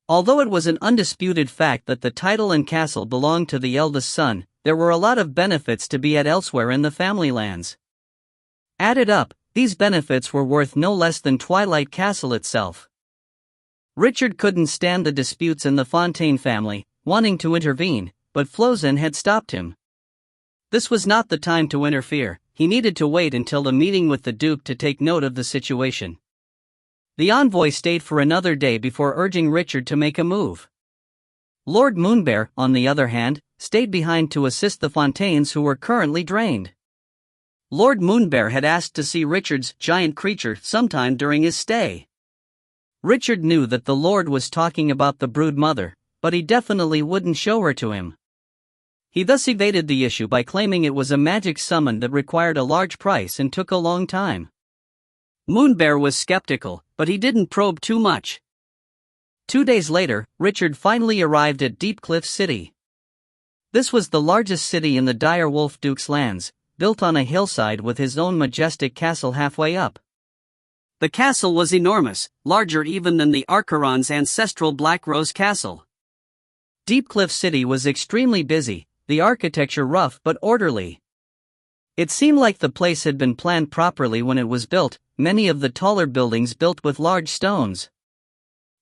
Although it was an undisputed fact that the title and castle belonged to the eldest son, there were a lot of benefits to be had elsewhere in the family lands. Added up, these benefits were worth no less than Twilight Castle itself. Richard couldn't stand the disputes in the Fontaine family, wanting to intervene, but Flozin had stopped him. This was not the time to interfere. He needed to wait until the meeting with the Duke to take note of the situation. The envoy stayed for another day before urging Richard to make a move. Lord Moonbear, on the other hand, stayed behind to assist the Fontaines who were currently drained. Lord Moonbear had asked to see Richard's giant creature sometime during his stay. Richard knew that the Lord was talking about the brood mother, but he definitely wouldn't show her to him. He thus evaded the issue by claiming it was a magic summon that required a large price and took a long time. Moonbear was skeptical, but he didn't probe too much. 2 days later, Richard finally arrived at Deep Cliff City. This was the largest city in the Dire Wolf Duke's lands, built on a hillside with his own majestic castle halfway up. The castle was enormous, larger even than the Archeron's ancestral Black Rose Castle. Deep Cliff City was extremely busy, the architecture rough but orderly. It seemed like the place had been planned properly when it was built, many of the taller buildings built with large stones.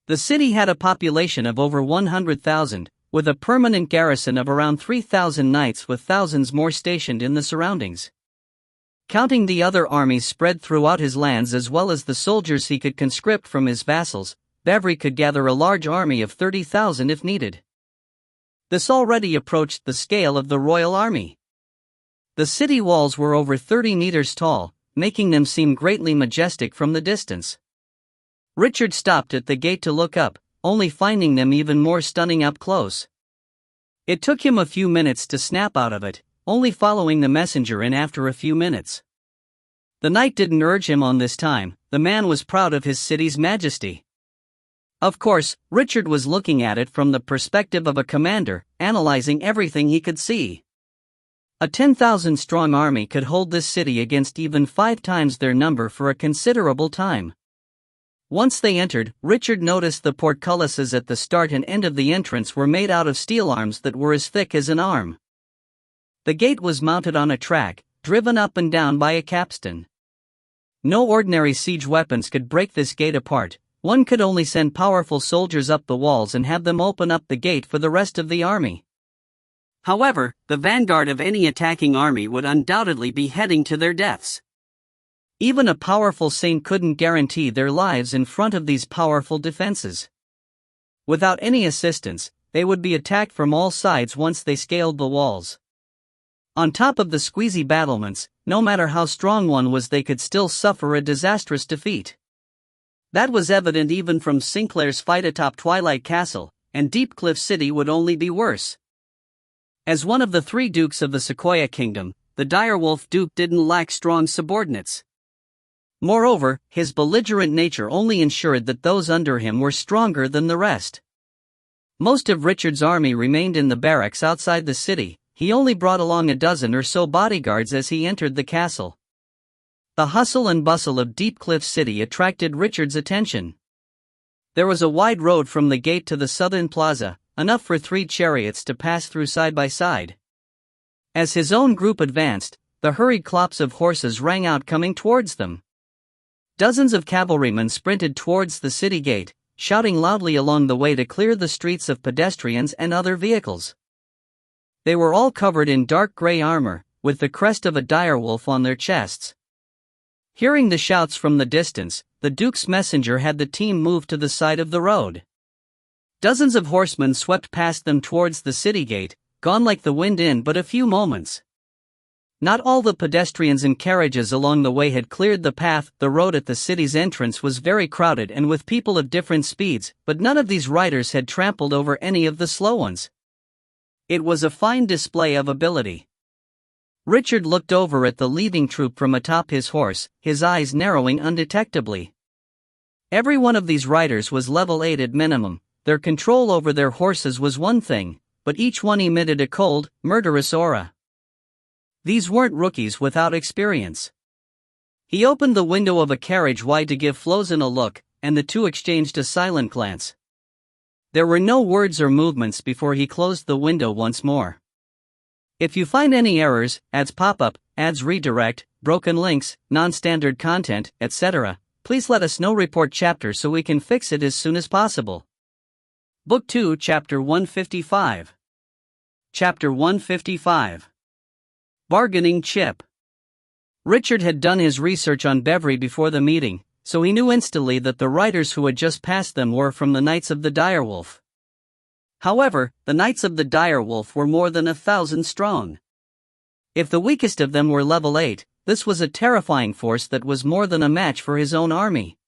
The city had a population of over 100,000, with a permanent garrison of around 3,000 knights with thousands more stationed in the surroundings. Counting the other armies spread throughout his lands as well as the soldiers he could conscript from his vassals, Beverly could gather a large army of 30,000 if needed. This already approached the scale of the royal army. The city walls were over 30 meters tall, making them seem greatly majestic from the distance. Richard stopped at the gate to look up, only finding them even more stunning up close. It took him a few minutes to snap out of it, only following the messenger in after a few minutes. The knight didn't urge him on this time, the man was proud of his city's majesty. Of course, Richard was looking at it from the perspective of a commander, analyzing everything he could see. A 10,000-strong army could hold this city against even 5 times their number for a considerable time. Once they entered, Richard noticed the portcullises at the start and end of the entrance were made out of steel arms that were as thick as an arm. The gate was mounted on a track, driven up and down by a capstan. No ordinary siege weapons could break this gate apart. One could only send powerful soldiers up the walls and have them open up the gate for the rest of the army. However, the vanguard of any attacking army would undoubtedly be heading to their deaths. Even a powerful saint couldn't guarantee their lives in front of these powerful defenses. Without any assistance, they would be attacked from all sides once they scaled the walls. On top of the squeezy battlements, no matter how strong one was, they could still suffer a disastrous defeat. That was evident even from Sinclair's fight atop Twilight Castle, and Deepcliff City would only be worse. As one of the three dukes of the Sequoia Kingdom, the Direwolf Duke didn't lack strong subordinates. Moreover, his belligerent nature only ensured that those under him were stronger than the rest. Most of Richard's army remained in the barracks outside the city. He only brought along a dozen or so bodyguards as he entered the castle. The hustle and bustle of Deepcliff City attracted Richard's attention. There was a wide road from the gate to the southern plaza, enough for 3 chariots to pass through side by side. As his own group advanced, the hurried clops of horses rang out coming towards them. Dozens of cavalrymen sprinted towards the city gate, shouting loudly along the way to clear the streets of pedestrians and other vehicles. They were all covered in dark gray armor, with the crest of a direwolf on their chests. Hearing the shouts from the distance, the Duke's messenger had the team move to the side of the road. Dozens of horsemen swept past them towards the city gate, gone like the wind in but a few moments. Not all the pedestrians and carriages along the way had cleared the path. The road at the city's entrance was very crowded and with people of different speeds, but none of these riders had trampled over any of the slow ones. It was a fine display of ability. Richard looked over at the leaving troop from atop his horse, his eyes narrowing undetectably. Every one of these riders was level 8 at minimum. Their control over their horses was one thing, but each one emitted a cold, murderous aura. These weren't rookies without experience. He opened the window of a carriage wide to give Flozin a look, and the two exchanged a silent glance. There were no words or movements before he closed the window once more. If you find any errors, ads pop up, ads redirect, broken links, non-standard content, etc., please let us know. Report chapter so we can fix it as soon as possible. Book 2, Chapter 155. Chapter 155. Bargaining Chip. Richard had done his research on Bevry before the meeting, so he knew instantly that the riders who had just passed them were from the Knights of the Direwolf. However, the Knights of the Direwolf were more than 1,000 strong. If the weakest of them were level 8, this was a terrifying force that was more than a match for his own army.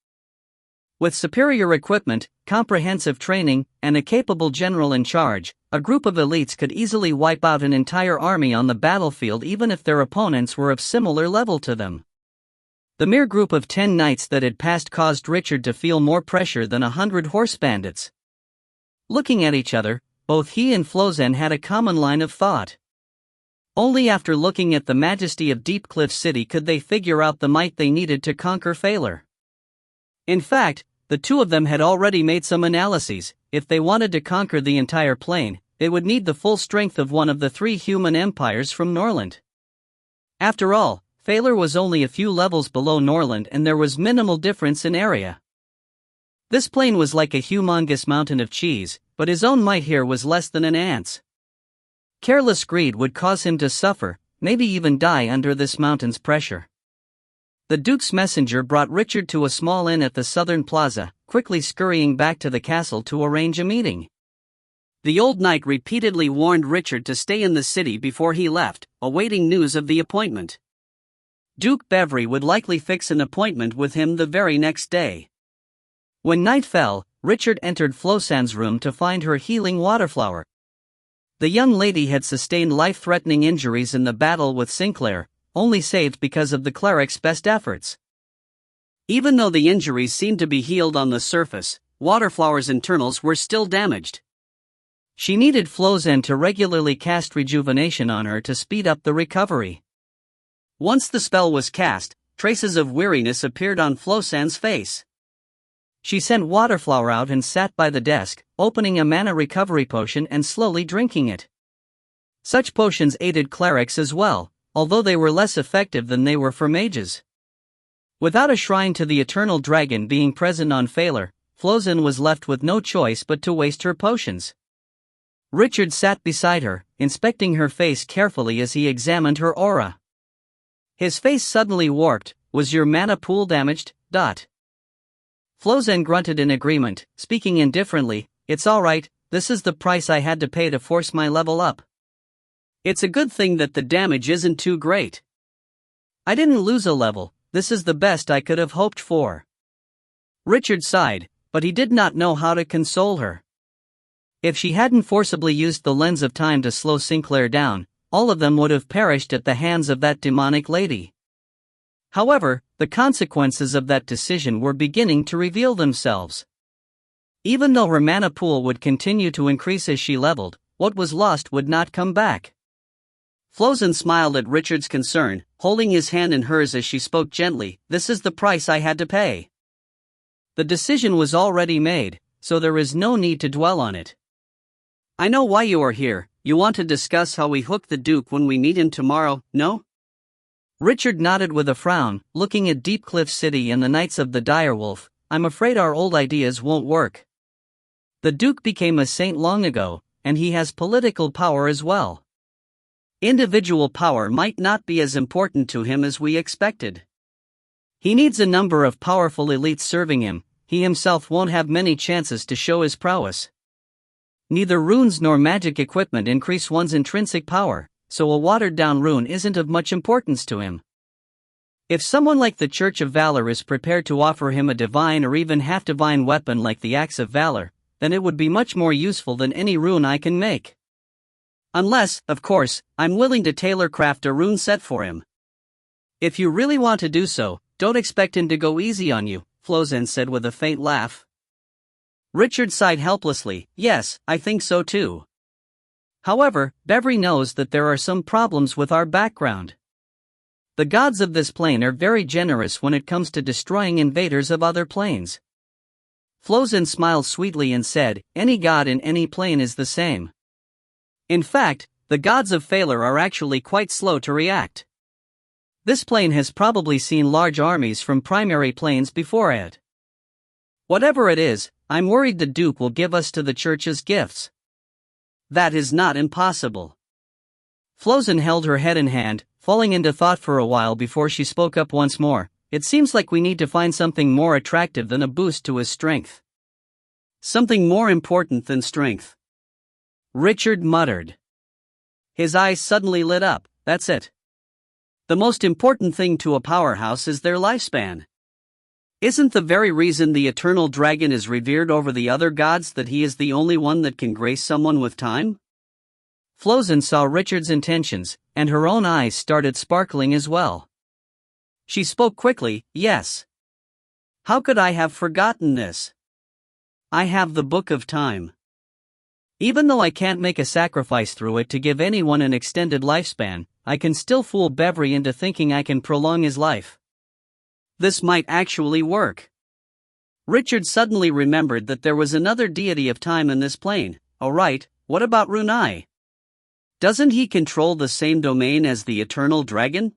With superior equipment, comprehensive training, and a capable general in charge, a group of elites could easily wipe out an entire army on the battlefield even if their opponents were of similar level to them. The mere group of 10 knights that had passed caused Richard to feel more pressure than 100 horse bandits. Looking at each other, both he and Flozin had a common line of thought. Only after looking at the majesty of Deepcliff City could they figure out the might they needed to conquer Phalar. In fact, the two of them had already made some analyses. If they wanted to conquer the entire plain, they would need the full strength of one of the 3 human empires from Norland. After all, Phalar was only a few levels below Norland and there was minimal difference in area. This plain was like a humongous mountain of cheese, but his own might here was less than an ant's. Careless greed would cause him to suffer, maybe even die under this mountain's pressure. The Duke's messenger brought Richard to a small inn at the southern plaza, quickly scurrying back to the castle to arrange a meeting. The old knight repeatedly warned Richard to stay in the city before he left, awaiting news of the appointment. Duke Bevry would likely fix an appointment with him the very next day. When night fell, Richard entered Flosan's room to find her healing waterflower. The young lady had sustained life-threatening injuries in the battle with Sinclair, only saved because of the cleric's best efforts. Even though the injuries seemed to be healed on the surface, Waterflower's internals were still damaged. She needed Flozin to regularly cast rejuvenation on her to speed up the recovery. Once the spell was cast, traces of weariness appeared on Flosan's face. She sent Waterflower out and sat by the desk, opening a mana recovery potion and slowly drinking it. Such potions aided clerics as well, although they were less effective than they were for mages. Without a shrine to the eternal dragon being present on Phalar, Flozin was left with no choice but to waste her potions. Richard sat beside her, inspecting her face carefully as he examined her aura. His face suddenly warped. Was your mana pool damaged? Flozin grunted in agreement, speaking indifferently. It's alright, this is the price I had to pay to force my level up. It's a good thing that the damage isn't too great. I didn't lose a level, this is the best I could have hoped for. Richard sighed, but he did not know how to console her. If she hadn't forcibly used the lens of time to slow Sinclair down, all of them would have perished at the hands of that demonic lady. However, the consequences of that decision were beginning to reveal themselves. Even though her mana pool would continue to increase as she leveled, what was lost would not come back. Flozin smiled at Richard's concern, holding his hand in hers as she spoke gently. This is the price I had to pay. The decision was already made, so there is no need to dwell on it. I know why you are here. You want to discuss how we hook the Duke when we meet him tomorrow, no? Richard nodded with a frown, looking at Deep Cliff City and the Knights of the Direwolf. I'm afraid our old ideas won't work. The Duke became a saint long ago, and he has political power as well. Individual power might not be as important to him as we expected. He needs a number of powerful elites serving him. He himself won't have many chances to show his prowess. Neither runes nor magic equipment increase one's intrinsic power, so a watered-down rune isn't of much importance to him. If someone like the Church of Valor is prepared to offer him a divine or even half-divine weapon like the Axe of Valor, then it would be much more useful than any rune I can make. Unless, of course, I'm willing to tailor-craft a rune set for him. If you really want to do so, don't expect him to go easy on you, Flozin said with a faint laugh. Richard sighed helplessly. Yes, I think so too. However, Bevry knows that there are some problems with our background. The gods of this plane are very generous when it comes to destroying invaders of other planes. Flozin smiled sweetly and said, any god in any plane is the same. In fact, the gods of Phalar are actually quite slow to react. This plane has probably seen large armies from primary planes before it. Whatever it is, I'm worried the Duke will give us to the Church's gifts. That is not impossible. Flozin held her head in hand, falling into thought for a while before she spoke up once more. It seems like we need to find something more attractive than a boost to his strength. Something more important than strength. Richard muttered. His eyes suddenly lit up. That's it. The most important thing to a powerhouse is their lifespan. Isn't the very reason the eternal dragon is revered over the other gods that he is the only one that can grace someone with time? Flozin saw Richard's intentions, and her own eyes started sparkling as well. She spoke quickly. Yes. How could I have forgotten this? I have the Book of Time. Even though I can't make a sacrifice through it to give anyone an extended lifespan, I can still fool Bevry into thinking I can prolong his life. This might actually work. Richard suddenly remembered that there was another deity of time in this plane. Oh right, what about Rune? Doesn't he control the same domain as the eternal dragon?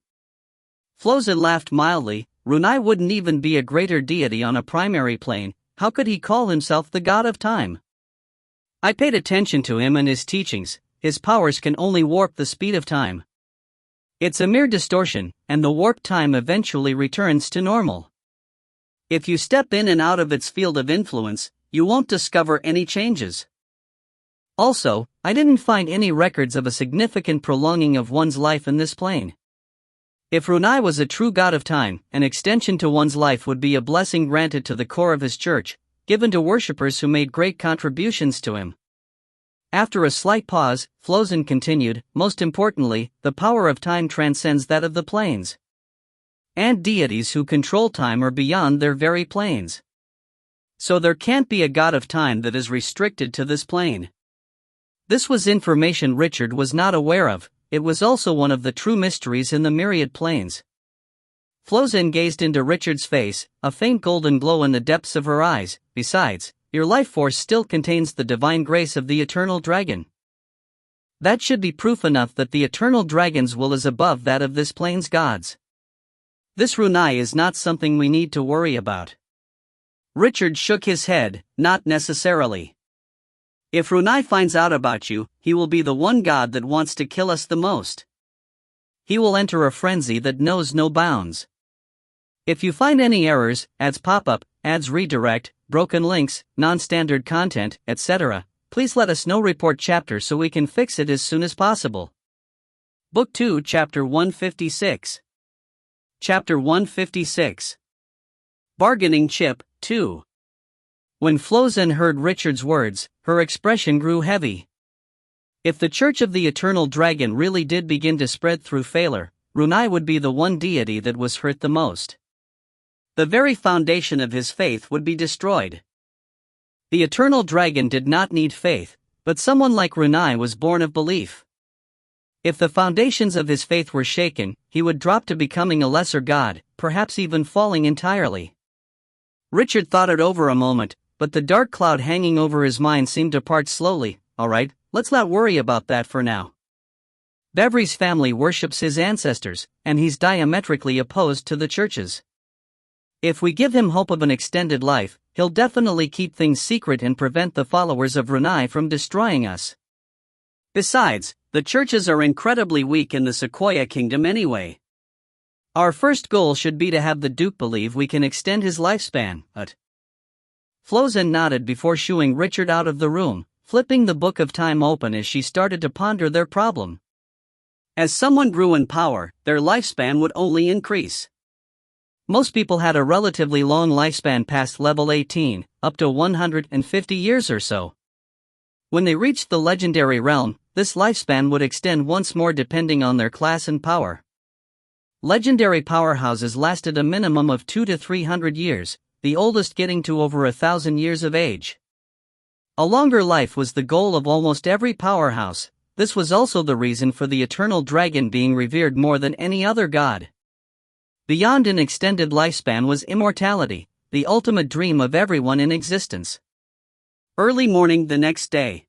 Flozin laughed mildly. Rune wouldn't even be a greater deity on a primary plane. How could he call himself the god of time? I paid attention to him and his teachings. His powers can only warp the speed of time. It's a mere distortion, and the warp time eventually returns to normal. If you step in and out of its field of influence, you won't discover any changes. Also, I didn't find any records of a significant prolonging of one's life in this plane. If Rune was a true god of time, an extension to one's life would be a blessing granted to the core of his church, given to worshippers who made great contributions to him. After a slight pause, Flozin continued, most importantly, the power of time transcends that of the planes. And deities who control time are beyond their very planes. So there can't be a god of time that is restricted to this plane. This was information Richard was not aware of. It was also one of the true mysteries in the myriad planes. Flozin gazed into Richard's face, a faint golden glow in the depths of her eyes. Besides, your life force still contains the divine grace of the eternal dragon. That should be proof enough that the eternal dragon's will is above that of this plane's gods. This rune is not something we need to worry about. Richard shook his head, not necessarily. If rune finds out about you, he will be the one god that wants to kill us the most. He will enter a frenzy that knows no bounds. If you find any errors, ads pop up, ads redirect, broken links, non-standard content, etc., please let us know. Report chapter so we can fix it as soon as possible. Book 2, Chapter 156. Chapter 156. Bargaining Chip, 2. When Flozen heard Richard's words, her expression grew heavy. If the Church of the Eternal Dragon really did begin to spread through Phalar, Rune would be the one deity that was hurt the most. The very foundation of his faith would be destroyed. The Eternal Dragon did not need faith, but someone like Rune was born of belief. If the foundations of his faith were shaken, he would drop to becoming a lesser god, perhaps even falling entirely. Richard thought it over a moment, but the dark cloud hanging over his mind seemed to part slowly. Alright, let's not worry about that for now. Bevry's family worships his ancestors, and he's diametrically opposed to the churches. If we give him hope of an extended life, he'll definitely keep things secret and prevent the followers of Rune from destroying us. Besides, the churches are incredibly weak in the Sequoia Kingdom anyway. Our first goal should be to have the Duke believe we can extend his lifespan. Flozen nodded before shooing Richard out of the room, flipping the Book of Time open as she started to ponder their problem. As someone grew in power, their lifespan would only increase. Most people had a relatively long lifespan past level 18, up to 150 years or so. When they reached the legendary realm, this lifespan would extend once more depending on their class and power. Legendary powerhouses lasted a minimum of 200 to 300 years, the oldest getting to over 1,000 years of age. A longer life was the goal of almost every powerhouse. This was also the reason for the Eternal Dragon being revered more than any other god. Beyond an extended lifespan was immortality, the ultimate dream of everyone in existence. Early morning the next day.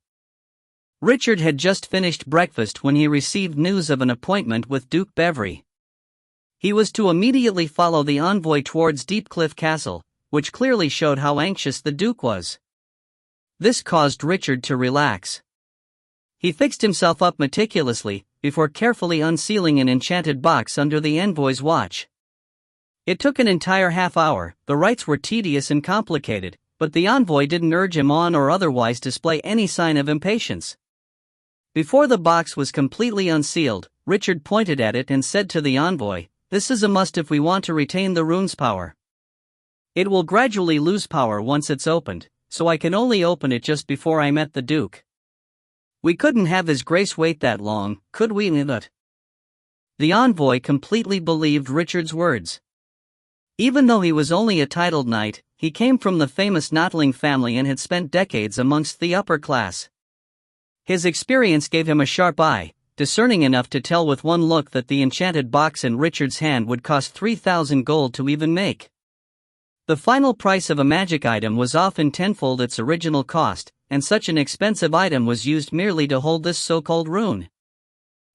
Richard had just finished breakfast when he received news of an appointment with Duke Bevry. He was to immediately follow the envoy towards Deepcliff Castle, which clearly showed how anxious the Duke was. This caused Richard to relax. He fixed himself up meticulously, before carefully unsealing an enchanted box under the envoy's watch. It took an entire half hour. The rites were tedious and complicated, but the envoy didn't urge him on or otherwise display any sign of impatience. Before the box was completely unsealed, Richard pointed at it and said to the envoy, "This is a must if we want to retain the rune's power. It will gradually lose power once it's opened, so I can only open it just before I met the Duke. We couldn't have His Grace wait that long, could we?" The envoy completely believed Richard's words. Even though he was only a titled knight, he came from the famous Notling family and had spent decades amongst the upper class. His experience gave him a sharp eye, discerning enough to tell with one look that the enchanted box in Richard's hand would cost 3,000 gold to even make. The final price of a magic item was often tenfold its original cost, and such an expensive item was used merely to hold this so-called rune.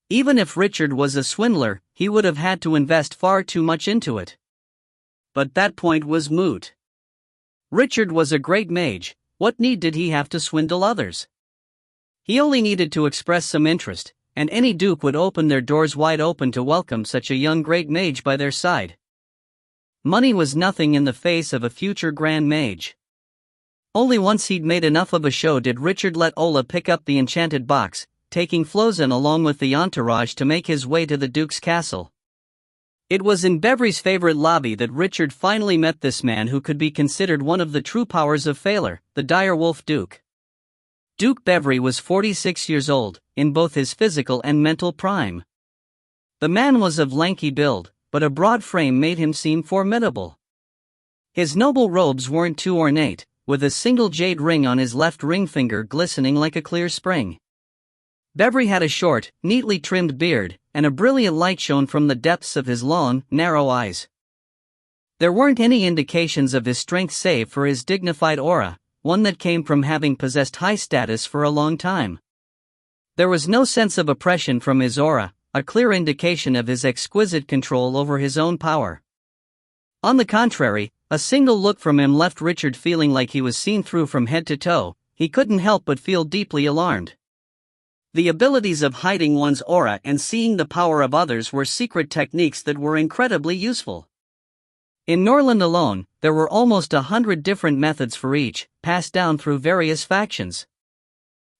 Even if Richard was a swindler, he would have had to invest far too much into it. But that point was moot. Richard was a great mage. What need did he have to swindle others? He only needed to express some interest, and any duke would open their doors wide open to welcome such a young great mage by their side. Money was nothing in the face of a future grand mage. Only once he'd made enough of a show did Richard let Ola pick up the enchanted box, taking Flozen along with the entourage to make his way to the Duke's castle. It was in Bevry's favorite lobby that Richard finally met this man who could be considered one of the true powers of Phalar, the Direwolf Duke. Duke Bevry was 46 years old, in both his physical and mental prime. The man was of lanky build, but a broad frame made him seem formidable. His noble robes weren't too ornate, with a single jade ring on his left ring finger glistening like a clear spring. Bevry had a short, neatly trimmed beard, and a brilliant light shone from the depths of his long, narrow eyes. There weren't any indications of his strength save for his dignified aura, one that came from having possessed high status for a long time. There was no sense of oppression from his aura, a clear indication of his exquisite control over his own power. On the contrary, a single look from him left Richard feeling like he was seen through from head to toe. He couldn't help but feel deeply alarmed. The abilities of hiding one's aura and seeing the power of others were secret techniques that were incredibly useful. In Norland alone, there were almost 100 different methods for each, passed down through various factions.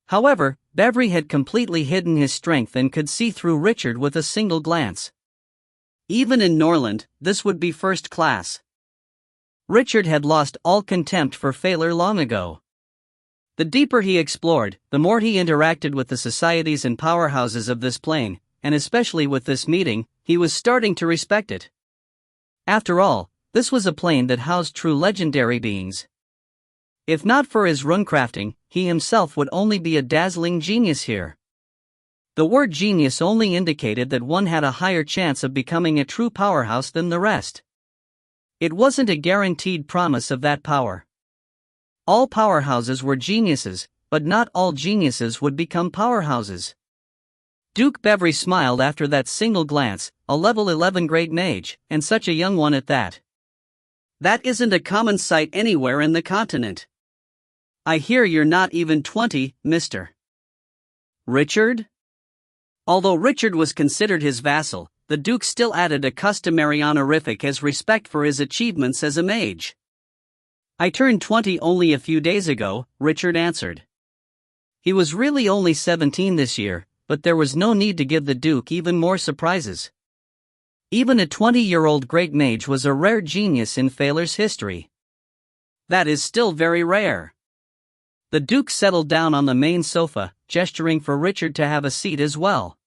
However, Bevry had completely hidden his strength and could see through Richard with a single glance. Even in Norland, this would be first class. Richard had lost all contempt for failure long ago. The deeper he explored, the more he interacted with the societies and powerhouses of this plane, and especially with this meeting, he was starting to respect it. After all, this was a plane that housed true legendary beings. If not for his runecrafting, he himself would only be a dazzling genius here. The word genius only indicated that one had a higher chance of becoming a true powerhouse than the rest. It wasn't a guaranteed promise of that power. All powerhouses were geniuses, but not all geniuses would become powerhouses. Duke Bevry smiled after that single glance, a level 11 great mage, and such a young one at that. That isn't a common sight anywhere in the continent. I hear you're not even 20, Mr. Richard? Although Richard was considered his vassal, the Duke still added a customary honorific as respect for his achievements as a mage. I turned 20 only a few days ago, Richard answered. He was really only 17 this year, but there was no need to give the Duke even more surprises. Even a 20-year-old great mage was a rare genius in Failur's history. That is still very rare. The Duke settled down on the main sofa, gesturing for Richard to have a seat as well.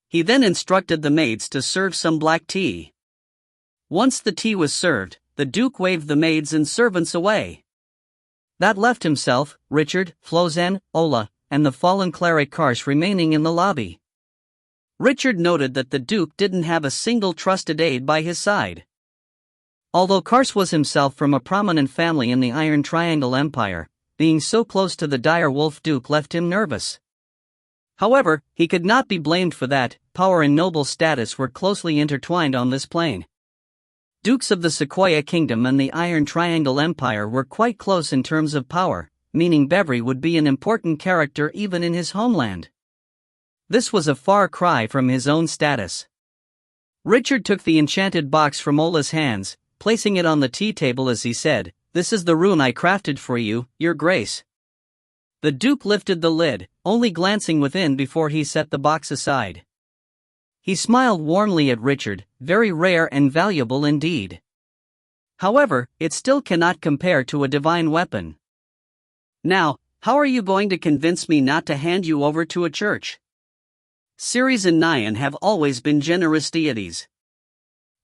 He then instructed the maids to serve some black tea. Once the tea was served, the Duke waved the maids and servants away. That left himself, Richard, Flozen, Ola, and the fallen cleric Karsh remaining in the lobby. Richard noted that the Duke didn't have a single trusted aide by his side. Although Karsh was himself from a prominent family in the Iron Triangle Empire, being so close to the dire Wolf Duke left him nervous. However, he could not be blamed for that. Power and noble status were closely intertwined on this plane. Dukes of the Sequoia Kingdom and the Iron Triangle Empire were quite close in terms of power, meaning Bevry would be an important character even in his homeland. This was a far cry from his own status. Richard took the enchanted box from Ola's hands, placing it on the tea table as he said, "This is the rune I crafted for you, Your Grace." The Duke lifted the lid, only glancing within before he set the box aside. He smiled warmly at Richard, very rare and valuable indeed. However, it still cannot compare to a divine weapon. Now, how are you going to convince me not to hand you over to a church? Ceres and Nyan have always been generous deities.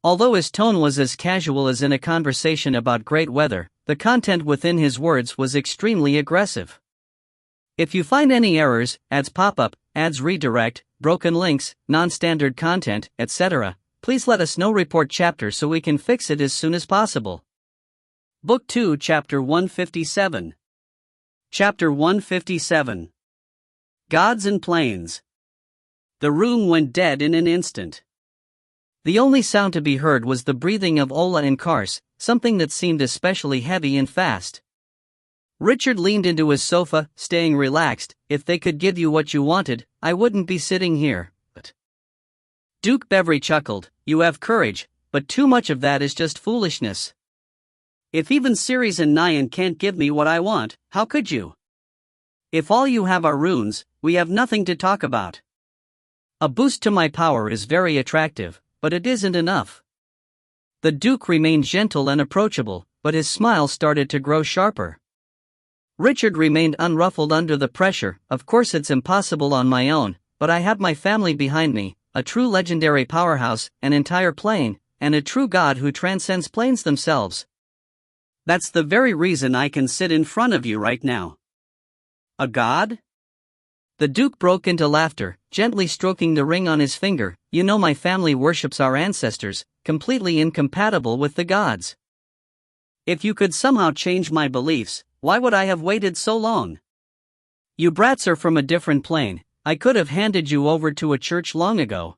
Although his tone was as casual as in a conversation about great weather, the content within his words was extremely aggressive. If you find any errors, ads pop up, ads redirect, broken links, non-standard content, etc., please let us know. Report chapter so we can fix it as soon as possible. Book 2 Chapter 157. Chapter 157. Gods and Plains. The rune went dead in an instant. The only sound to be heard was the breathing of Ola and Karsh, something that seemed especially heavy and fast. Richard leaned into his sofa, staying relaxed. If they could give you what you wanted, I wouldn't be sitting here, but... Duke Bevry chuckled, "You have courage, but too much of that is just foolishness. If even Ceres and Nyan can't give me what I want, how could you? If all you have are runes, we have nothing to talk about. A boost to my power is very attractive, but it isn't enough." The Duke remained gentle and approachable, but his smile started to grow sharper. Richard remained unruffled under the pressure. "Of course it's impossible on my own, but I have my family behind me, a true legendary powerhouse, an entire plane, and a true god who transcends planes themselves. That's the very reason I can sit in front of you right now." "A god?" The Duke broke into laughter, gently stroking the ring on his finger. "You know my family worships our ancestors, completely incompatible with the gods. If you could somehow change my beliefs, why would I have waited so long? You brats are from a different plane. I could have handed you over to a church long ago."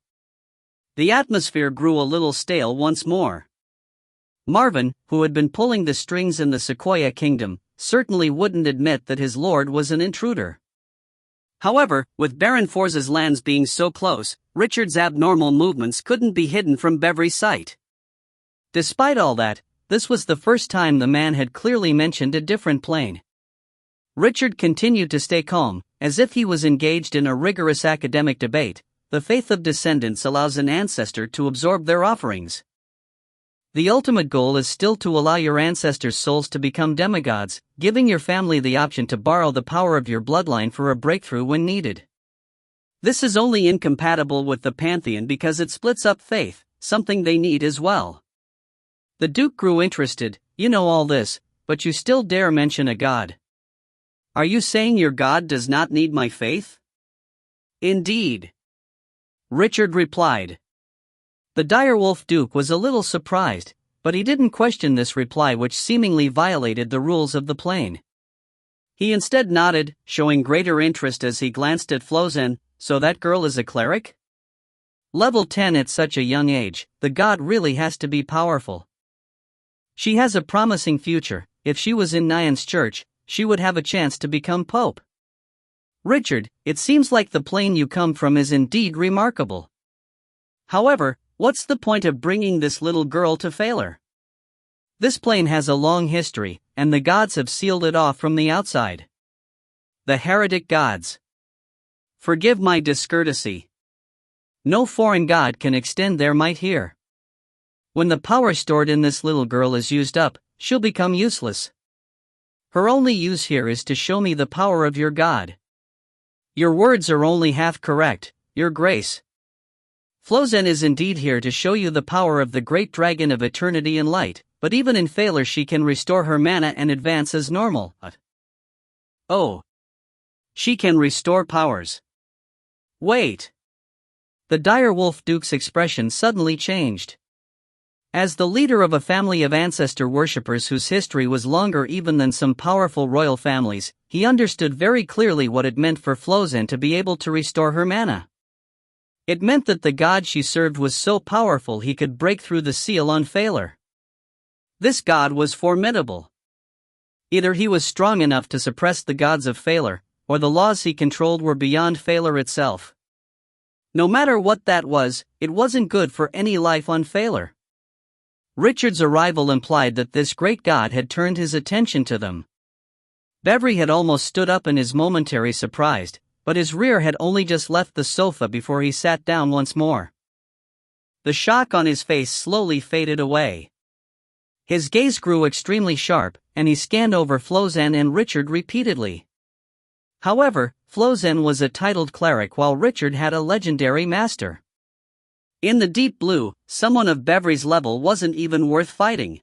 The atmosphere grew a little stale once more. Marvin, who had been pulling the strings in the Sequoia Kingdom, certainly wouldn't admit that his lord was an intruder. However, with Baron Forza's lands being so close, Richard's abnormal movements couldn't be hidden from Beverly's sight. Despite all that, this was the first time the man had clearly mentioned a different plane. Richard continued to stay calm, as if he was engaged in a rigorous academic debate. The faith of descendants allows an ancestor to absorb their offerings. The ultimate goal is still to allow your ancestors' souls to become demigods, giving your family the option to borrow the power of your bloodline for a breakthrough when needed. This is only incompatible with the Pantheon because it splits up faith, something they need as well. The Duke grew interested. You know all this, but you still dare mention a god. Are you saying your god does not need my faith? Indeed. Richard replied. The direwolf Duke was a little surprised, but he didn't question this reply, which seemingly violated the rules of the plane. He instead nodded, showing greater interest as he glanced at Flozen. So that girl is a cleric? Level 10 at such a young age, the god really has to be powerful. She has a promising future. If she was in Nyan's church, she would have a chance to become pope. Richard, it seems like the plane you come from is indeed remarkable. However, what's the point of bringing this little girl to Phalar? This plane has a long history, and the gods have sealed it off from the outside. The heretic gods. Forgive my discourtesy. No foreign god can extend their might here. When the power stored in this little girl is used up, she'll become useless. Her only use here is to show me the power of your god. Your words are only half correct, Your Grace. Flozen is indeed here to show you the power of the great dragon of eternity and light, but even in Phalar she can restore her mana and advance as normal. Oh. She can restore powers. Wait. The direwolf Duke's expression suddenly changed. As the leader of a family of ancestor worshippers whose history was longer even than some powerful royal families, he understood very clearly what it meant for Flozen to be able to restore her mana. It meant that the god she served was so powerful he could break through the seal on Phalar. This god was formidable. Either he was strong enough to suppress the gods of Phalar, or the laws he controlled were beyond Phalar itself. No matter what that was, it wasn't good for any life on Phalar. Richard's arrival implied that this great god had turned his attention to them. Beverly had almost stood up in his momentary surprise, but his rear had only just left the sofa before he sat down once more. The shock on his face slowly faded away. His gaze grew extremely sharp, and he scanned over Flozen and Richard repeatedly. However, Flozen was a titled cleric while Richard had a legendary master. In the deep blue, someone of Beverly's level wasn't even worth fighting.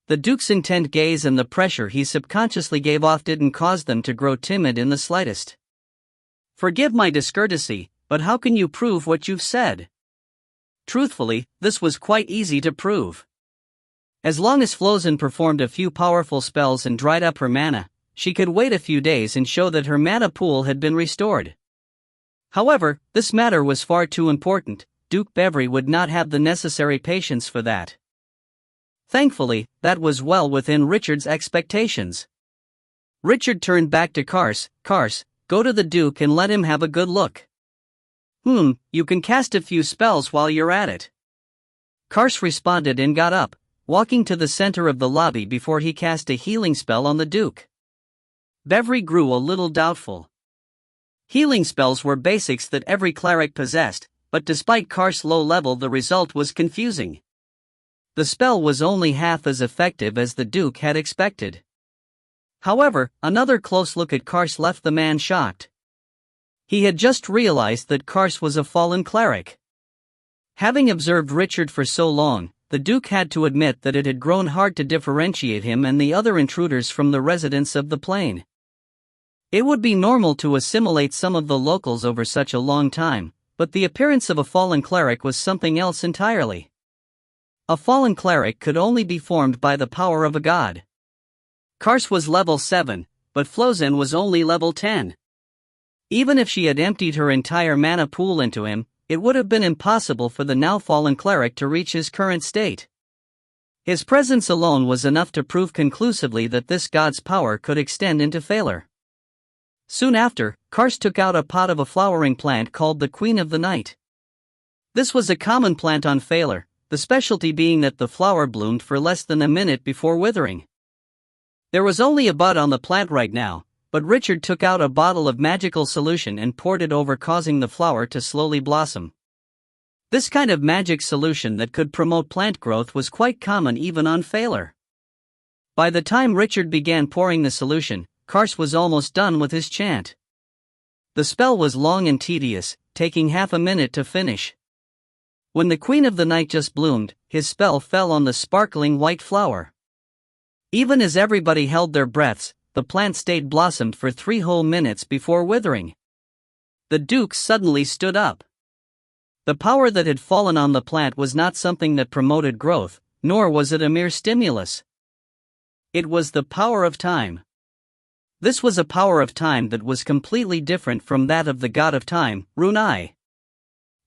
The Duke's intent gaze and the pressure he subconsciously gave off didn't cause them to grow timid in the slightest. Forgive my discourtesy, but how can you prove what you've said? Truthfully, this was quite easy to prove. As long as Flozen performed a few powerful spells and dried up her mana, she could wait a few days and show that her mana pool had been restored. However, this matter was far too important. Duke Beverly would not have the necessary patience for that. Thankfully, that was well within Richard's expectations. Richard turned back to Kars. Kars, go to the Duke and let him have a good look. You can cast a few spells while you're at it. Kars responded and got up, walking to the center of the lobby before he cast a healing spell on the Duke. Beverly grew a little doubtful. Healing spells were basics that every cleric possessed, but despite Kars' low level the result was confusing. The spell was only half as effective as the Duke had expected. However, another close look at Kars left the man shocked. He had just realized that Kars was a fallen cleric. Having observed Richard for so long, the Duke had to admit that it had grown hard to differentiate him and the other intruders from the residents of the plane. It would be normal to assimilate some of the locals over such a long time, but the appearance of a fallen cleric was something else entirely. A fallen cleric could only be formed by the power of a god. Kars was level 7, but Flozen was only level 10. Even if she had emptied her entire mana pool into him, it would have been impossible for the now fallen cleric to reach his current state. His presence alone was enough to prove conclusively that this god's power could extend into Phalar. Soon after, Karst took out a pot of a flowering plant called the Queen of the Night. This was a common plant on Phalar, the specialty being that the flower bloomed for less than a minute before withering. There was only a bud on the plant right now, but Richard took out a bottle of magical solution and poured it over, causing the flower to slowly blossom. This kind of magic solution that could promote plant growth was quite common even on Phalar. By the time Richard began pouring the solution, Karst was almost done with his chant. The spell was long and tedious, taking half a minute to finish. When the Queen of the Night just bloomed, his spell fell on the sparkling white flower. Even as everybody held their breaths, the plant stayed blossomed for 3 whole minutes before withering. The Duke suddenly stood up. The power that had fallen on the plant was not something that promoted growth, nor was it a mere stimulus. It was the power of time. This was a power of time that was completely different from that of the god of time, Rune.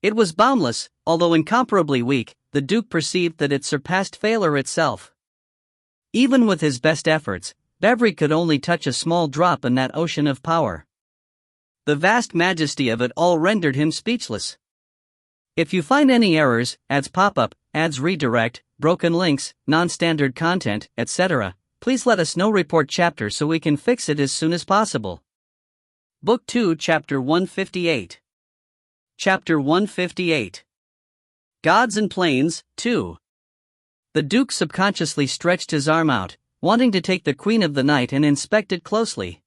It was boundless, although incomparably weak. The Duke perceived that it surpassed Phalar itself. Even with his best efforts, Bevry could only touch a small drop in that ocean of power. The vast majesty of it all rendered him speechless. If you find any errors, ads pop up, ads redirect, broken links, non-standard content, etc., please let us know. Report chapter so we can fix it as soon as possible. Book 2, Chapter 158. Chapter 158. Gods and Plains, 2. The Duke subconsciously stretched his arm out, wanting to take the Queen of the Night and inspect it closely.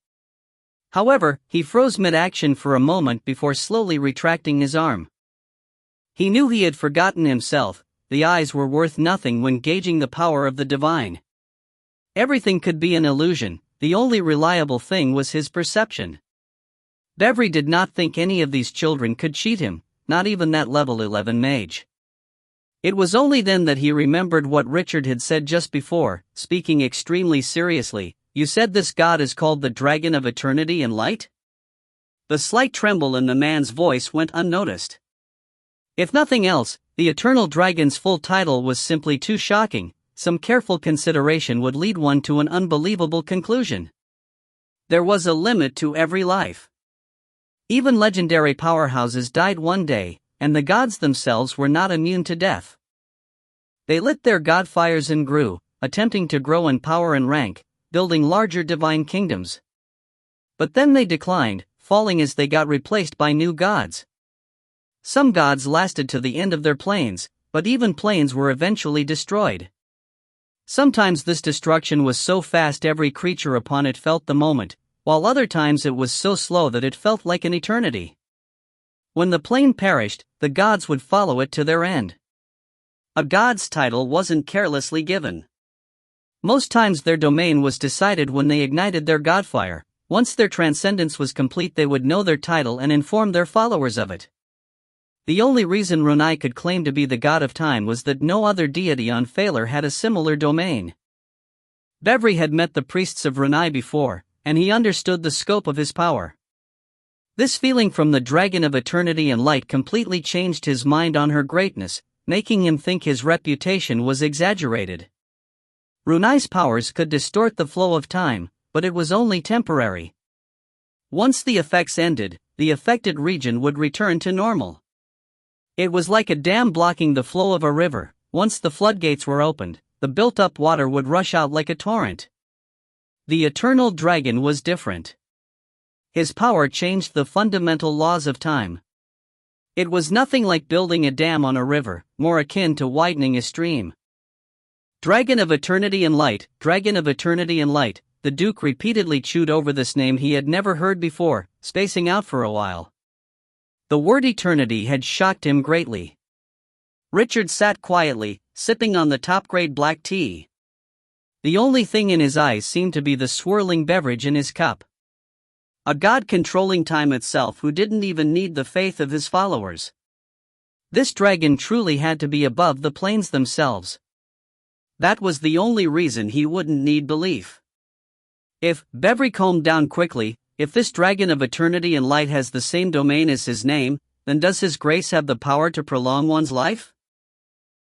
However, he froze mid-action for a moment before slowly retracting his arm. He knew he had forgotten himself. The eyes were worth nothing when gauging the power of the divine. Everything could be an illusion, the only reliable thing was his perception. Bevry did not think any of these children could cheat him, not even that level 11 mage. It was only then that he remembered what Richard had said just before, speaking extremely seriously. "You said this god is called the Dragon of Eternity and Light?" The slight tremble in the man's voice went unnoticed. If nothing else, the Eternal Dragon's full title was simply too shocking. Some careful consideration would lead one to an unbelievable conclusion. There was a limit to every life. Even legendary powerhouses died one day, and the gods themselves were not immune to death. They lit their god fires and grew, attempting to grow in power and rank, building larger divine kingdoms. But then they declined, falling as they got replaced by new gods. Some gods lasted to the end of their planes, but even planes were eventually destroyed. Sometimes this destruction was so fast every creature upon it felt the moment, while other times it was so slow that it felt like an eternity. When the plane perished, the gods would follow it to their end. A god's title wasn't carelessly given. Most times their domain was decided when they ignited their godfire. Once their transcendence was complete, they would know their title and inform their followers of it. The only reason Rune could claim to be the god of time was that no other deity on Phalar had a similar domain. Bevry had met the priests of Rune before, and he understood the scope of his power. This feeling from the Dragon of Eternity and Light completely changed his mind on her greatness, making him think his reputation was exaggerated. Rune's powers could distort the flow of time, but it was only temporary. Once the effects ended, the affected region would return to normal. It was like a dam blocking the flow of a river. Once the floodgates were opened, the built-up water would rush out like a torrent. The Eternal Dragon was different. His power changed the fundamental laws of time. It was nothing like building a dam on a river, more akin to widening a stream. Dragon of Eternity and Light, Dragon of Eternity and Light. The Duke repeatedly chewed over this name he had never heard before, spacing out for a while. The word eternity had shocked him greatly. Richard sat quietly, sipping on the top-grade black tea. The only thing in his eyes seemed to be the swirling beverage in his cup. A god controlling time itself who didn't even need the faith of his followers. This dragon truly had to be above the planes themselves. That was the only reason he wouldn't need belief. If, Bevry calmed down quickly, if this Dragon of Eternity and Light has the same domain as his name, then does his grace have the power to prolong one's life?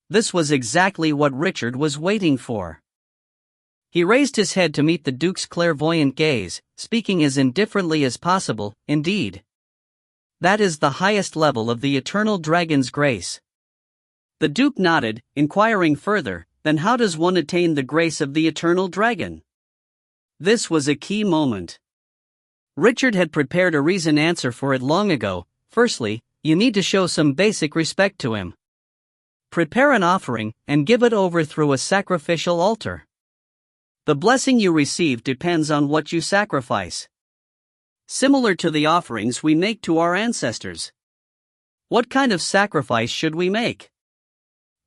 This was exactly what Richard was waiting for. He raised his head to meet the Duke's clairvoyant gaze, speaking as indifferently as possible. Indeed. That is the highest level of the eternal dragon's grace. The Duke nodded, inquiring further, then how does one attain the grace of the eternal dragon? This was a key moment. Richard had prepared a reasoned answer for it long ago. Firstly, you need to show some basic respect to him. Prepare an offering, and give it over through a sacrificial altar. The blessing you receive depends on what you sacrifice. Similar to the offerings we make to our ancestors. What kind of sacrifice should we make?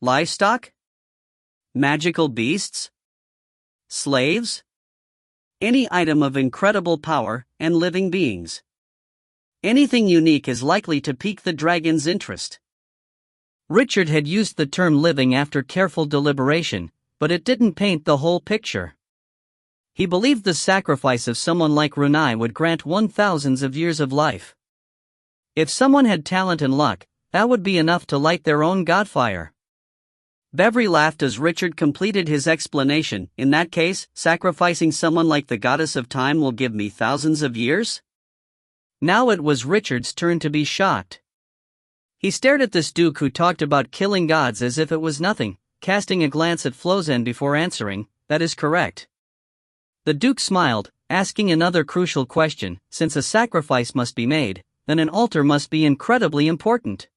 Livestock? Magical beasts? Slaves? Any item of incredible power, and living beings. Anything unique is likely to pique the dragon's interest. Richard had used the term living after careful deliberation, but it didn't paint the whole picture. He believed the sacrifice of someone like Rune would grant 1,000 of years of life. If someone had talent and luck, that would be enough to light their own godfire. Beverly laughed as Richard completed his explanation. In that case, sacrificing someone like the goddess of time will give me thousands of years? Now it was Richard's turn to be shocked. He stared at this Duke who talked about killing gods as if it was nothing, casting a glance at Flozen before answering, "That is correct." The Duke smiled, asking another crucial question. Since a sacrifice must be made, then an altar must be incredibly important.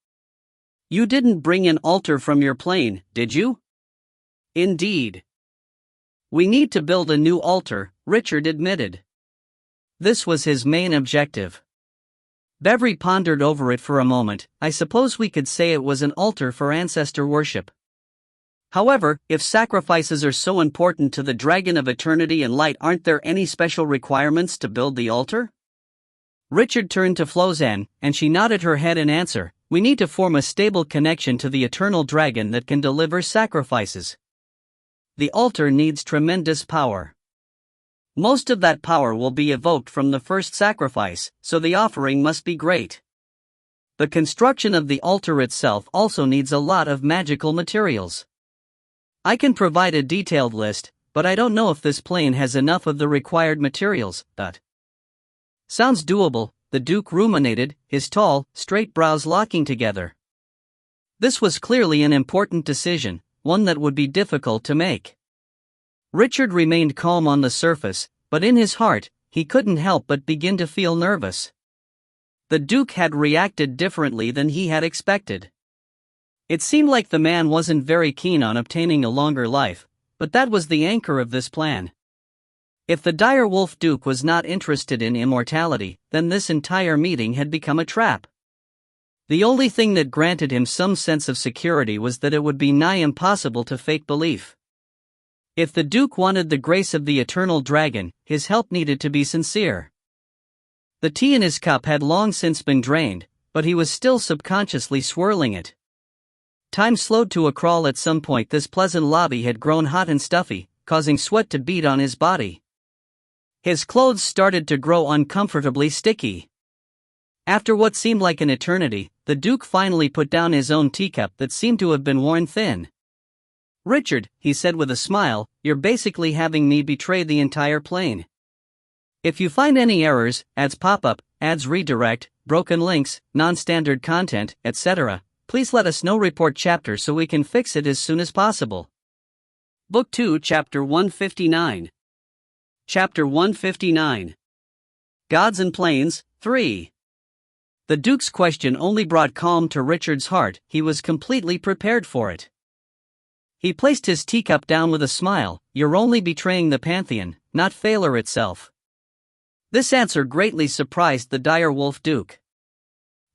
You didn't bring an altar from your plane, did you? Indeed. We need to build a new altar, Richard admitted. This was his main objective. Beverly pondered over it for a moment. I suppose we could say it was an altar for ancestor worship. However, if sacrifices are so important to the Dragon of Eternity and Light, aren't there any special requirements to build the altar? Richard turned to Flozen, and she nodded her head in answer. We need to form a stable connection to the eternal dragon that can deliver sacrifices. The altar needs tremendous power. Most of that power will be evoked from the first sacrifice, so the offering must be great. The construction of the altar itself also needs a lot of magical materials. I can provide a detailed list, but I don't know if this plane has enough of the required materials. Sounds doable, the Duke ruminated, his tall, straight brows locking together. This was clearly an important decision, one that would be difficult to make. Richard remained calm on the surface, but in his heart, he couldn't help but begin to feel nervous. The Duke had reacted differently than he had expected. It seemed like the man wasn't very keen on obtaining a longer life, but that was the anchor of this plan. If the dire wolf Duke was not interested in immortality, then this entire meeting had become a trap. The only thing that granted him some sense of security was that it would be nigh impossible to fake belief. If the Duke wanted the grace of the eternal dragon, his help needed to be sincere. The tea in his cup had long since been drained, but he was still subconsciously swirling it. Time slowed to a crawl at some point. This pleasant lobby had grown hot and stuffy, causing sweat to bead on his body. His clothes started to grow uncomfortably sticky. After what seemed like an eternity, the Duke finally put down his own teacup that seemed to have been worn thin. Richard, he said with a smile, you're basically having me betray the entire plane. If you find any errors, ads pop up, ads redirect, broken links, non-standard content, etc., please let us know. Report chapter so we can fix it as soon as possible. Book 2, Chapter 159. Chapter 159. Gods and Planes, 3. The Duke's question only brought calm to Richard's heart. He was completely prepared for it. He placed his teacup down with a smile. You're only betraying the Pantheon, not Phalar itself. This answer greatly surprised the dire wolf Duke.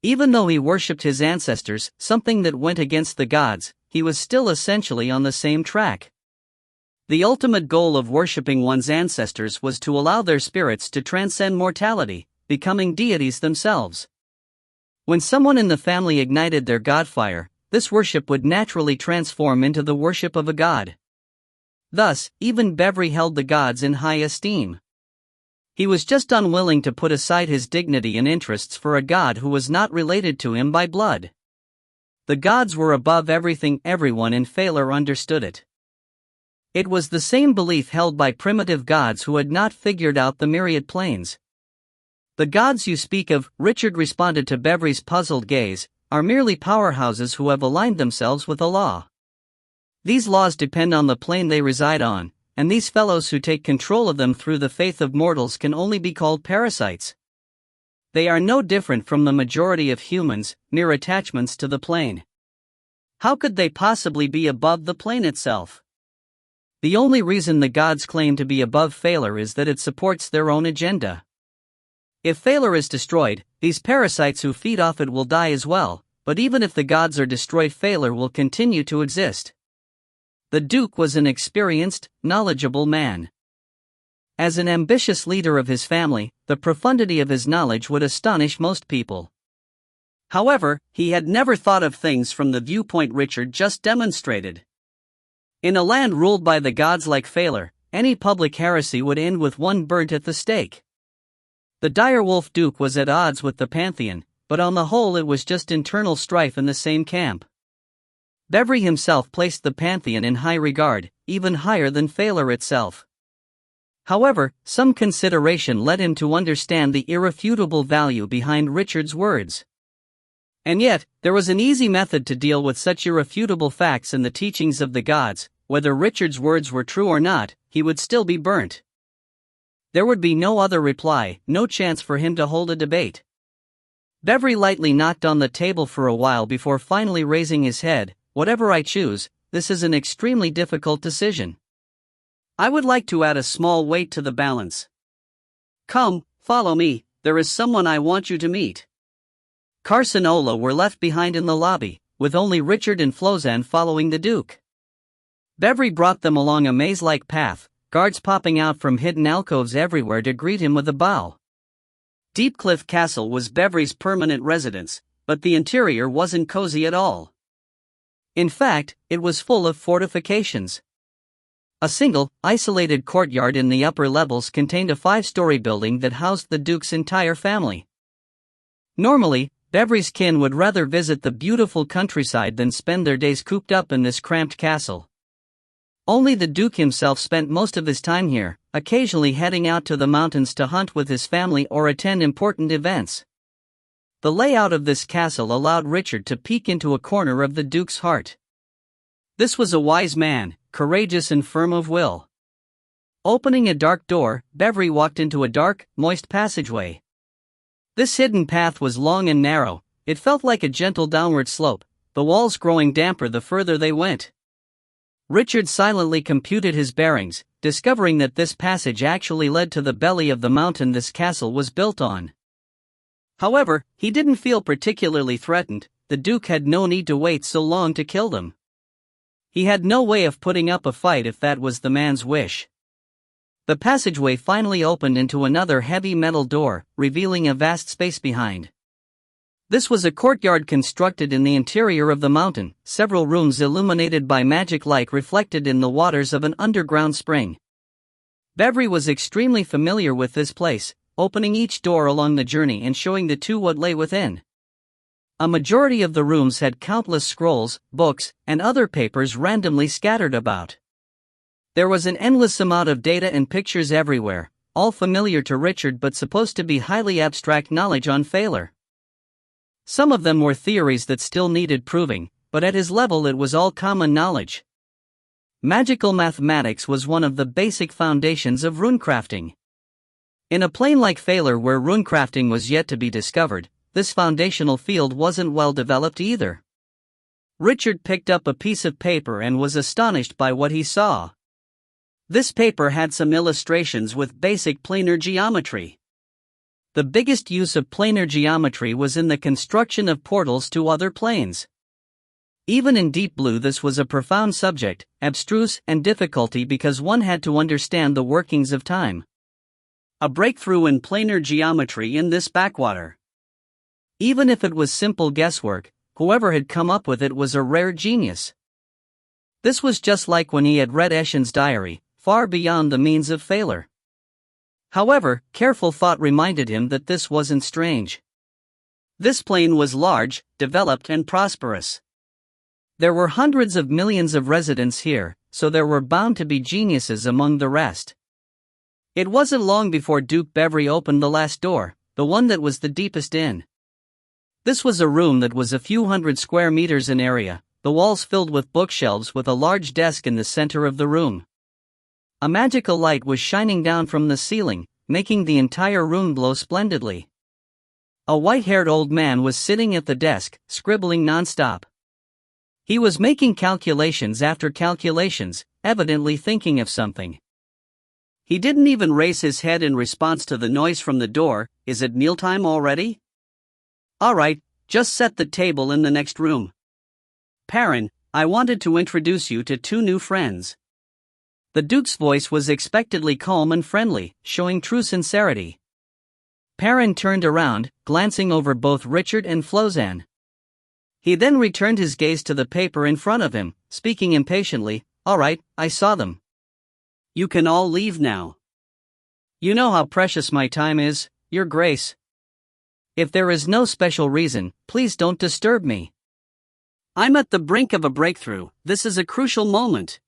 Even though he worshipped his ancestors, something that went against the gods, he was still essentially on the same track. The ultimate goal of worshipping one's ancestors was to allow their spirits to transcend mortality, becoming deities themselves. When someone in the family ignited their godfire, this worship would naturally transform into the worship of a god. Thus, even Beverly held the gods in high esteem. He was just unwilling to put aside his dignity and interests for a god who was not related to him by blood. The gods were above everything. Everyone in Phalar understood it. It was the same belief held by primitive gods who had not figured out the myriad planes. The gods you speak of, Richard responded to Bevry's puzzled gaze, are merely powerhouses who have aligned themselves with a law. These laws depend on the plane they reside on, and these fellows who take control of them through the faith of mortals can only be called parasites. They are no different from the majority of humans, mere attachments to the plane. How could they possibly be above the plane itself? The only reason the gods claim to be above Phalar is that it supports their own agenda. If Phalar is destroyed, these parasites who feed off it will die as well, but even if the gods are destroyed, Phalar will continue to exist. The Duke was an experienced, knowledgeable man. As an ambitious leader of his family, the profundity of his knowledge would astonish most people. However, he had never thought of things from the viewpoint Richard just demonstrated. In a land ruled by the gods like Phalar, any public heresy would end with one burnt at the stake. The direwolf Duke was at odds with the Pantheon, but on the whole it was just internal strife in the same camp. Bevry himself placed the Pantheon in high regard, even higher than Phalar itself. However, some consideration led him to understand the irrefutable value behind Richard's words. And yet, there was an easy method to deal with such irrefutable facts in the teachings of the gods. Whether Richard's words were true or not, he would still be burnt. There would be no other reply, no chance for him to hold a debate. Bevry lightly knocked on the table for a while before finally raising his head. Whatever I choose, this is an extremely difficult decision. I would like to add a small weight to the balance. Come, follow me, there is someone I want you to meet. Carson and Ola were left behind in the lobby, with only Richard and Flozan following the Duke. Bevry brought them along a maze-like path, guards popping out from hidden alcoves everywhere to greet him with a bow. Deepcliff Castle was Bevry's permanent residence, but the interior wasn't cozy at all. In fact, it was full of fortifications. A single, isolated courtyard in the upper levels contained a 5-story building that housed the Duke's entire family. Normally, Bevry's kin would rather visit the beautiful countryside than spend their days cooped up in this cramped castle. Only the Duke himself spent most of his time here, occasionally heading out to the mountains to hunt with his family or attend important events. The layout of this castle allowed Richard to peek into a corner of the Duke's heart. This was a wise man, courageous and firm of will. Opening a dark door, Bevry walked into a dark, moist passageway. This hidden path was long and narrow. It felt like a gentle downward slope, the walls growing damper the further they went. Richard silently computed his bearings, discovering that this passage actually led to the belly of the mountain this castle was built on. However, he didn't feel particularly threatened. The Duke had no need to wait so long to kill them. He had no way of putting up a fight if that was the man's wish. The passageway finally opened into another heavy metal door, revealing a vast space behind. This was a courtyard constructed in the interior of the mountain, several rooms illuminated by magic light reflected in the waters of an underground spring. Bevry was extremely familiar with this place, opening each door along the journey and showing the two what lay within. A majority of the rooms had countless scrolls, books, and other papers randomly scattered about. There was an endless amount of data and pictures everywhere, all familiar to Richard but supposed to be highly abstract knowledge on Phalar. Some of them were theories that still needed proving, but at his level it was all common knowledge. Magical mathematics was one of the basic foundations of runecrafting. In a plane like Phalar where runecrafting was yet to be discovered, this foundational field wasn't well developed either. Richard picked up a piece of paper and was astonished by what he saw. This paper had some illustrations with basic planar geometry. The biggest use of planar geometry was in the construction of portals to other planes. Even in Deep Blue this was a profound subject, abstruse and difficult because one had to understand the workings of time. A breakthrough in planar geometry in this backwater. Even if it was simple guesswork, whoever had come up with it was a rare genius. This was just like when he had read Eshen's diary, far beyond the means of Phalar. However, careful thought reminded him that this wasn't strange. This plane was large, developed and prosperous. There were hundreds of millions of residents here, so there were bound to be geniuses among the rest. It wasn't long before Duke Beverly opened the last door, the one that was the deepest in. This was a room that was a few hundred square meters in area, the walls filled with bookshelves with a large desk in the center of the room. A magical light was shining down from the ceiling, making the entire room glow splendidly. A white-haired old man was sitting at the desk, scribbling non-stop. He was making calculations after calculations, evidently thinking of something. He didn't even raise his head in response to the noise from the door. Is it mealtime already? Alright, just set the table in the next room. Perrin, I wanted to introduce you to two new friends. The Duke's voice was expectedly calm and friendly, showing true sincerity. Perrin turned around, glancing over both Richard and Flozan. He then returned his gaze to the paper in front of him, speaking impatiently. Alright, I saw them. You can all leave now. You know how precious my time is, Your Grace. If there is no special reason, please don't disturb me. I'm at the brink of a breakthrough. This is a crucial moment.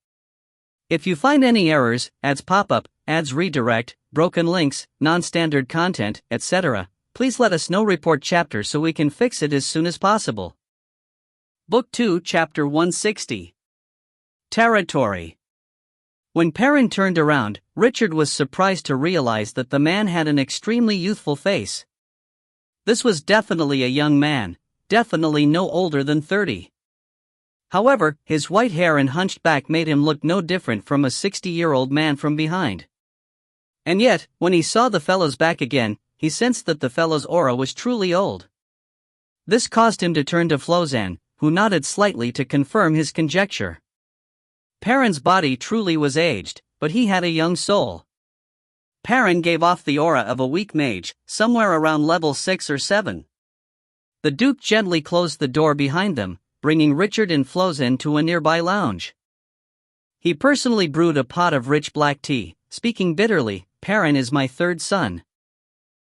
If you find any errors, ads pop up, ads redirect, broken links, non-standard content, etc., please let us know. Report chapter so we can fix it as soon as possible. Book 2, Chapter 160. Territory. When Perrin turned around, Richard was surprised to realize that the man had an extremely youthful face. This was definitely a young man, definitely no older than 30. However, his white hair and hunched back made him look no different from a 60-year-old man from behind. And yet, when he saw the fellow's back again, he sensed that the fellow's aura was truly old. This caused him to turn to Flozan, who nodded slightly to confirm his conjecture. Perrin's body truly was aged, but he had a young soul. Perrin gave off the aura of a weak mage, somewhere around level 6 or 7. The Duke gently closed the door behind them, bringing Richard and Flozan to a nearby lounge. He personally brewed a pot of rich black tea, speaking bitterly. Perrin is my third son.